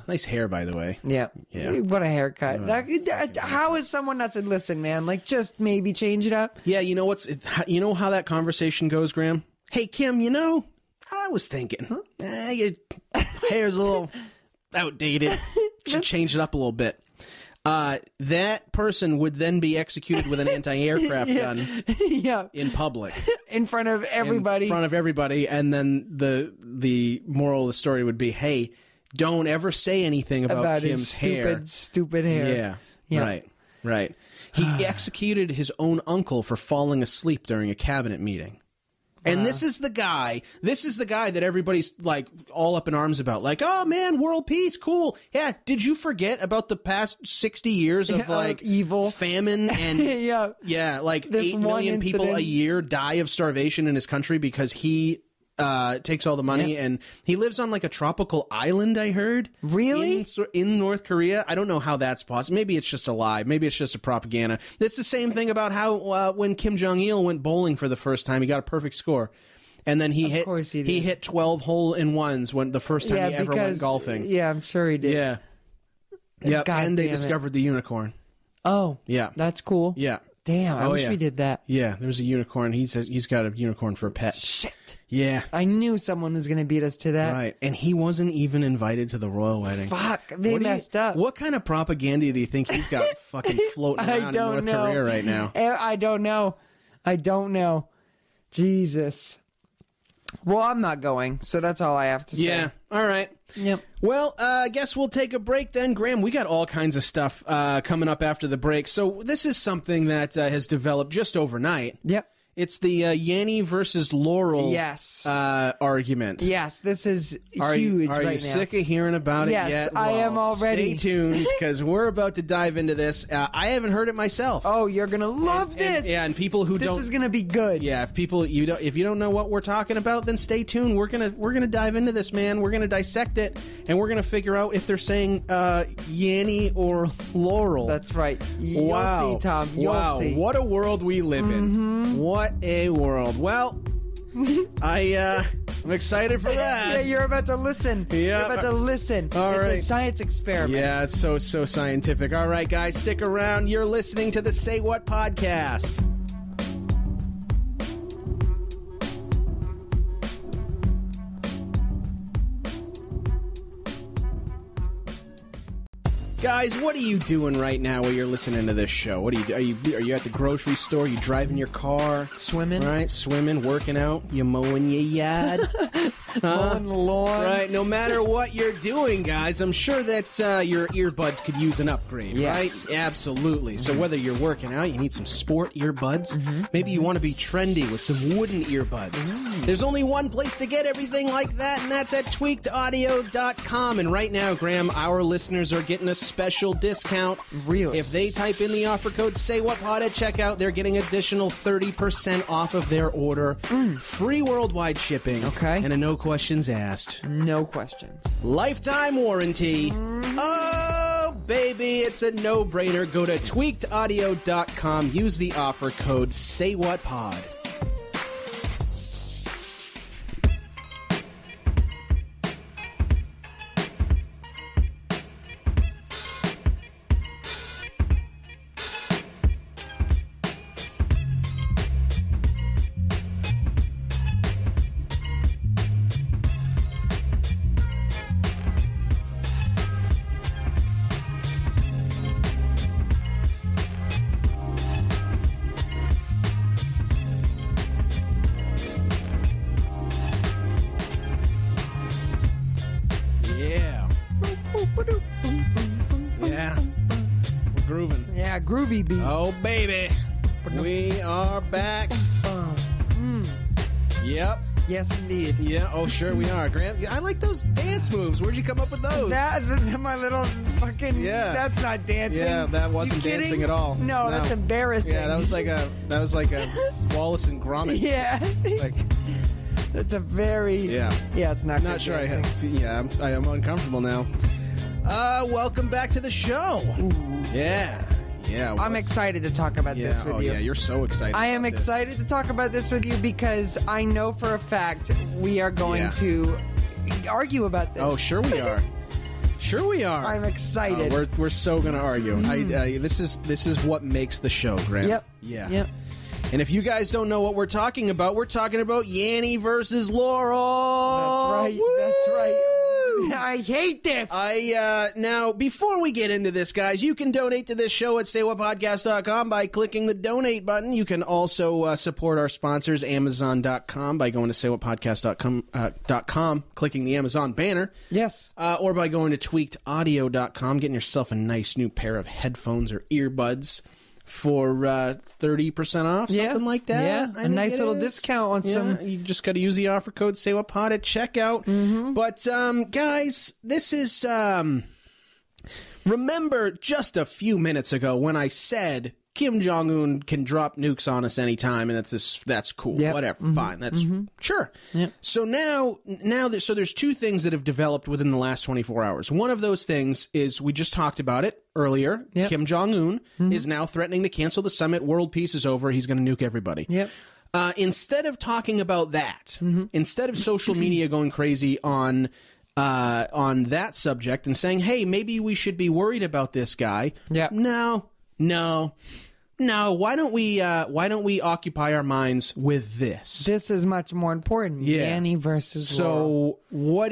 Speaker 9: nice hair, by the way.
Speaker 10: Yeah. What a haircut. How is someone not said, listen, man, like, just maybe change it up?
Speaker 9: Yeah, you know how that conversation goes, Graham? Hey, Kim, I was thinking, your hair's a little outdated. Should change it up a little bit. That person would then be executed with an anti-aircraft gun in public.
Speaker 10: In front of everybody.
Speaker 9: In front of everybody, and then the moral of the story would be, hey, don't ever say anything about Kim's hair.
Speaker 10: Stupid hair.
Speaker 9: Yeah. Right. He executed his own uncle for falling asleep during a cabinet meeting. And this is the guy that everybody's like all up in arms about. Like, oh man, world peace, cool. Yeah, did you forget about the past 60 years of like
Speaker 10: evil
Speaker 9: famine and like
Speaker 10: this
Speaker 9: 8 million people a year die of starvation in his country because he takes all the money and he lives on like a tropical island, I heard.
Speaker 10: Really?
Speaker 9: In North Korea. I don't know how that's possible. Maybe it's just a lie. Maybe it's just a propaganda. It's the same thing about how when Kim Jong-il went bowling for the first time, he got a perfect score. And then he hit 12 hole-in-ones when the first time he ever went golfing.
Speaker 10: Yeah, I'm sure he did.
Speaker 9: Yeah. Yeah, and they discovered the unicorn.
Speaker 10: Oh.
Speaker 9: Yeah.
Speaker 10: That's cool.
Speaker 9: Yeah.
Speaker 10: Damn, I wish we did that.
Speaker 9: Yeah, there's a unicorn. He's got a unicorn for a pet.
Speaker 10: Shit.
Speaker 9: Yeah.
Speaker 10: I knew someone was going to beat us to that.
Speaker 9: Right. And he wasn't even invited to the royal wedding.
Speaker 10: Fuck. They messed up.
Speaker 9: What kind of propaganda do you think he's got fucking floating around in North Korea right now?
Speaker 10: I don't know. Jesus. Well, I'm not going, so that's all I have to say.
Speaker 9: Yeah. All right.
Speaker 10: Yep.
Speaker 9: Well, I guess we'll take a break then. Graham, we got all kinds of stuff coming up after the break. So this is something that has developed just overnight.
Speaker 10: Yep.
Speaker 9: It's the Yanny versus Laurel argument.
Speaker 10: Yes, this is huge
Speaker 9: are you
Speaker 10: right now.
Speaker 9: sick of hearing about it yet?
Speaker 10: Yes, I am already.
Speaker 9: Stay tuned, because we're about to dive into this. I haven't heard it myself.
Speaker 10: Oh, you're going to love this.
Speaker 9: And people who don't...
Speaker 10: This is going to be good.
Speaker 9: Yeah, if you don't know what we're talking about, then stay tuned. We're gonna dive into this, man. We're gonna dissect it, and we're gonna figure out if they're saying Yanny or Laurel.
Speaker 10: That's right. You'll see, Tom. You'll see.
Speaker 9: What a world we live in. What a world. Well, I'm excited for that.
Speaker 10: Yeah, you're about to listen.
Speaker 9: Yeah.
Speaker 10: You're about to listen.
Speaker 9: All
Speaker 10: it's
Speaker 9: right.
Speaker 10: a science experiment.
Speaker 9: Yeah, it's so scientific. All right, guys, stick around. You're listening to the Say What podcast. Guys, what are you doing right now while you're listening to this show? What are you at the grocery store? You driving your car?
Speaker 10: Swimming?
Speaker 9: Right, swimming, working out, you mowing your yard?
Speaker 10: Mowing the lawn?
Speaker 9: Right, no matter what you're doing, guys, I'm sure that your earbuds could use an upgrade,
Speaker 10: yes.
Speaker 9: right? Absolutely. So whether you're working out, you need some sport earbuds, maybe you want to be trendy with some wooden earbuds. There's only one place to get everything like that, and that's at tweakedaudio.com. And right now, Graham, our listeners are getting a special discount.
Speaker 10: Really?
Speaker 9: If they type in the offer code SayWhatPod at checkout, they're getting additional 30% off of their order. Free worldwide shipping.
Speaker 10: Okay.
Speaker 9: And a no questions asked.
Speaker 10: No questions.
Speaker 9: Lifetime warranty. Oh, baby, it's a no-brainer. Go to tweakedaudio.com. Use the offer code SayWhatPod.
Speaker 10: Yeah, groovy beat.
Speaker 9: Oh, baby. We are back. Yep.
Speaker 10: Yes, indeed.
Speaker 9: Yeah, oh, sure we are. Graham, I like those dance moves. Where'd you come up with those?
Speaker 10: My little fucking...
Speaker 9: Yeah.
Speaker 10: That's not dancing.
Speaker 9: Yeah, that wasn't
Speaker 10: You kidding?
Speaker 9: dancing at all.
Speaker 10: No, that's embarrassing.
Speaker 9: Yeah, that was like a Wallace and Gromit.
Speaker 10: Yeah.
Speaker 9: Like,
Speaker 10: that's a very...
Speaker 9: Yeah.
Speaker 10: Yeah, it's not
Speaker 9: I'm not
Speaker 10: good
Speaker 9: sure
Speaker 10: dancing.
Speaker 9: I am uncomfortable now. Welcome back to the show.
Speaker 10: Ooh.
Speaker 9: Yeah. Yeah.
Speaker 10: I'm excited to talk about this with you.
Speaker 9: Yeah, you're so excited.
Speaker 10: I am excited to talk about this with you because I know for a fact we are going to argue about this.
Speaker 9: Oh, sure we are. Sure we are.
Speaker 10: I'm excited.
Speaker 9: We're so going to argue. This is what makes the show, Graham.
Speaker 10: Yep.
Speaker 9: Yeah.
Speaker 10: Yep.
Speaker 9: And if you guys don't know what we're talking about Yanny versus Laurel.
Speaker 10: That's right.
Speaker 9: Woo!
Speaker 10: That's right. I hate this.
Speaker 9: Now, before we get into this, guys, you can donate to this show at saywhatpodcast.com by clicking the donate button. You can also support our sponsors, Amazon.com, by going to saywhatpodcast.com, clicking the Amazon banner.
Speaker 10: Yes.
Speaker 9: Or by going to tweakedaudio.com, getting yourself a nice new pair of headphones or earbuds for 30% off, something like that.
Speaker 10: Yeah,
Speaker 9: I
Speaker 10: a
Speaker 9: think
Speaker 10: nice
Speaker 9: it
Speaker 10: little
Speaker 9: is.
Speaker 10: discount on some.
Speaker 9: You just got to use the offer code SayWhatPod at checkout. But guys, this is remember just a few minutes ago when I said Kim Jong-un can drop nukes on us anytime, and that's cool.
Speaker 10: Yep.
Speaker 9: Whatever, fine. That's sure.
Speaker 10: Yep.
Speaker 9: So now there's two things that have developed within the last 24 hours. One of those things is, we just talked about it earlier.
Speaker 10: Yep.
Speaker 9: Kim Jong-un is now threatening to cancel the summit. World peace is over. He's going to nuke everybody.
Speaker 10: Yep.
Speaker 9: Instead of talking about that, instead of social media going crazy on that subject and saying, hey, maybe we should be worried about this guy.
Speaker 10: Yep.
Speaker 9: No. Why don't we occupy our minds with this?
Speaker 10: This is much more important.
Speaker 9: Yeah.
Speaker 10: Yanny versus Laurel.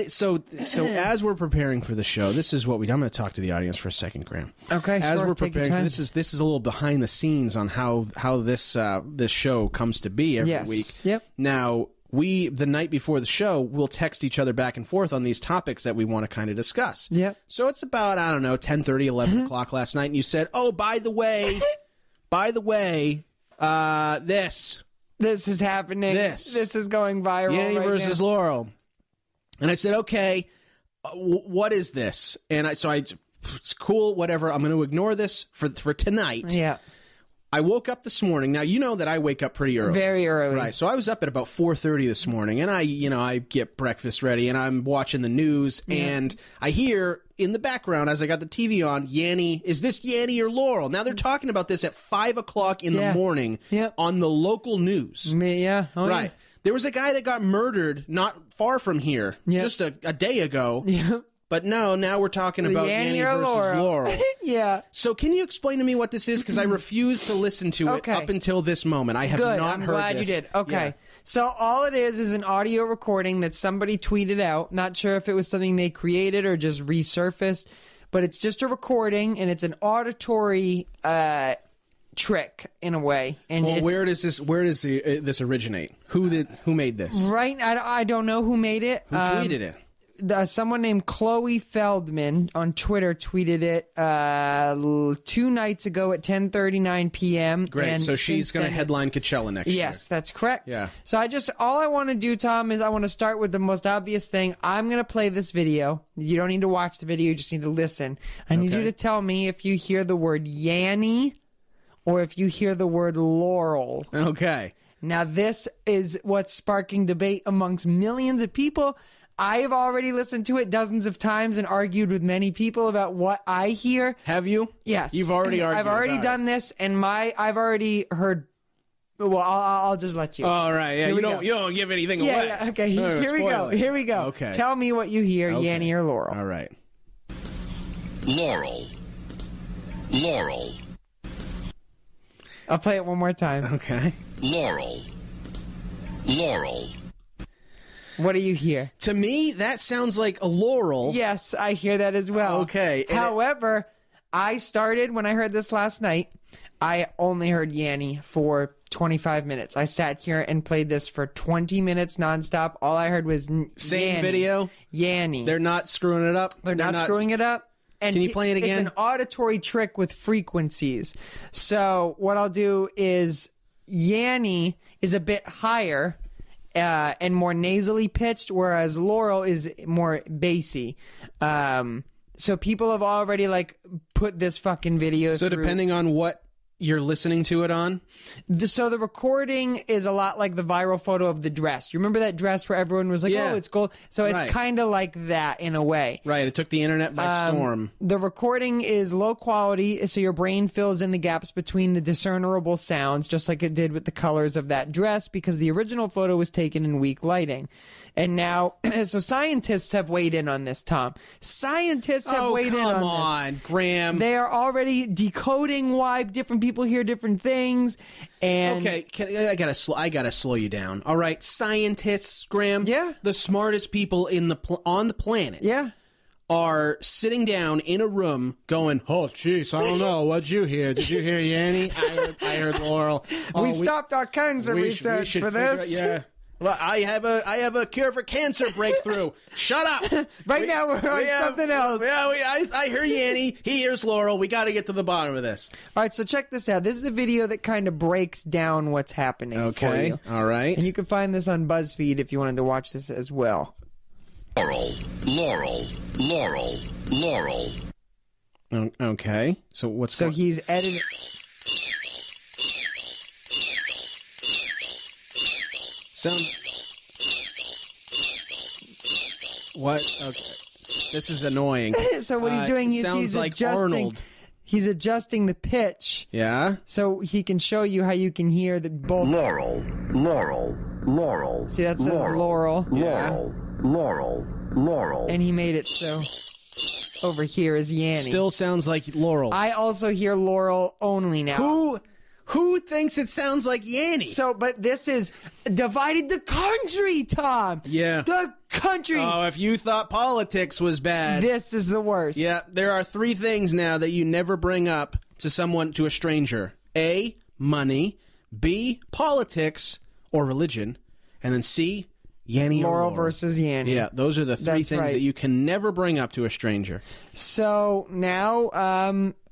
Speaker 9: So as we're preparing for the show, this is what I'm going to talk to the audience for a second, Graham.
Speaker 10: Okay,
Speaker 9: as
Speaker 10: sure.
Speaker 9: we're
Speaker 10: Take your
Speaker 9: preparing,
Speaker 10: time.
Speaker 9: this is a little behind the scenes on how this show comes to be every week.
Speaker 10: Yep.
Speaker 9: Now, the night before the show, we'll text each other back and forth on these topics that we want to kind of discuss.
Speaker 10: Yep.
Speaker 9: So it's about, 10:30, 11 o'clock last night, and you said, oh, by the way, this.
Speaker 10: This is happening. This is going viral
Speaker 9: Yanny
Speaker 10: right
Speaker 9: versus
Speaker 10: now.
Speaker 9: Laurel. And I said, okay, what is this? And it's cool, whatever. I'm going to ignore this for tonight.
Speaker 10: Yeah.
Speaker 9: I woke up this morning. Now, you know that I wake up pretty early.
Speaker 10: Very early.
Speaker 9: Right. So I was up at about 4:30 this morning, and I get breakfast ready, and I'm watching the news, and I hear in the background as I got the TV on, Yanny, is this Yanny or Laurel? Now, they're talking about this at 5 o'clock in the morning on the local news.
Speaker 10: Yeah. Oh,
Speaker 9: right.
Speaker 10: Yeah.
Speaker 9: There was a guy that got murdered not far from here just a day ago.
Speaker 10: Yeah.
Speaker 9: But no, now we're talking about Yanny versus Laurel.
Speaker 10: Yeah.
Speaker 9: So can you explain to me what this is? Because I refuse to listen to it up until this moment. I have not
Speaker 10: I'm
Speaker 9: heard
Speaker 10: glad
Speaker 9: this.
Speaker 10: you did. Okay.
Speaker 9: Yeah.
Speaker 10: So all it is an audio recording that somebody tweeted out. Not sure if it was something they created or just resurfaced. But it's just a recording, and it's an auditory trick in a way. And
Speaker 9: where does this originate? Who made this?
Speaker 10: Right. I don't know who made it.
Speaker 9: Who tweeted it?
Speaker 10: Someone named Chloe Feldman on Twitter tweeted it 2 nights ago at 10:39 p.m.
Speaker 9: Great.
Speaker 10: And
Speaker 9: so she's going to headline Coachella next year.
Speaker 10: Yes, that's correct.
Speaker 9: Yeah.
Speaker 10: So all I want to do, Tom, is I want to start with the most obvious thing. I'm going to play this video. You don't need to watch the video. You just need to listen. I need you to tell me if you hear the word Yanny or if you hear the word Laurel.
Speaker 9: Okay.
Speaker 10: Now, this is what's sparking debate amongst millions of people. I have already listened to it dozens of times and argued with many people about what I hear.
Speaker 9: Have you?
Speaker 10: Yes.
Speaker 9: You've already argued.
Speaker 10: I've already done this, and I've already heard. Well, I'll just let you.
Speaker 9: All right. Yeah. You don't give anything away.
Speaker 10: Yeah. Okay. Here we go. Here we go.
Speaker 9: Okay.
Speaker 10: Tell me what you hear, Yanny or Laurel.
Speaker 9: All right.
Speaker 11: Laurel.
Speaker 10: I'll play it one more time.
Speaker 9: Okay.
Speaker 11: Laurel.
Speaker 10: What do you hear?
Speaker 9: To me, that sounds like a Laurel.
Speaker 10: Yes, I hear that as well.
Speaker 9: Okay.
Speaker 10: However, I started when I heard this last night. I only heard Yanny for 25 minutes. I sat here and played this for 20 minutes nonstop. All I heard was
Speaker 9: same
Speaker 10: Yanny.
Speaker 9: video.
Speaker 10: Yanny.
Speaker 9: They're not screwing it up.
Speaker 10: They're not screwing it up. And
Speaker 9: can you play it again?
Speaker 10: It's an auditory trick with frequencies. So what I'll do is Yanny is a bit higher and more nasally pitched, whereas Laurel is more bassy. So people have already put this fucking video.
Speaker 9: So depending on what you're listening to it on?
Speaker 10: So the recording is a lot like the viral photo of the dress. You remember that dress where everyone was like, oh, it's gold? So it's kind of like that in a way.
Speaker 9: Right. It took the internet by storm.
Speaker 10: The recording is low quality, so your brain fills in the gaps between the discernible sounds, just like it did with the colors of that dress, because the original photo was taken in weak lighting. And now, so scientists have weighed in on this, Tom. Scientists have weighed in on this.
Speaker 9: Come on, Graham.
Speaker 10: They are already decoding why different people hear different things. And
Speaker 9: okay, I gotta slow you down. All right, scientists, Graham.
Speaker 10: Yeah,
Speaker 9: the smartest people on the planet.
Speaker 10: Yeah.
Speaker 9: Are sitting down in a room going, oh, jeez, I don't know. What'd you hear? Did you hear Yanny? I heard Laurel. Oh,
Speaker 10: we stopped all kinds of research for this.
Speaker 9: Yeah. Well, I have a cure for cancer breakthrough. Shut up.
Speaker 10: Right now we're on something else.
Speaker 9: Yeah, I hear Yanny. He hears Laurel. We got to get to the bottom of this.
Speaker 10: All right, so check this out. This is a video that kind of breaks down what's happening for you.
Speaker 9: All right.
Speaker 10: And you can find this on BuzzFeed if you wanted to watch this as well.
Speaker 11: Laurel.
Speaker 9: Okay. So what's
Speaker 10: so he's editing.
Speaker 9: What? Okay. This is annoying.
Speaker 10: So what he's doing is he's
Speaker 9: like
Speaker 10: adjusting.
Speaker 9: Arnold.
Speaker 10: He's adjusting the pitch.
Speaker 9: Yeah.
Speaker 10: So he can show you how you can hear the both.
Speaker 11: Laurel.
Speaker 10: See, that says Laurel.
Speaker 11: Laurel.
Speaker 10: And he made it so over here is Yanny.
Speaker 9: Still sounds like Laurel.
Speaker 10: I also hear Laurel only now.
Speaker 9: Who thinks it sounds like Yanny?
Speaker 10: So, but this is divided the country, Tom.
Speaker 9: Yeah.
Speaker 10: The country.
Speaker 9: Oh, if you thought politics was bad.
Speaker 10: This is the worst.
Speaker 9: Yeah, there are 3 things now that you never bring up to a stranger. A, money. B, politics or religion. and then C, Yanny or
Speaker 10: Laurel versus Yanny.
Speaker 9: Yeah, those are the three things that you can never bring up to a stranger.
Speaker 10: So now,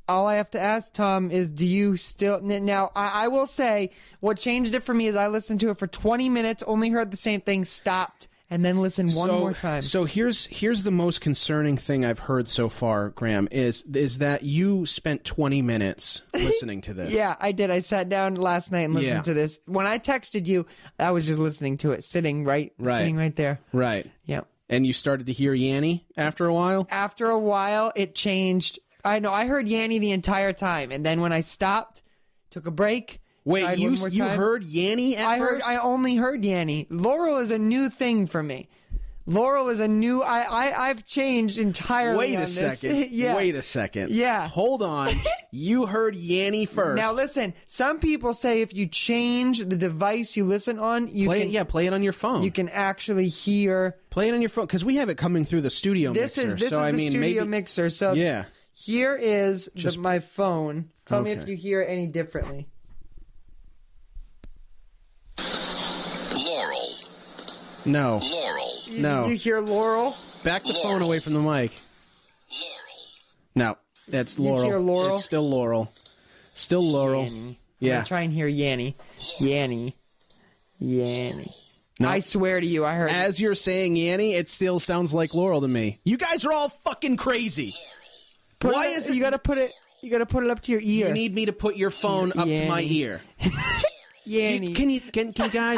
Speaker 10: all I have to ask, Tom, is do you still... Now, I will say, what changed it for me is I listened to it for 20 minutes, only heard the same thing, stopped, and then listened one more time.
Speaker 9: So here's the most concerning thing I've heard so far, Graham, is that you spent 20 minutes listening to this.
Speaker 10: Yeah, I did. I sat down last night and listened to this. When I texted you, I was just listening to it, sitting right there.
Speaker 9: Right.
Speaker 10: Yeah.
Speaker 9: And you started to hear Yanny after a while?
Speaker 10: After a while, it changed. I know. I heard Yanny the entire time, and then when I stopped, took a break.
Speaker 9: Wait, you heard Yanny at first?
Speaker 10: I only heard Yanny. Laurel is a new thing for me. Laurel is a new... I've changed entirely.
Speaker 9: Wait a second.
Speaker 10: Yeah.
Speaker 9: Wait a second.
Speaker 10: Yeah.
Speaker 9: Hold on. You heard Yanny first.
Speaker 10: Now listen, some people say if you change the device you listen on,
Speaker 9: play it on your phone.
Speaker 10: You can actually hear...
Speaker 9: Play it on your phone, because we have it coming through the studio mixer.
Speaker 10: This is the studio mixer. So
Speaker 9: yeah.
Speaker 10: Here is my phone. Tell me if you hear it any differently.
Speaker 11: Laurel.
Speaker 9: No.
Speaker 11: Laurel.
Speaker 9: No.
Speaker 10: You hear Laurel?
Speaker 9: Back the phone away from the mic.
Speaker 11: Laurel.
Speaker 9: No, that's Laurel.
Speaker 10: You hear Laurel?
Speaker 9: It's still Laurel. Still Laurel.
Speaker 10: Yanny.
Speaker 9: Yeah.
Speaker 10: I'm gonna try and hear Yanny. Yanny. Yanny. No. I swear to you, I heard...
Speaker 9: As you're saying Yanny, it still sounds like Laurel to me. You guys are all fucking crazy. Why is it...
Speaker 10: You gotta put it up to your ear.
Speaker 9: You need me to put your phone up to my ear.
Speaker 10: Yanny.
Speaker 9: Can you guys,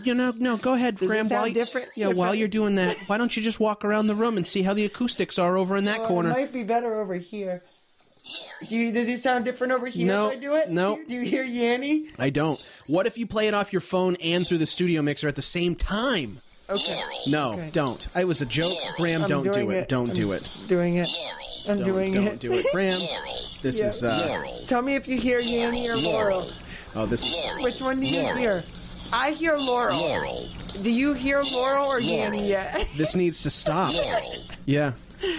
Speaker 9: no, go ahead,
Speaker 10: Does
Speaker 9: Graham.
Speaker 10: it sound different?
Speaker 9: While you're doing that, why don't you just walk around the room and see how the acoustics are over in that corner?
Speaker 10: It might be better over here. Does it sound different over here if I do it?
Speaker 9: No.
Speaker 10: Do you hear Yanny?
Speaker 9: I don't. What if you play it off your phone and through the studio mixer at the same time?
Speaker 10: Okay.
Speaker 9: No, don't. It was a joke. Graham, don't do it. Don't do it.
Speaker 10: Doing it. I'm doing it.
Speaker 9: Don't do it. Graham, this is...
Speaker 10: Tell me if you hear Yanny or Laurel.
Speaker 9: Oh, this is...
Speaker 10: Which one do you hear? I hear Laurel. Do you hear Laurel or Yanny yet?
Speaker 9: This needs to stop. Yeah.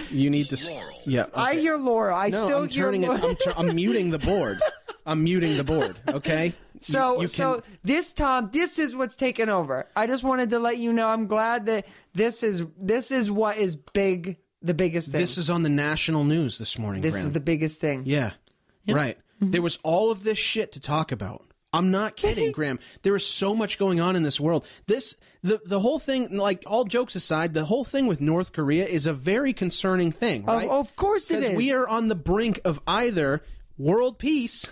Speaker 9: You need to... Yeah. Okay.
Speaker 10: I hear Laurel. I'm
Speaker 9: turning it... I'm muting the board. I'm muting the board, okay?
Speaker 10: So this, Tom, this is what's taken over. I just wanted to let you know I'm glad that this is what is big, the biggest thing.
Speaker 9: This is on the national news this morning,
Speaker 10: This
Speaker 9: Graham.
Speaker 10: is the biggest thing.
Speaker 9: Yeah. Right.
Speaker 10: Mm-hmm.
Speaker 9: There was all of this shit to talk about. I'm not kidding, Graham. There is so much going on in this world. The whole thing, like, all jokes aside, the whole thing with North Korea is a very concerning thing, right?
Speaker 10: Of course it is.
Speaker 9: Because we are on the brink of either world peace,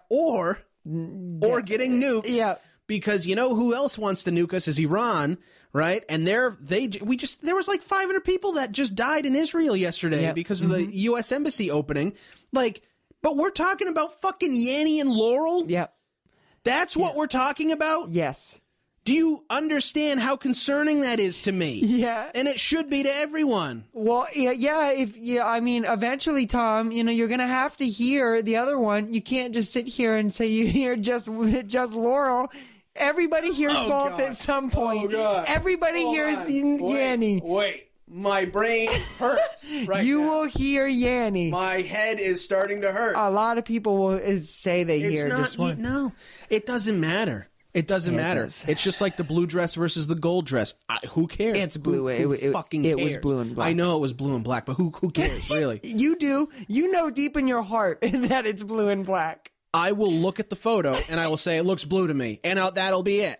Speaker 9: or getting nuked.
Speaker 10: Yeah.
Speaker 9: Because you know who else wants to nuke us is Iran, right? And there was like 500 people that just died in Israel yesterday because of the U.S. Embassy opening. Like, but we're talking about fucking Yanny and Laurel?
Speaker 10: Yep.
Speaker 9: That's what we're talking about?
Speaker 10: Yes.
Speaker 9: Do you understand how concerning that is to me?
Speaker 10: Yeah.
Speaker 9: And it should be to everyone.
Speaker 10: Well, I mean, eventually, Tom, you're going to have to hear the other one. You can't just sit here and say you hear just Laurel. Everybody hears both at some point. Oh, God. Everybody hears Yanny.
Speaker 9: Wait. My brain hurts right
Speaker 10: You
Speaker 9: now.
Speaker 10: will hear Yanny.
Speaker 9: My head is starting to hurt.
Speaker 10: A lot of people will say they hear just one.
Speaker 9: No, it doesn't matter. It doesn't matter. It's just like the blue dress versus the gold dress. Who cares?
Speaker 10: It's blue.
Speaker 9: Who fucking cares?
Speaker 10: It was blue and black.
Speaker 9: I know it was blue and black, but who cares, really?
Speaker 10: You do. You know deep in your heart that it's blue and black.
Speaker 9: I will look at the photo and I will say it looks blue to me, and that'll be it.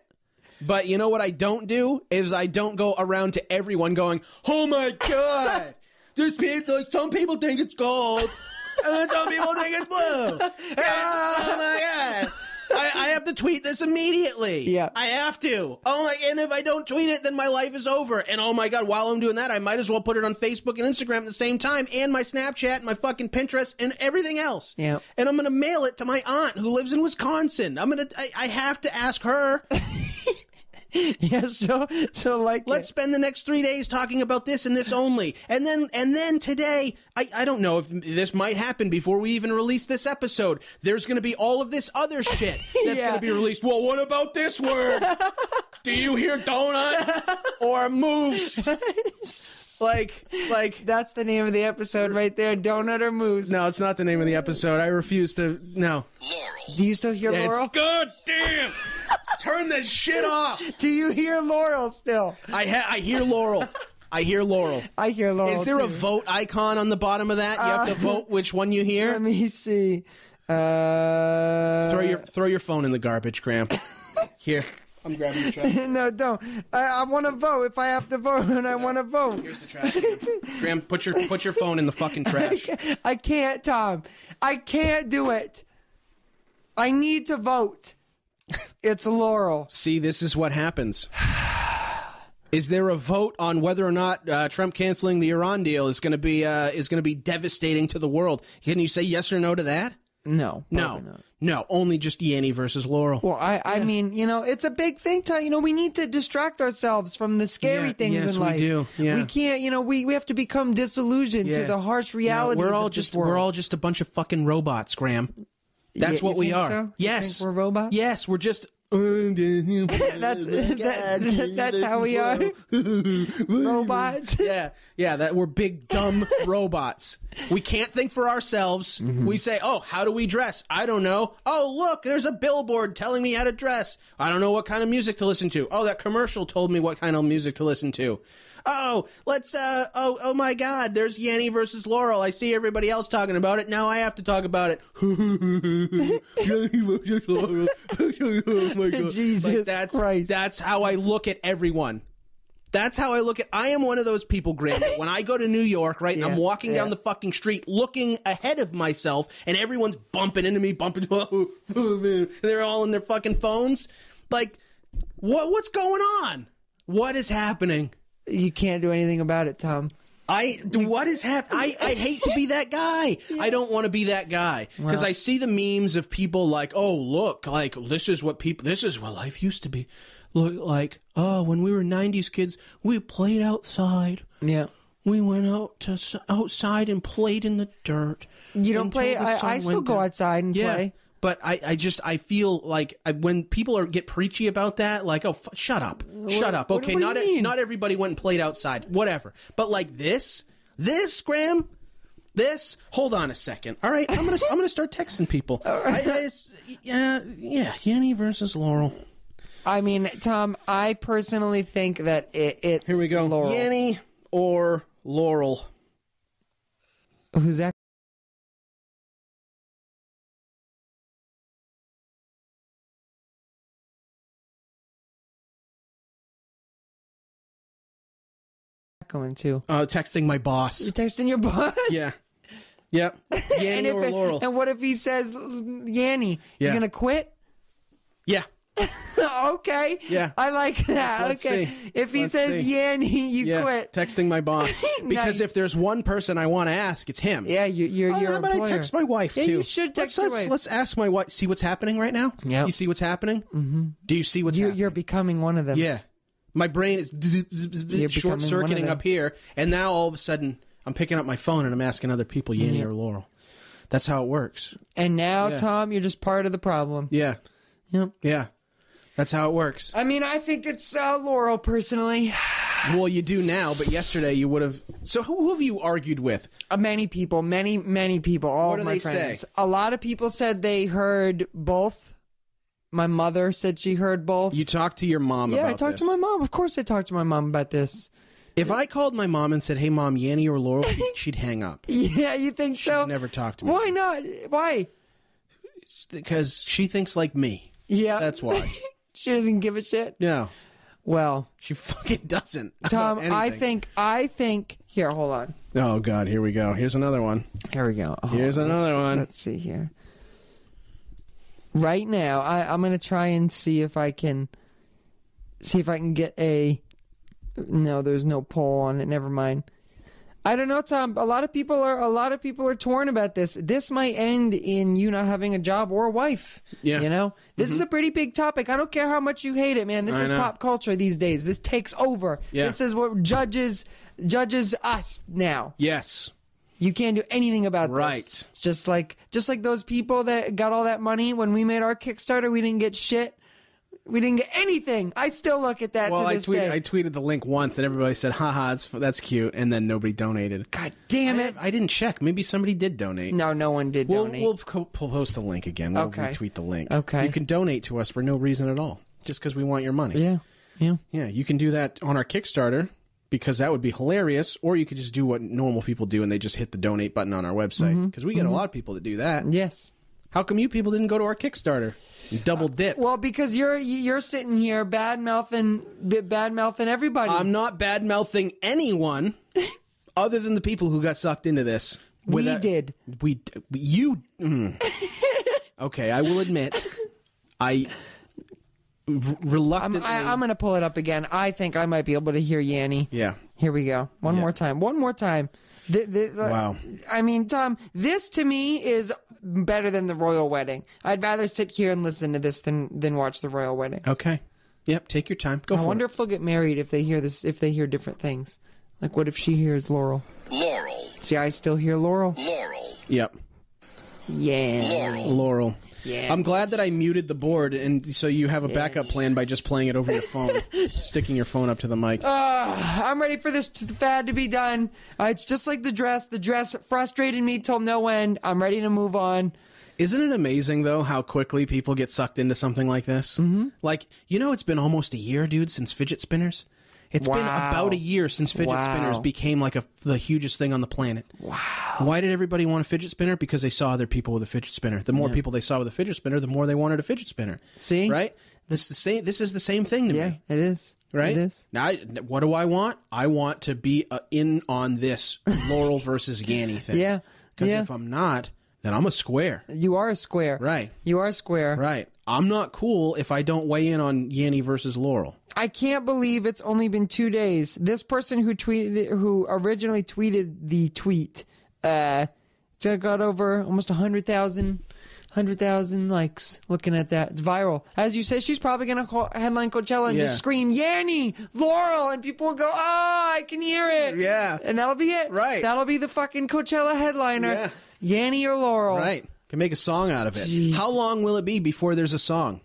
Speaker 9: But you know what I don't do is I don't go around to everyone going, "Oh my God, some people think it's gold, and then some people think it's blue." Oh my God. I have to tweet this immediately.
Speaker 10: Yeah.
Speaker 9: I have to. And if I don't tweet it, then my life is over. And oh my God, while I'm doing that, I might as well put it on Facebook and Instagram at the same time, and my Snapchat, and my fucking Pinterest, and everything else.
Speaker 10: Yeah.
Speaker 9: And I'm going to mail it to my aunt who lives in Wisconsin. I have to ask her.
Speaker 10: Yeah, she'll like
Speaker 9: Let's spend the next 3 days talking about this and this only. And then today, I don't know if this might happen before we even release this episode. There's going to be all of this other shit that's going to be released. Well, what about this word? Do you hear donut or moose? Like
Speaker 10: That's the name of the episode right there. Donut or moose?
Speaker 9: No, it's not the name of the episode. I refuse to. No.
Speaker 11: Laurel.
Speaker 10: Do you still hear Laurel?
Speaker 9: It's good. Damn. Turn this shit off.
Speaker 10: Do you hear Laurel still?
Speaker 9: I hear Laurel. I hear Laurel.
Speaker 10: I hear Laurel.
Speaker 9: Is there
Speaker 10: too.
Speaker 9: a vote icon on the bottom of that? You have to vote which one you hear.
Speaker 10: Let me see.
Speaker 9: Throw your phone in the garbage, Graham. Here. I'm grabbing the trash.
Speaker 10: No, don't. I want to vote. If I have to vote, and I want to vote.
Speaker 9: Here's the trash. Graham, put your phone in the fucking trash.
Speaker 10: I can't, Tom. I can't do it. I need to vote. It's Laurel.
Speaker 9: See, this is what happens. Is there a vote on whether or not Trump canceling the Iran deal is going to be devastating to the world? Can you say yes or no to that?
Speaker 10: No.
Speaker 9: No. Only just Yanny versus Laurel.
Speaker 10: Well, I mean, it's a big thing. We need to distract ourselves from the scary things in life.
Speaker 9: Yes, we do. Yeah.
Speaker 10: We can't. We have to become disillusioned to the harsh realities.
Speaker 9: We're all
Speaker 10: of this
Speaker 9: just
Speaker 10: world.
Speaker 9: we're all just a bunch of fucking robots, Graham. That's what
Speaker 10: you
Speaker 9: we
Speaker 10: think
Speaker 9: are.
Speaker 10: so? You
Speaker 9: Yes,
Speaker 10: think we're robots.
Speaker 9: Yes, we're just.
Speaker 10: That's how we are. Robots.
Speaker 9: Yeah, that we're big dumb robots. We can't think for ourselves.
Speaker 10: Mm-hmm.
Speaker 9: We say, "Oh, how do we dress? I don't know. Oh, look, there's a billboard telling me how to dress. I don't know what kind of music to listen to. Oh, that commercial told me what kind of music to listen to. Oh, let's oh my God, there's Yanny versus Laurel. I see everybody else talking about it. Now I have to talk about it. Yanny versus Laurel. Oh my God.
Speaker 10: Jesus Christ.
Speaker 9: That's how I look at everyone. That's how I look at. I am one of those people, Graham. When I go to New York, right, and I'm walking down the fucking street, looking ahead of myself, and everyone's bumping into me, oh man, they're all in their fucking phones. Like, what's going on? What is happening?
Speaker 10: You can't do anything about it, Tom.
Speaker 9: What is happening? I hate to be that guy. I don't want to be that guy because I see the memes of people like, oh look, like this is what life used to be. Look, like, oh, when we were 90s kids, we played outside.
Speaker 10: Yeah.
Speaker 9: We went outside and played in the dirt.
Speaker 10: You don't play. I still go outside and play.
Speaker 9: But I feel like when people get preachy about that, like, oh, shut up. Okay, not everybody went and played outside, whatever. But like this, Graham, hold on a second. All right, I'm gonna start texting people.
Speaker 10: All right.
Speaker 9: Yanny versus Laurel.
Speaker 10: I mean, Tom, I personally think that it's
Speaker 9: here we go.
Speaker 10: Laurel.
Speaker 9: Yanny or Laurel.
Speaker 10: Who's that? Going to
Speaker 9: texting my boss.
Speaker 10: You're texting your boss?
Speaker 9: Yeah. Yep. Yanny or Laurel.
Speaker 10: And what if he says Yanny?
Speaker 9: Yeah.
Speaker 10: You gonna quit?
Speaker 9: Yeah.
Speaker 10: Okay.
Speaker 9: Yeah.
Speaker 10: I like that.
Speaker 9: Let's
Speaker 10: okay.
Speaker 9: see.
Speaker 10: If he says Yanny, you quit.
Speaker 9: Texting my boss. Because
Speaker 10: Nice.
Speaker 9: if there's one person I want to ask, it's him.
Speaker 10: Yeah, you're
Speaker 9: how about
Speaker 10: employer.
Speaker 9: I text my wife
Speaker 10: Yeah,
Speaker 9: too?
Speaker 10: you should text your wife.
Speaker 9: Let's ask my wife. See what's happening right now?
Speaker 10: Yeah.
Speaker 9: You see what's happening? Mm-hmm. Do you see what's happening?
Speaker 10: You're becoming one of them.
Speaker 9: Yeah. My brain is short-circuiting up here, and now all of a sudden I'm picking up my phone and I'm asking other people, Yanny or Laurel. That's how it works.
Speaker 10: And now, Tom, you're just part of the problem.
Speaker 9: Yeah.
Speaker 10: Yep.
Speaker 9: Yeah. That's how it works.
Speaker 10: I mean, I think it's Laurel, personally.
Speaker 9: Well, you do now, but yesterday you would have... So who have you argued with?
Speaker 10: Many people. Many people. All
Speaker 9: What
Speaker 10: of
Speaker 9: do
Speaker 10: my
Speaker 9: they
Speaker 10: friends.
Speaker 9: say?
Speaker 10: A lot of people said they heard both. My mother said she heard both.
Speaker 9: You talked to your mom about this.
Speaker 10: Yeah, I talked to my mom. Of course I talked to my mom about this.
Speaker 9: If I called my mom and said, hey, Mom, Yanny or Laurel, she'd hang up.
Speaker 10: Yeah, you think so?
Speaker 9: She'd never talk to me.
Speaker 10: Why not? Why?
Speaker 9: Because she thinks like me.
Speaker 10: Yeah.
Speaker 9: That's why.
Speaker 10: She doesn't give a shit?
Speaker 9: No.
Speaker 10: Well.
Speaker 9: She fucking doesn't.
Speaker 10: Tom, I think... Here, hold on.
Speaker 9: Oh, God, here we go. Here's another one.
Speaker 10: Here we go.
Speaker 9: Here's another one.
Speaker 10: Let's see here. Right now, I'm going to try and see if I can get a... No, there's no poll on it. Never mind. I don't know, Tom. A lot of people are torn about this. This might end in you not having a job or a wife.
Speaker 9: Yeah.
Speaker 10: You know? This is a pretty big topic. I don't care how much you hate it, man. This is pop culture these days. This takes over.
Speaker 9: Yeah.
Speaker 10: This is what judges us now.
Speaker 9: Yes.
Speaker 10: You can't do anything about
Speaker 9: Right.
Speaker 10: this. It's just like those people that got all that money when we made our Kickstarter, we didn't get shit. We didn't get anything. I still look at that to this day.
Speaker 9: I tweeted the link once, and everybody said, haha, that's cute, and then nobody donated.
Speaker 10: God damn it.
Speaker 9: I didn't check. Maybe somebody did donate.
Speaker 10: No, no one did donate.
Speaker 9: We'll post the link again. We'll retweet the link.
Speaker 10: Okay.
Speaker 9: You can donate to us for no reason at all, just because we want your money.
Speaker 10: Yeah.
Speaker 9: Yeah, you can do that on our Kickstarter, because that would be hilarious, or you could just do what normal people do and they just hit the donate button on our website, because we get a lot of people that do that.
Speaker 10: Yes.
Speaker 9: How come you people didn't go to our Kickstarter and double dip?
Speaker 10: Well, because you're sitting here bad mouthing everybody.
Speaker 9: I'm not bad mouthing anyone other than the people who got sucked into this.
Speaker 10: Did.
Speaker 9: You. Okay, I will admit, reluctantly.
Speaker 10: I'm going to pull it up again. I think I might be able to hear Yanni.
Speaker 9: Yeah.
Speaker 10: Here we go. One more time. Wow. I mean, Tom, this to me is better than the royal wedding. I'd rather sit here and listen to this than watch the royal wedding.
Speaker 9: Okay. Yep. Take your time. Go for it.
Speaker 10: I wonder if they'll get married if they hear this. If they hear different things. Like, what if she hears Laurel?
Speaker 11: Laurel.
Speaker 10: See, I still hear Laurel.
Speaker 11: Laurel.
Speaker 9: Yep.
Speaker 10: Yeah.
Speaker 9: Laurel.
Speaker 10: Yeah.
Speaker 9: I'm glad that I muted the board, and so you have a backup plan by just playing it over your phone, sticking your phone up to the mic.
Speaker 10: I'm ready for this fad to be done. It's just like the dress. The dress frustrated me till no end. I'm ready to move on.
Speaker 9: Isn't it amazing, though, how quickly people get sucked into something like this? Mm-hmm. Like, it's been almost a year, dude, since fidget spinners. It's been about a year since fidget spinners became like the hugest thing on the planet.
Speaker 10: Wow.
Speaker 9: Why did everybody want a fidget spinner? Because they saw other people with a fidget spinner. The more people they saw with a fidget spinner, the more they wanted a fidget spinner.
Speaker 10: See?
Speaker 9: Right? This is the same thing to me.
Speaker 10: Yeah, it is.
Speaker 9: Right?
Speaker 10: It is.
Speaker 9: Now, what do I want? I want to be in on this Laurel versus Yanni thing.
Speaker 10: Yeah.
Speaker 9: Because if I'm not, then I'm a square.
Speaker 10: You are a square.
Speaker 9: Right.
Speaker 10: You are a square.
Speaker 9: Right. I'm not cool if I don't weigh in on Yanni versus Laurel.
Speaker 10: I can't believe it's only been 2 days. This person who originally tweeted the tweet, it's got over almost 100,000 likes. Looking at that, it's viral. As you said, she's probably going to headline Coachella and just scream Yanni, Laurel, and people will go, "Oh, I can hear it."
Speaker 9: Yeah,
Speaker 10: and that'll be it.
Speaker 9: Right,
Speaker 10: that'll be the fucking Coachella headliner. Yeah. Yanni or Laurel.
Speaker 9: Right, can make a song out of it.
Speaker 10: Jeez.
Speaker 9: How long will it be before there's a song?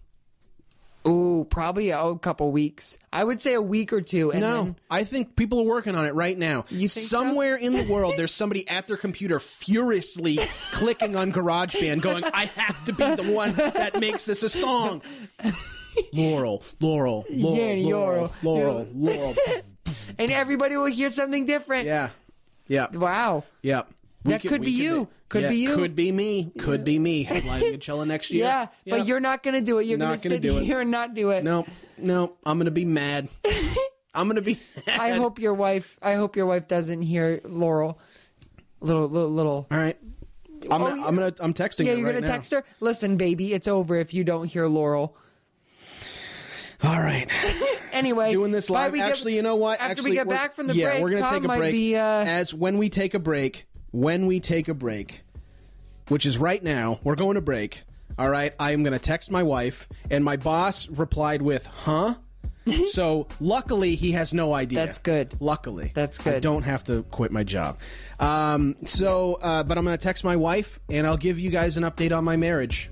Speaker 10: Ooh, probably a couple weeks. I would say a week or two. And then,
Speaker 9: I think people are working on it right now.
Speaker 10: You think
Speaker 9: somewhere in the world, there's somebody at their computer furiously clicking on GarageBand going, I have to be the one that makes this a song. Laurel.
Speaker 10: Yanni,
Speaker 9: Laurel.
Speaker 10: And everybody will hear something different.
Speaker 9: Yeah. Yeah.
Speaker 10: Wow.
Speaker 9: Yeah.
Speaker 10: That could be you. Could be you.
Speaker 9: Could be me. Could be me. Headlining Coachella next year.
Speaker 10: Yeah, but you're not going to do it. You're going to sit here and not do it.
Speaker 9: No. I'm going to be mad. I'm going to be mad.
Speaker 10: I hope your wife doesn't hear Laurel. Little.
Speaker 9: All right. I'm texting her.
Speaker 10: Yeah, you're going to text her? Listen, baby, it's over if you don't hear Laurel.
Speaker 9: All right.
Speaker 10: Anyway,
Speaker 9: doing this live. Actually, you know what?
Speaker 10: After we get back from the break,
Speaker 9: we're going to take a break. When we take a break, which is right now, we're going to break. All right, I am going to text my wife, and my boss replied with, "Huh?" So luckily, he has no idea.
Speaker 10: That's good.
Speaker 9: Luckily,
Speaker 10: that's good.
Speaker 9: I don't have to quit my job. But I'm going to text my wife, and I'll give you guys an update on my marriage.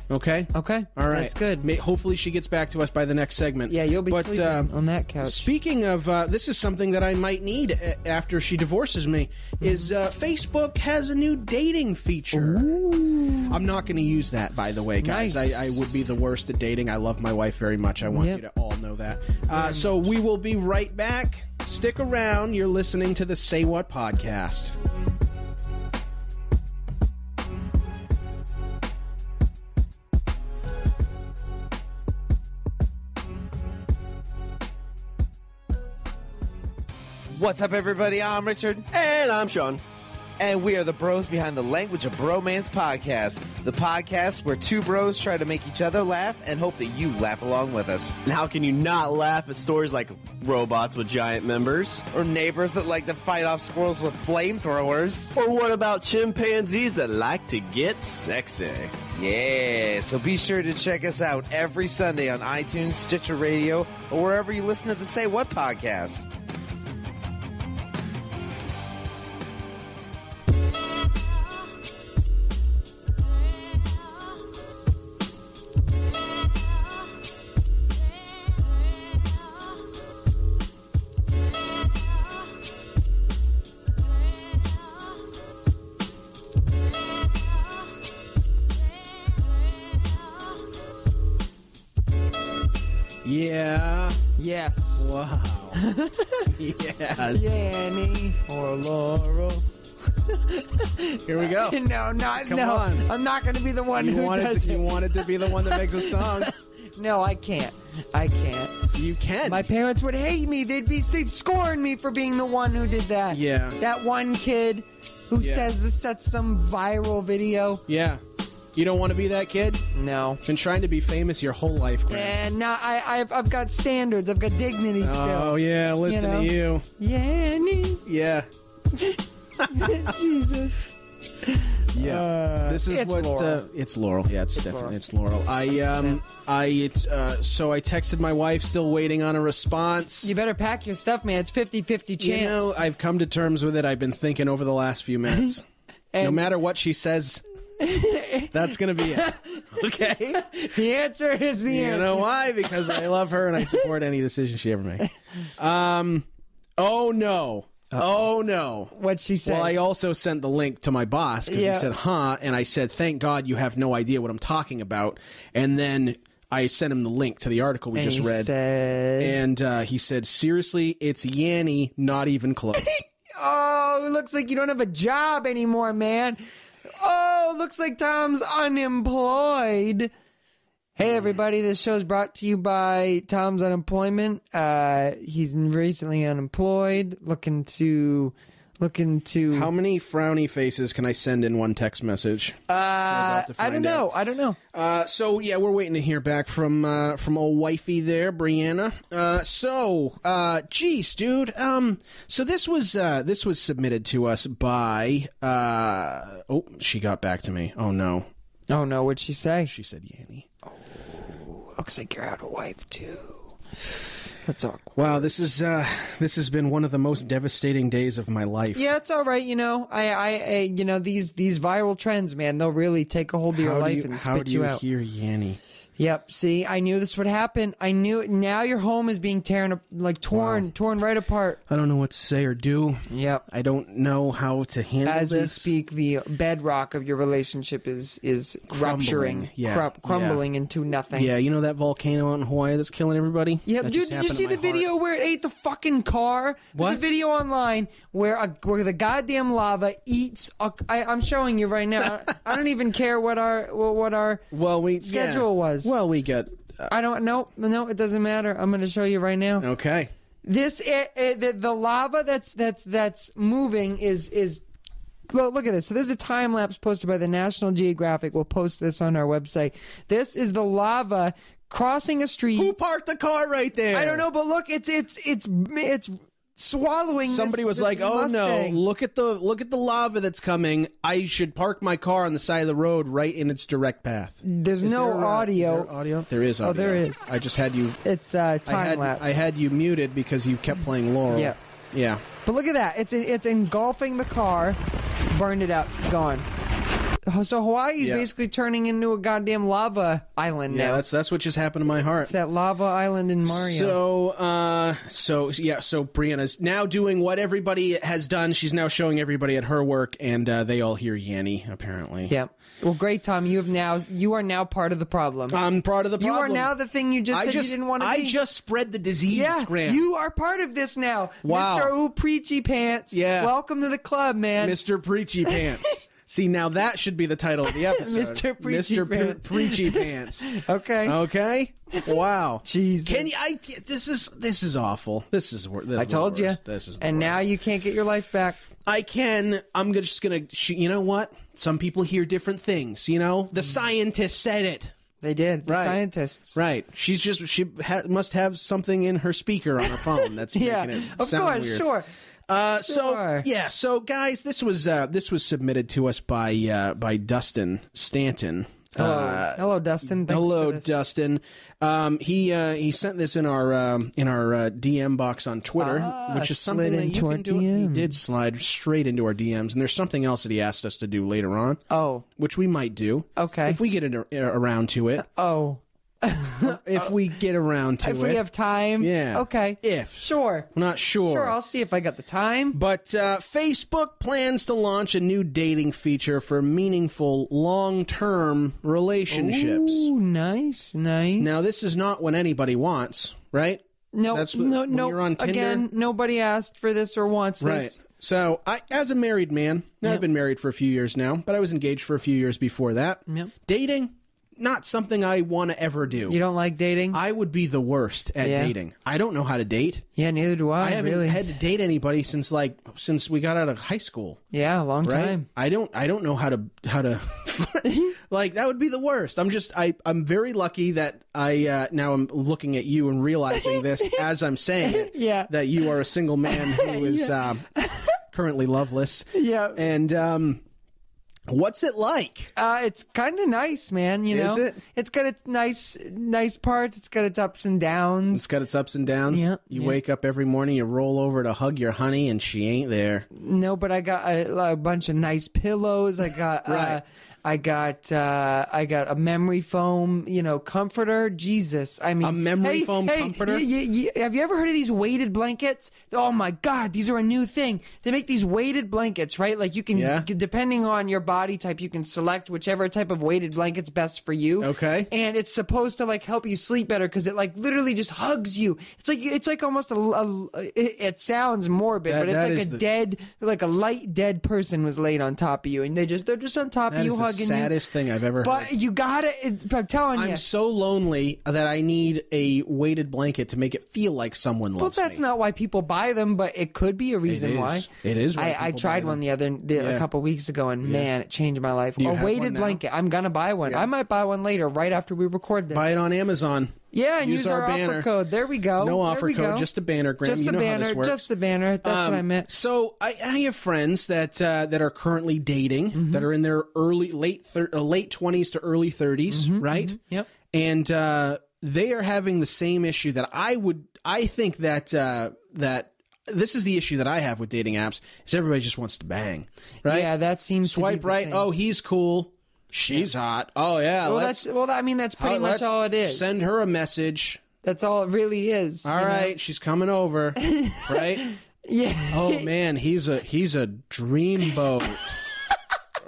Speaker 9: Okay?
Speaker 10: Okay.
Speaker 9: All right.
Speaker 10: That's good.
Speaker 9: Hopefully she gets back to us by the next segment.
Speaker 10: Yeah, you'll be sleeping on that couch.
Speaker 9: Speaking of, this is something that I might need after she divorces me, is Facebook has a new dating feature.
Speaker 10: Ooh.
Speaker 9: I'm not going to use that, by the way, guys.
Speaker 10: Nice.
Speaker 9: I would be the worst at dating. I love my wife very much. I want you to all know that. So we will be right back. Stick around. You're listening to the Say What podcast.
Speaker 12: What's up, everybody? I'm Richard.
Speaker 13: And I'm Sean.
Speaker 12: And we are the bros behind the Language of Bromance podcast. The podcast where two bros try to make each other laugh and hope that you laugh along with us.
Speaker 13: And how can you not laugh at stories like robots with giant members?
Speaker 12: Or neighbors that like to fight off squirrels with flamethrowers?
Speaker 13: Or what about chimpanzees that like to get sexy?
Speaker 12: Yeah, so be sure to check us out every Sunday on iTunes, Stitcher Radio, or wherever you listen to the Say What podcast.
Speaker 9: Yeah.
Speaker 10: Yes.
Speaker 9: Wow. Yes.
Speaker 10: Yanny or Laurel.
Speaker 9: Here we go.
Speaker 10: No,
Speaker 9: Come on.
Speaker 10: I'm not going to be the one who does it.
Speaker 9: You wanted to be the one that makes a song.
Speaker 10: No, I can't.
Speaker 9: You can.
Speaker 10: My parents would hate me. They'd scorn me for being the one who did that.
Speaker 9: Yeah.
Speaker 10: That one kid who says this sets some viral video.
Speaker 9: Yeah. You don't want to be that kid?
Speaker 10: No.
Speaker 9: Been trying to be famous your whole life, Graham.
Speaker 10: And now I've got standards. I've got dignity still.
Speaker 9: Oh, yeah. Listen to you.
Speaker 10: Yanny.
Speaker 9: Yeah.
Speaker 10: Jesus.
Speaker 9: Yeah, this is
Speaker 10: it's
Speaker 9: what
Speaker 10: Laurel.
Speaker 9: it's Laurel. Yeah, it's Laurel. So I texted my wife, still waiting on a response.
Speaker 10: You better pack your stuff, man. It's 50-50 chance.
Speaker 9: You know, I've come to terms with it. I've been thinking over the last few minutes. No matter what she says, that's gonna be it. Okay.
Speaker 10: The answer is the answer.
Speaker 9: You know why? Because I love her and I support any decision she ever makes. Oh no. Oh, no.
Speaker 10: What'd she say?
Speaker 9: Well, I also sent the link to my boss because he said, huh? And I said, thank God you have no idea what I'm talking about. And then I sent him the link to the article we just read. And he said, seriously, it's Yanny, not even close.
Speaker 10: Oh, it looks like you don't have a job anymore, man. Oh, looks like Tom's unemployed. Hey, everybody, this show's brought to you by Tom's Unemployment. He's recently unemployed, looking to...
Speaker 9: How many frowny faces can I send in one text message?
Speaker 10: I don't know.
Speaker 9: So, yeah, we're waiting to hear back from old wifey there, Brianna. Geez, dude. So this was submitted to us by, she got back to me. Oh, no.
Speaker 10: Oh, no, what'd she say?
Speaker 9: She said Yanny.
Speaker 10: Looks like you're out of wife, too. That's awkward.
Speaker 9: Wow, this has been one of the most devastating days of my life.
Speaker 10: Yeah, it's all right. You know, I these viral trends, man, they'll really take a hold of your life and spit you out.
Speaker 9: How do you hear Yanny?
Speaker 10: Yep. See, I knew this would happen. I knew it. Now your home is being torn right apart.
Speaker 9: I don't know what to say or do.
Speaker 10: Yep.
Speaker 9: I don't know how to handle
Speaker 10: this. As we speak, the bedrock of your relationship is rupturing, crumbling into nothing.
Speaker 9: Yeah, you know that volcano out in Hawaii that's killing everybody?
Speaker 10: Yeah, dude, did you see the video where it ate the fucking car?
Speaker 9: What?
Speaker 10: There's a video online where the goddamn lava eats. I'm showing you right now. I don't even care what our schedule was.
Speaker 9: Well, we get...
Speaker 10: I don't... No, it doesn't matter. I'm going to show you right now.
Speaker 9: Okay.
Speaker 10: The lava that's moving is... Well, look at this. So this is a time-lapse posted by the National Geographic. We'll post this on our website. This is the lava crossing a street.
Speaker 9: Who parked the car right there?
Speaker 10: I don't know, but look, it's swallowing.
Speaker 9: Somebody was like, "Oh no! Look at the lava that's coming. I should park my car on the side of the road, right in its direct path."
Speaker 10: There's no audio.
Speaker 9: Is there audio? There is audio.
Speaker 10: Oh, there is.
Speaker 9: I just had you.
Speaker 10: It's time lapse.
Speaker 9: I had you muted because you kept playing Laurel.
Speaker 10: Yeah.
Speaker 9: Yeah.
Speaker 10: But look at that. It's engulfing the car, burned it out, gone. So Hawaii's basically turning into a goddamn lava island now.
Speaker 9: Yeah, that's what just happened to my heart.
Speaker 10: It's that lava island in Mario.
Speaker 9: So Brianna's now doing what everybody has done. She's now showing everybody at her work, and they all hear Yanny, apparently.
Speaker 10: Yep. Well, great, Tom. You are now part of the problem.
Speaker 9: I'm part of the problem.
Speaker 10: You are now the thing you just said you didn't want to be.
Speaker 9: I just spread the disease, Graham.
Speaker 10: You are part of this now.
Speaker 9: Wow.
Speaker 10: Mr. Ooh Preachy Pants.
Speaker 9: Yeah.
Speaker 10: Welcome to the club, man.
Speaker 9: Mr. Preachy Pants. See, now that should be the title of the episode.
Speaker 10: Mr. Preachy Pants.
Speaker 9: Preachy Pants.
Speaker 10: Okay.
Speaker 9: Wow.
Speaker 10: Jesus.
Speaker 9: Can you? This is awful. This is
Speaker 10: I told you.
Speaker 9: This is.
Speaker 10: And now you can't get your life back.
Speaker 9: I can. I'm just gonna. You know what? Some people hear different things. You know, the scientists said it.
Speaker 10: They did. The scientists.
Speaker 9: Right. She must have something in her speaker on her phone that's making it sound weird.
Speaker 10: Sure.
Speaker 9: So guys, this was submitted to us by Dustin Stanton.
Speaker 10: Hello, Dustin. Thanks
Speaker 9: hello,
Speaker 10: for this.
Speaker 9: Dustin. He sent this in our DM box on Twitter, which is something that you can do. He did slide straight into our DMs, and there's something else that he asked us to do later on.
Speaker 10: Oh,
Speaker 9: which we might do.
Speaker 10: Okay,
Speaker 9: if we get around to it.
Speaker 10: Oh.
Speaker 11: If we get around to it.
Speaker 10: If we have time.
Speaker 11: Yeah.
Speaker 10: Okay.
Speaker 11: If.
Speaker 10: Sure.
Speaker 11: I'm not sure.
Speaker 10: Sure, I'll see if I got the time.
Speaker 11: But Facebook plans to launch a new dating feature for meaningful long-term relationships.
Speaker 10: Ooh, nice.
Speaker 11: Now, this is not what anybody wants, right?
Speaker 10: No,
Speaker 11: when you're on Tinder.
Speaker 10: Again, nobody asked for this or wants
Speaker 11: Right.
Speaker 10: this.
Speaker 11: So, as a married man,
Speaker 10: Yep.
Speaker 11: I've been married for a few years now, but I was engaged for a few years before that.
Speaker 10: Yep.
Speaker 11: Dating, not something I want to ever do.
Speaker 10: You don't like dating?
Speaker 11: I would be the worst at dating. I don't know how to date.
Speaker 10: Yeah, neither do I.
Speaker 11: I haven't
Speaker 10: really.
Speaker 11: had to date anybody since we got out of high school.
Speaker 10: Yeah, a long
Speaker 11: Right?
Speaker 10: time.
Speaker 11: I don't know how to like that would be the worst. I'm very lucky that I now I'm looking at you and realizing this as I'm saying it.
Speaker 10: Yeah.
Speaker 11: That you are a single man who is currently loveless.
Speaker 10: Yeah.
Speaker 11: And what's it like?
Speaker 10: It's kind of nice, man. You know,
Speaker 11: Is it?
Speaker 10: It's got its nice parts. It's got its ups and downs.
Speaker 11: It's got its ups and downs.
Speaker 10: Yeah,
Speaker 11: You
Speaker 10: yeah.
Speaker 11: wake up every morning, you roll over to hug your honey, and she ain't there.
Speaker 10: No, but I got a bunch of nice pillows. I got
Speaker 11: Right.
Speaker 10: I got a memory foam, comforter. Jesus, I mean,
Speaker 11: A memory foam comforter?
Speaker 10: Have you ever heard of these weighted blankets? Oh my God, these are a new thing. They make these weighted blankets, right? Like you can, depending on your body type, you can select whichever type of weighted blanket's best for you.
Speaker 11: Okay.
Speaker 10: And it's supposed to like help you sleep better because it like literally just hugs you. It's like almost it sounds morbid, but it's like a light dead person was laid on top of you, and they're just on top of you
Speaker 11: That is the saddest thing I've ever heard.
Speaker 10: But you got it. I'm telling you.
Speaker 11: I'm so lonely that I need a weighted blanket to make it feel like someone loves
Speaker 10: Well, that's
Speaker 11: me.
Speaker 10: not why people buy them, but it could be a reason
Speaker 11: is.
Speaker 10: why.
Speaker 11: It is why
Speaker 10: I
Speaker 11: people
Speaker 10: tried
Speaker 11: buy
Speaker 10: one
Speaker 11: them.
Speaker 10: a couple weeks ago, and man, it changed my life.
Speaker 11: Do you
Speaker 10: A
Speaker 11: have one
Speaker 10: weighted
Speaker 11: now?
Speaker 10: blanket. I'm gonna buy one.
Speaker 11: Yeah.
Speaker 10: I might buy one later, right after we record this.
Speaker 11: Buy it on Amazon.
Speaker 10: Yeah, and use our
Speaker 11: banner.
Speaker 10: offer code. There we go.
Speaker 11: No
Speaker 10: There
Speaker 11: offer
Speaker 10: we
Speaker 11: code,
Speaker 10: go.
Speaker 11: just a banner, Graham.
Speaker 10: Just
Speaker 11: You
Speaker 10: the
Speaker 11: know how
Speaker 10: banner.
Speaker 11: this works.
Speaker 10: Just the banner. That's what I meant.
Speaker 11: So I have friends that are currently dating,
Speaker 10: Mm-hmm.
Speaker 11: that are in their late 20s to early 30s, right?
Speaker 10: Mm-hmm. Yep.
Speaker 11: And they are having the same issue that I think that this is the issue that I have with dating apps is everybody just wants to bang, right?
Speaker 10: Yeah, that seems to
Speaker 11: Swipe
Speaker 10: be the
Speaker 11: right.
Speaker 10: thing.
Speaker 11: Oh, he's cool. She's hot. Oh yeah.
Speaker 10: Well, that's pretty much
Speaker 11: let's
Speaker 10: all it is.
Speaker 11: Send her a message.
Speaker 10: That's all it really is.
Speaker 11: All right, she's coming over, right?
Speaker 10: Yeah.
Speaker 11: Oh man, he's a dreamboat.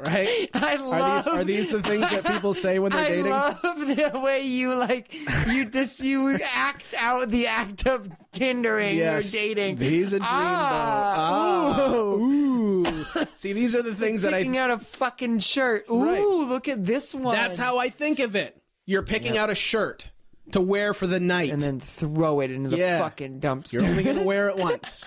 Speaker 11: Right? Are these the things that people say when they're dating?
Speaker 10: I love the way you act out the act of Tindering or dating.
Speaker 11: He's a dreamboat. Ooh. See, these are the things that
Speaker 10: picking out a fucking shirt. Ooh,
Speaker 11: Right.
Speaker 10: look at this one.
Speaker 11: That's how I think of it. You're picking out a shirt to wear for the night.
Speaker 10: And then throw it into the fucking dumpster.
Speaker 11: You're only going to wear it once.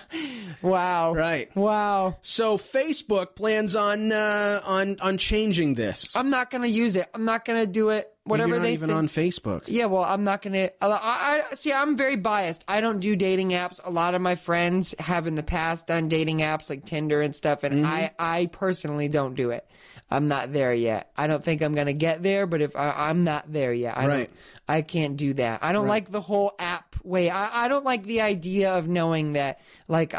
Speaker 10: Wow.
Speaker 11: Right.
Speaker 10: Wow.
Speaker 11: So Facebook plans on changing this.
Speaker 10: I'm not going to use it. I'm not going to do it. Whatever
Speaker 11: You're not
Speaker 10: they
Speaker 11: even
Speaker 10: think.
Speaker 11: on Facebook.
Speaker 10: Yeah, well, I'm not going to. I see, I'm very biased. I don't do dating apps. A lot of my friends have in the past done dating apps like Tinder and stuff, and I personally don't do it. I'm not there yet. I don't think I'm going to get there, but if I'm not there yet. I can't do that. I don't like the whole app way. I don't like the idea of knowing that, like,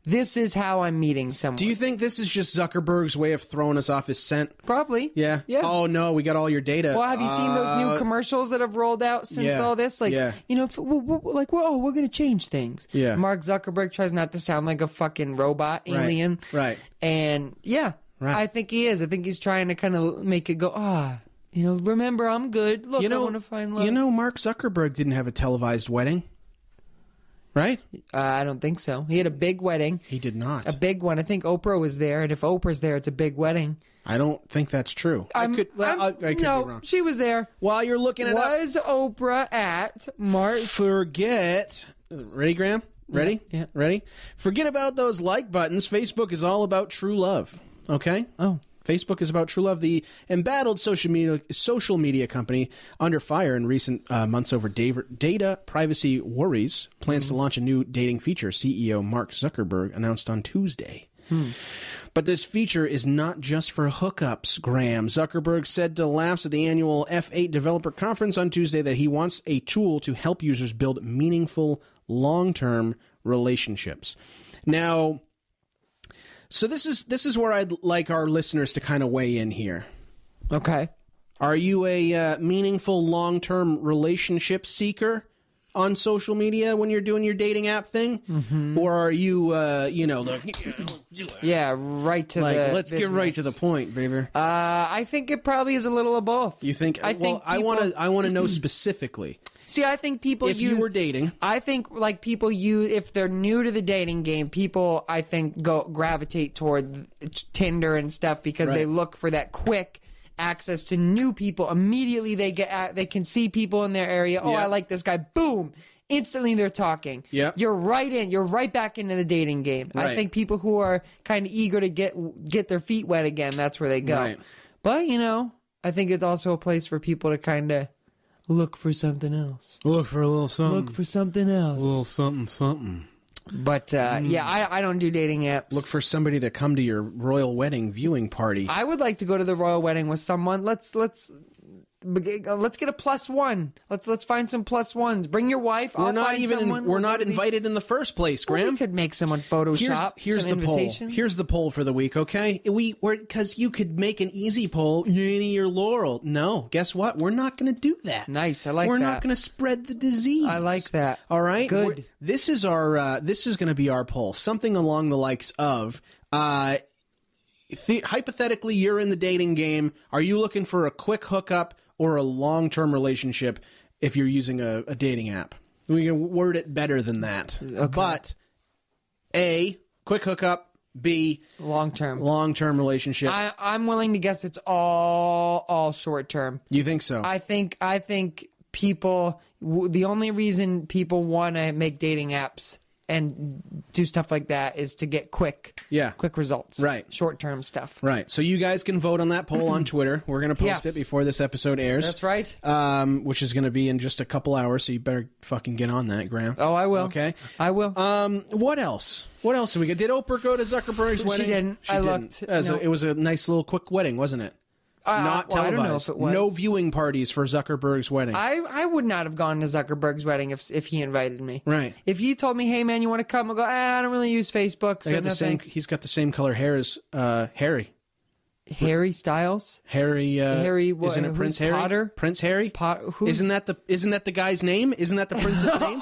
Speaker 10: this is how I'm meeting someone.
Speaker 11: Do you think this is just Zuckerberg's way of throwing us off his scent?
Speaker 10: Probably.
Speaker 11: Yeah.
Speaker 10: Yeah.
Speaker 11: Oh no, we got all your data.
Speaker 10: Well, have you seen those new commercials that have rolled out since all this? Like, we're going to change things.
Speaker 11: Yeah.
Speaker 10: Mark Zuckerberg tries not to sound like a fucking robot alien.
Speaker 11: Right.
Speaker 10: And yeah, I think he is. I think he's trying to kind of make it go, remember, I'm good. Look, I want to find love.
Speaker 11: Mark Zuckerberg didn't have a televised wedding. Right?
Speaker 10: I don't think so. He had a big wedding.
Speaker 11: He did not.
Speaker 10: A big one. I think Oprah was there, and if Oprah's there, it's a big wedding.
Speaker 11: I don't think that's true. I could be wrong.
Speaker 10: She was there.
Speaker 11: While you're looking it up.
Speaker 10: Was Oprah at Mark?
Speaker 11: Ready, Graham? Ready?
Speaker 10: Yeah.
Speaker 11: Ready? Forget about those like buttons. Facebook is all about true love. Okay?
Speaker 10: Oh.
Speaker 11: Facebook is about true love. The embattled social media company under fire in recent months over data privacy worries plans to launch a new dating feature, CEO Mark Zuckerberg announced on Tuesday. But this feature is not just for hookups, Graham. Zuckerberg said to laughs at the annual F8 developer conference on Tuesday that he wants a tool to help users build meaningful, long-term relationships. Now, so this is where I'd like our listeners to kind of weigh in here.
Speaker 10: Okay.
Speaker 11: Are you a meaningful long-term relationship seeker on social media when you're doing your dating app thing? Mm-hmm. Or are you, right
Speaker 10: to
Speaker 11: let's get right to the point, baby.
Speaker 10: I think it probably is a little of both.
Speaker 11: You think? I want to know specifically.
Speaker 10: See, I think people
Speaker 11: if you were dating.
Speaker 10: I think like people if they're new to the dating game, people I think gravitate toward Tinder and stuff because they look for that quick access to new people. Immediately they can see people in their area. Oh, I like this guy. Boom. Instantly they're talking. Yeah. You're right back into the dating game. Right. I think people who are kind of eager to get their feet wet again, that's where they go. Right. But, I think it's also a place for people to kind of look for something else.
Speaker 11: Look for a little something.
Speaker 10: Look for something else.
Speaker 11: A little something.
Speaker 10: But, I don't do dating apps.
Speaker 11: Look for somebody to come to your royal wedding viewing party.
Speaker 10: I would like to go to the royal wedding with someone. Let's get a +1. Let's find some +1s. Bring your wife.
Speaker 11: We're not invited in the first place, Graham.
Speaker 10: Well, we could make someone Photoshop.
Speaker 11: Here's the poll. Here's the poll for the week. Okay, because you could make an easy poll, Yanny or Laurel. No, guess what? We're not going to do that.
Speaker 10: Nice, I like that.
Speaker 11: We're not going to spread the disease.
Speaker 10: I like that.
Speaker 11: All right,
Speaker 10: good.
Speaker 11: This is our. This is going to be our poll. Something along the likes of. Hypothetically, you're in the dating game. Are you looking for a quick hookup or a long-term relationship if you're using a dating app? We can word it better than that. Okay. But A, quick hookup. B,
Speaker 10: long-term
Speaker 11: relationship.
Speaker 10: I'm willing to guess it's all short-term.
Speaker 11: You think so?
Speaker 10: I think people, the only reason people want to make dating apps and do stuff like that is to get quick results.
Speaker 11: Right.
Speaker 10: Short-term stuff.
Speaker 11: Right. So you guys can vote on that poll on Twitter. We're going to post it before this episode airs.
Speaker 10: That's right.
Speaker 11: Which is going to be in just a couple hours, so you better fucking get on that, Graham.
Speaker 10: Oh, I will.
Speaker 11: Okay.
Speaker 10: I will.
Speaker 11: What else? What else did we get? Did Oprah go to Zuckerberg's wedding?
Speaker 10: She didn't.
Speaker 11: She didn't.
Speaker 10: Looked.
Speaker 11: It was a nice little quick wedding, wasn't it? Not televised. I don't know if it was. No viewing parties for Zuckerberg's wedding.
Speaker 10: I would not have gone to Zuckerberg's wedding if he invited me.
Speaker 11: Right.
Speaker 10: If he told me, hey man, you want to come? I'll go, I don't really use Facebook. So
Speaker 11: he's got the same color hair as Harry.
Speaker 10: Harry Styles?
Speaker 11: Harry,
Speaker 10: what,
Speaker 11: isn't it Prince Harry?
Speaker 10: Potter?
Speaker 11: Prince Harry? Isn't that the guy's name? Isn't that the prince's name?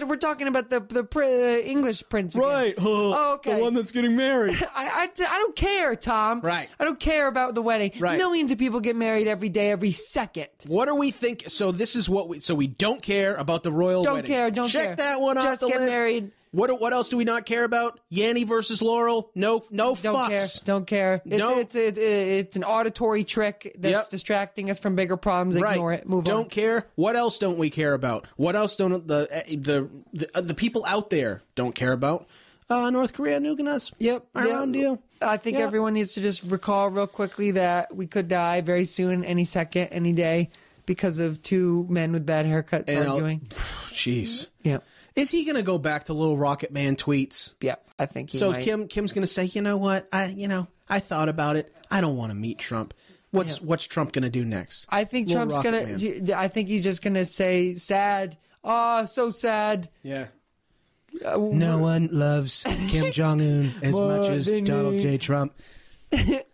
Speaker 10: We're talking about the English prince again.
Speaker 11: Right. Okay. The one that's getting married.
Speaker 10: I don't care, Tom.
Speaker 11: Right.
Speaker 10: I don't care about the wedding.
Speaker 11: Right.
Speaker 10: Millions of people get married every day, every second.
Speaker 11: What are we thinking? So this is so we don't care about the royal wedding.
Speaker 10: Don't care.
Speaker 11: Check that one off the list.
Speaker 10: Just get married.
Speaker 11: What else do we not care about? Yanny versus Laurel? No fucks.
Speaker 10: Don't care. It's an auditory trick that's distracting us from bigger problems. Ignore it. Move on.
Speaker 11: Don't care. What else don't we care about? What else don't the people out there don't care about? North Korea nuking us.
Speaker 10: Yep.
Speaker 11: Around deal.
Speaker 10: I think everyone needs to just recall real quickly that we could die very soon, any second, any day, because of two men with bad haircuts arguing.
Speaker 11: Jeez.
Speaker 10: Yeah.
Speaker 11: Is he going to go back to Little Rocket Man tweets?
Speaker 10: Yeah, I think he might.
Speaker 11: Kim's going to say, you know what? I thought about it. I don't want to meet Trump. What's Trump going to do next?
Speaker 10: I think Trump's going to. I think he's just going to say, sad. Oh, so sad.
Speaker 11: Yeah. No one loves Kim Jong-un as much as Donald J. Trump.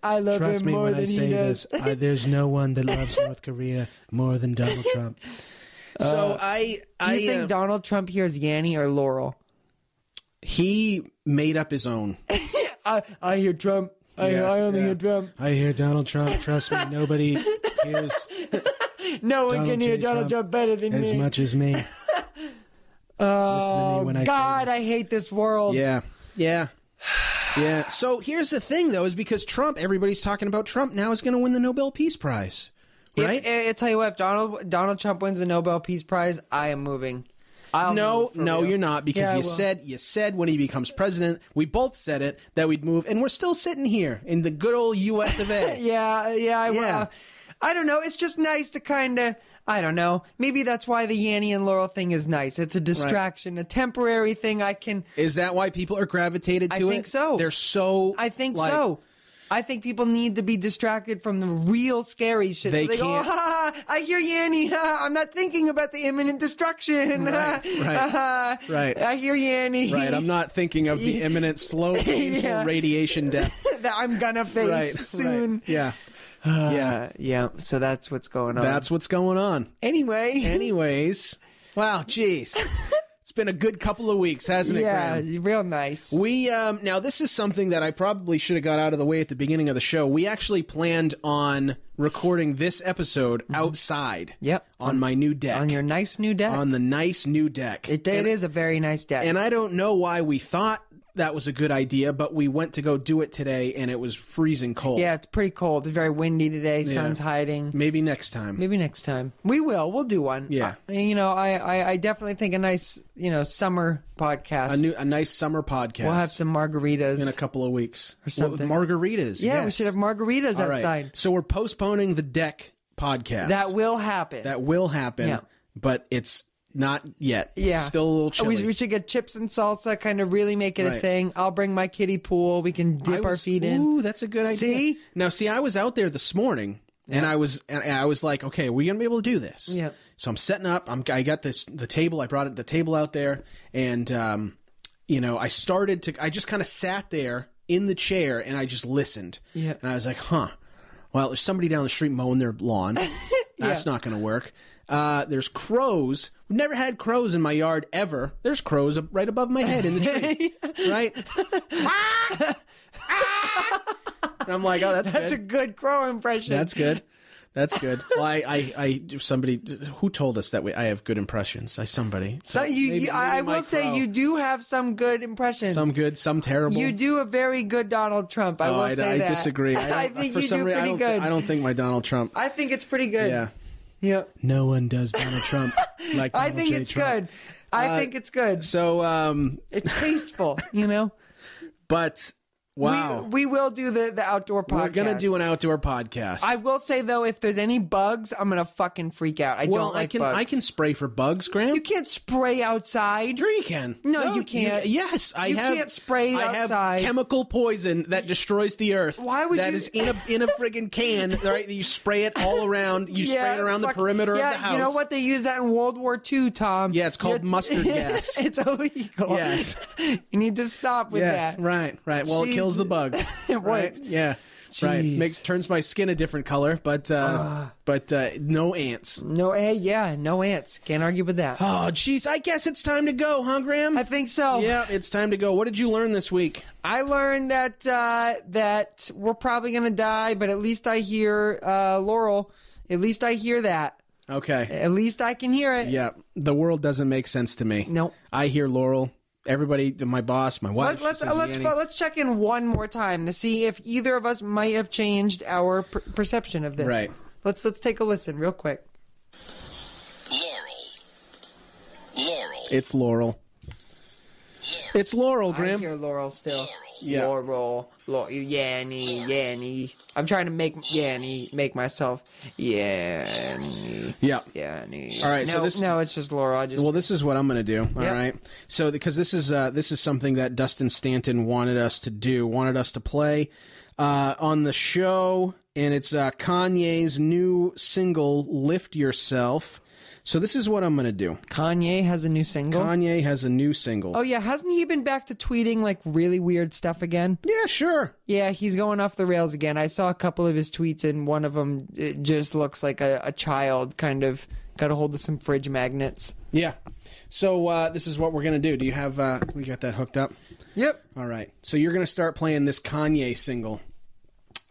Speaker 10: I love
Speaker 11: Trust
Speaker 10: him
Speaker 11: me
Speaker 10: more
Speaker 11: when
Speaker 10: than
Speaker 11: I say
Speaker 10: he does.
Speaker 11: this. There's no one that loves North Korea more than Donald Trump. So
Speaker 10: do you think Donald Trump hears Yanny or Laurel?
Speaker 11: He made up his own.
Speaker 10: I hear Trump. I only hear Trump.
Speaker 11: I hear Donald Trump. Trust me, nobody hears.
Speaker 10: No one can hear Donald Trump better than me.
Speaker 11: As much as me.
Speaker 10: Oh, God, I hate this world.
Speaker 11: Yeah. So here's the thing, though, is because everybody's talking about Trump now is going to win the Nobel Peace Prize. Right?
Speaker 10: I tell you what, if Donald Trump wins the Nobel Peace Prize, I am moving.
Speaker 11: No, you're not, because you said when he becomes president, we both said it, that we'd move, and we're still sitting here in the good old U.S. of A.
Speaker 10: I will. I don't know. It's just nice to kind of, I don't know. Maybe that's why the Yanny and Laurel thing is nice. It's a distraction, a temporary thing I can...
Speaker 11: Is that why people are gravitated to it?
Speaker 10: I think so.
Speaker 11: They're so...
Speaker 10: I think so. I think people need to be distracted from the real scary shit.
Speaker 11: They
Speaker 10: so they
Speaker 11: can't.
Speaker 10: go, I hear Yanny. I'm not thinking about the imminent destruction.
Speaker 11: Right.
Speaker 10: I hear Yanny.
Speaker 11: Right. I'm not thinking of the imminent, slow, painful radiation death
Speaker 10: that I'm going to face soon.
Speaker 11: Right. Yeah.
Speaker 10: Yeah, so that's what's going on.
Speaker 11: That's what's going on.
Speaker 10: Anyways.
Speaker 11: Wow, jeez. It's been a good couple of weeks, hasn't it, Graham?
Speaker 10: Yeah, real nice.
Speaker 11: We, now this is something that I probably should have got out of the way at the beginning of the show. We actually planned on recording this episode outside.
Speaker 10: Yep.
Speaker 11: On my new deck.
Speaker 10: On your nice new deck.
Speaker 11: On the nice new deck.
Speaker 10: It is a very nice deck.
Speaker 11: And I don't know why we thought that was a good idea, but we went to go do it today, and it was freezing cold.
Speaker 10: Yeah, it's pretty cold. It's very windy today. Sun's hiding.
Speaker 11: Maybe next time.
Speaker 10: We will. We'll do one.
Speaker 11: Yeah.
Speaker 10: I definitely think a nice, summer podcast.
Speaker 11: A nice summer podcast.
Speaker 10: We'll have some margaritas
Speaker 11: in a couple of weeks
Speaker 10: or something.
Speaker 11: Margaritas.
Speaker 10: Yeah,
Speaker 11: yes.
Speaker 10: we should have margaritas
Speaker 11: All
Speaker 10: outside.
Speaker 11: Right. So we're postponing the deck podcast.
Speaker 10: That will happen.
Speaker 11: Yeah. But it's not yet.
Speaker 10: Yeah.
Speaker 11: Still a little chilly.
Speaker 10: We should get chips and salsa, kind of really make it a thing. I'll bring my kiddie pool. We can dip our feet in.
Speaker 11: Ooh, that's a good idea.
Speaker 10: See?
Speaker 11: Now, I was out there this morning, and I was like, okay, are we going to be able to do this?
Speaker 10: Yeah.
Speaker 11: So I'm setting up. I got the table. I brought the table out there, and, I just kind of sat there in the chair, and I just listened.
Speaker 10: Yeah.
Speaker 11: And I was like, well, there's somebody down the street mowing their lawn. That's not going to work. There's crows. We've never had crows in my yard ever. There's crows right above my head in the tree. Right? And I'm like, oh, that's good.
Speaker 10: That's a good crow impression.
Speaker 11: That's good. Well, somebody who told us that I have good impressions. Somebody.
Speaker 10: So I will say you do have some good impressions.
Speaker 11: Some good, some terrible.
Speaker 10: You do a very good Donald Trump. I will say that.
Speaker 11: I disagree.
Speaker 10: I think you do pretty good.
Speaker 11: I don't think my Donald Trump.
Speaker 10: I think it's pretty good.
Speaker 11: Yeah.
Speaker 10: Yep.
Speaker 11: No one does Donald Trump like Donald
Speaker 10: I think
Speaker 11: J.
Speaker 10: it's
Speaker 11: Trump.
Speaker 10: good. I think it's good.
Speaker 11: So,
Speaker 10: it's tasteful,
Speaker 11: But wow,
Speaker 10: we will do the outdoor podcast.
Speaker 11: We're gonna do an outdoor podcast.
Speaker 10: I will say though, if there's any bugs, I'm gonna fucking freak out. I don't like bugs.
Speaker 11: I can spray for bugs, Graham.
Speaker 10: You can't spray outside.
Speaker 11: Sure, you can.
Speaker 10: No, you can't.
Speaker 11: Yes,
Speaker 10: you can't spray outside.
Speaker 11: I have chemical poison that destroys the earth.
Speaker 10: Why would
Speaker 11: that
Speaker 10: you?
Speaker 11: is in a friggin' can, right? You spray it all around. You spray it around the perimeter of the house.
Speaker 10: You know what? They used that in World War II, Tom.
Speaker 11: Yeah, it's called mustard gas.
Speaker 10: It's illegal.
Speaker 11: Yes.
Speaker 10: You need to stop with that.
Speaker 11: Right. Well, it kills the bugs. Right? Yeah.
Speaker 10: Jeez.
Speaker 11: Right. Turns my skin a different color, but no ants.
Speaker 10: No ants. Can't argue with that.
Speaker 11: Oh, jeez. I guess it's time to go, huh, Graham?
Speaker 10: I think so.
Speaker 11: Yeah, it's time to go. What did you learn this week?
Speaker 10: I learned that that we're probably gonna die, but at least I hear Laurel. At least I hear that.
Speaker 11: Okay.
Speaker 10: At least I can hear it.
Speaker 11: Yeah. The world doesn't make sense to me.
Speaker 10: Nope.
Speaker 11: I hear Laurel. Everybody, my boss, my wife.
Speaker 10: Let's check in one more time to see if either of us might have changed our perception of this.
Speaker 11: Right.
Speaker 10: Let's take a listen real quick.
Speaker 14: Laurel.
Speaker 11: It's Laurel. It's Laurel, Graham.
Speaker 10: I hear Laurel still.
Speaker 11: Yeah.
Speaker 10: Laurel, Yanny. I'm trying to make myself Yanny.
Speaker 11: Yeah.
Speaker 10: Yanny.
Speaker 11: All right.
Speaker 10: No, it's just Laurel.
Speaker 11: Well, this is what I'm going to do. All right. So because this is something that Dustin Stanton wanted us to play on the show, and it's Kanye's new single "Lift Yourself." So this is what I'm going to do.
Speaker 10: Kanye has a new single?
Speaker 11: Kanye has a new single.
Speaker 10: Oh, yeah. Hasn't he been back to tweeting, like, really weird stuff again?
Speaker 11: Yeah, sure.
Speaker 10: Yeah, he's going off the rails again. I saw a couple of his tweets, and one of them it just looks like a child kind of got a hold of some fridge magnets.
Speaker 11: Yeah. So this is what we're going to do. Do you have we got that hooked up?
Speaker 10: Yep.
Speaker 11: All right. So you're going to start playing this Kanye single.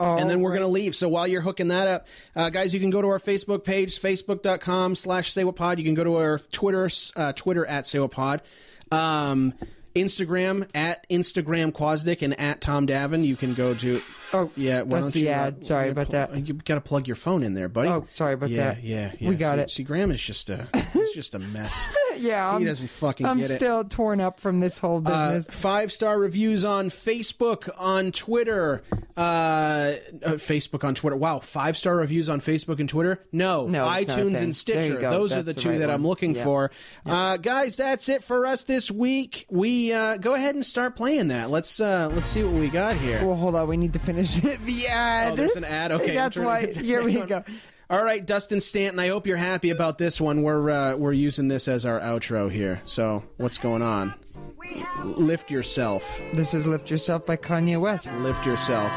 Speaker 11: And then we're going to leave. So while you're hooking that up, guys, you can go to our Facebook page, facebook.com/SayWhatPod. You can go to our Twitter at SayWhatPod. Instagram at Instagram Quasdick and at Tom Davin. You can go to...
Speaker 10: Oh,
Speaker 11: yeah.
Speaker 10: That's the ad. Sorry about that.
Speaker 11: You got to plug your phone in there, buddy.
Speaker 10: Oh, sorry about that.
Speaker 11: Yeah.
Speaker 10: We got it.
Speaker 11: See, Graham is just a mess.
Speaker 10: Yeah,
Speaker 11: he doesn't fucking get it.
Speaker 10: I'm still torn up from this whole business.
Speaker 11: 5-star reviews on Facebook, on Twitter. Facebook on Twitter. Wow, 5-star reviews on Facebook and Twitter? No, iTunes and Stitcher. Those are the two that I'm looking for. Guys, that's it for us this week. We go ahead and start playing that. Let's see what we got here.
Speaker 10: Well, hold on. We need to finish the ad.
Speaker 11: Oh, there's an ad? Okay.
Speaker 10: That's why. Here we go.
Speaker 11: All right, Dustin Stanton, I hope you're happy about this one. We're using this as our outro here. So, what's going on? Lift Yourself.
Speaker 10: This is Lift Yourself by Kanye West.
Speaker 11: Lift Yourself.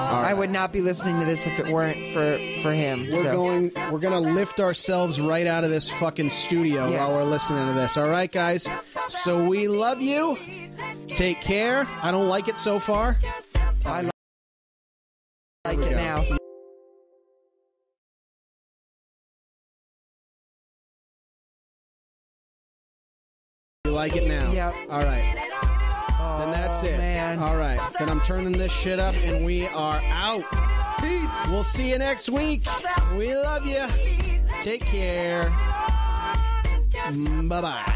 Speaker 10: I would not be listening to this if it weren't for him.
Speaker 11: We're gonna lift ourselves right out of this fucking studio while we're listening to this. All right, guys. So we love you. Take care. I don't like it so far.
Speaker 10: I like it now.
Speaker 11: You like it now?
Speaker 10: Yep.
Speaker 11: All right. Then that's it.
Speaker 10: Man.
Speaker 11: All right. Then I'm turning this shit up, and we are out. Peace. We'll see you next week. We love you. Take care. Bye-bye.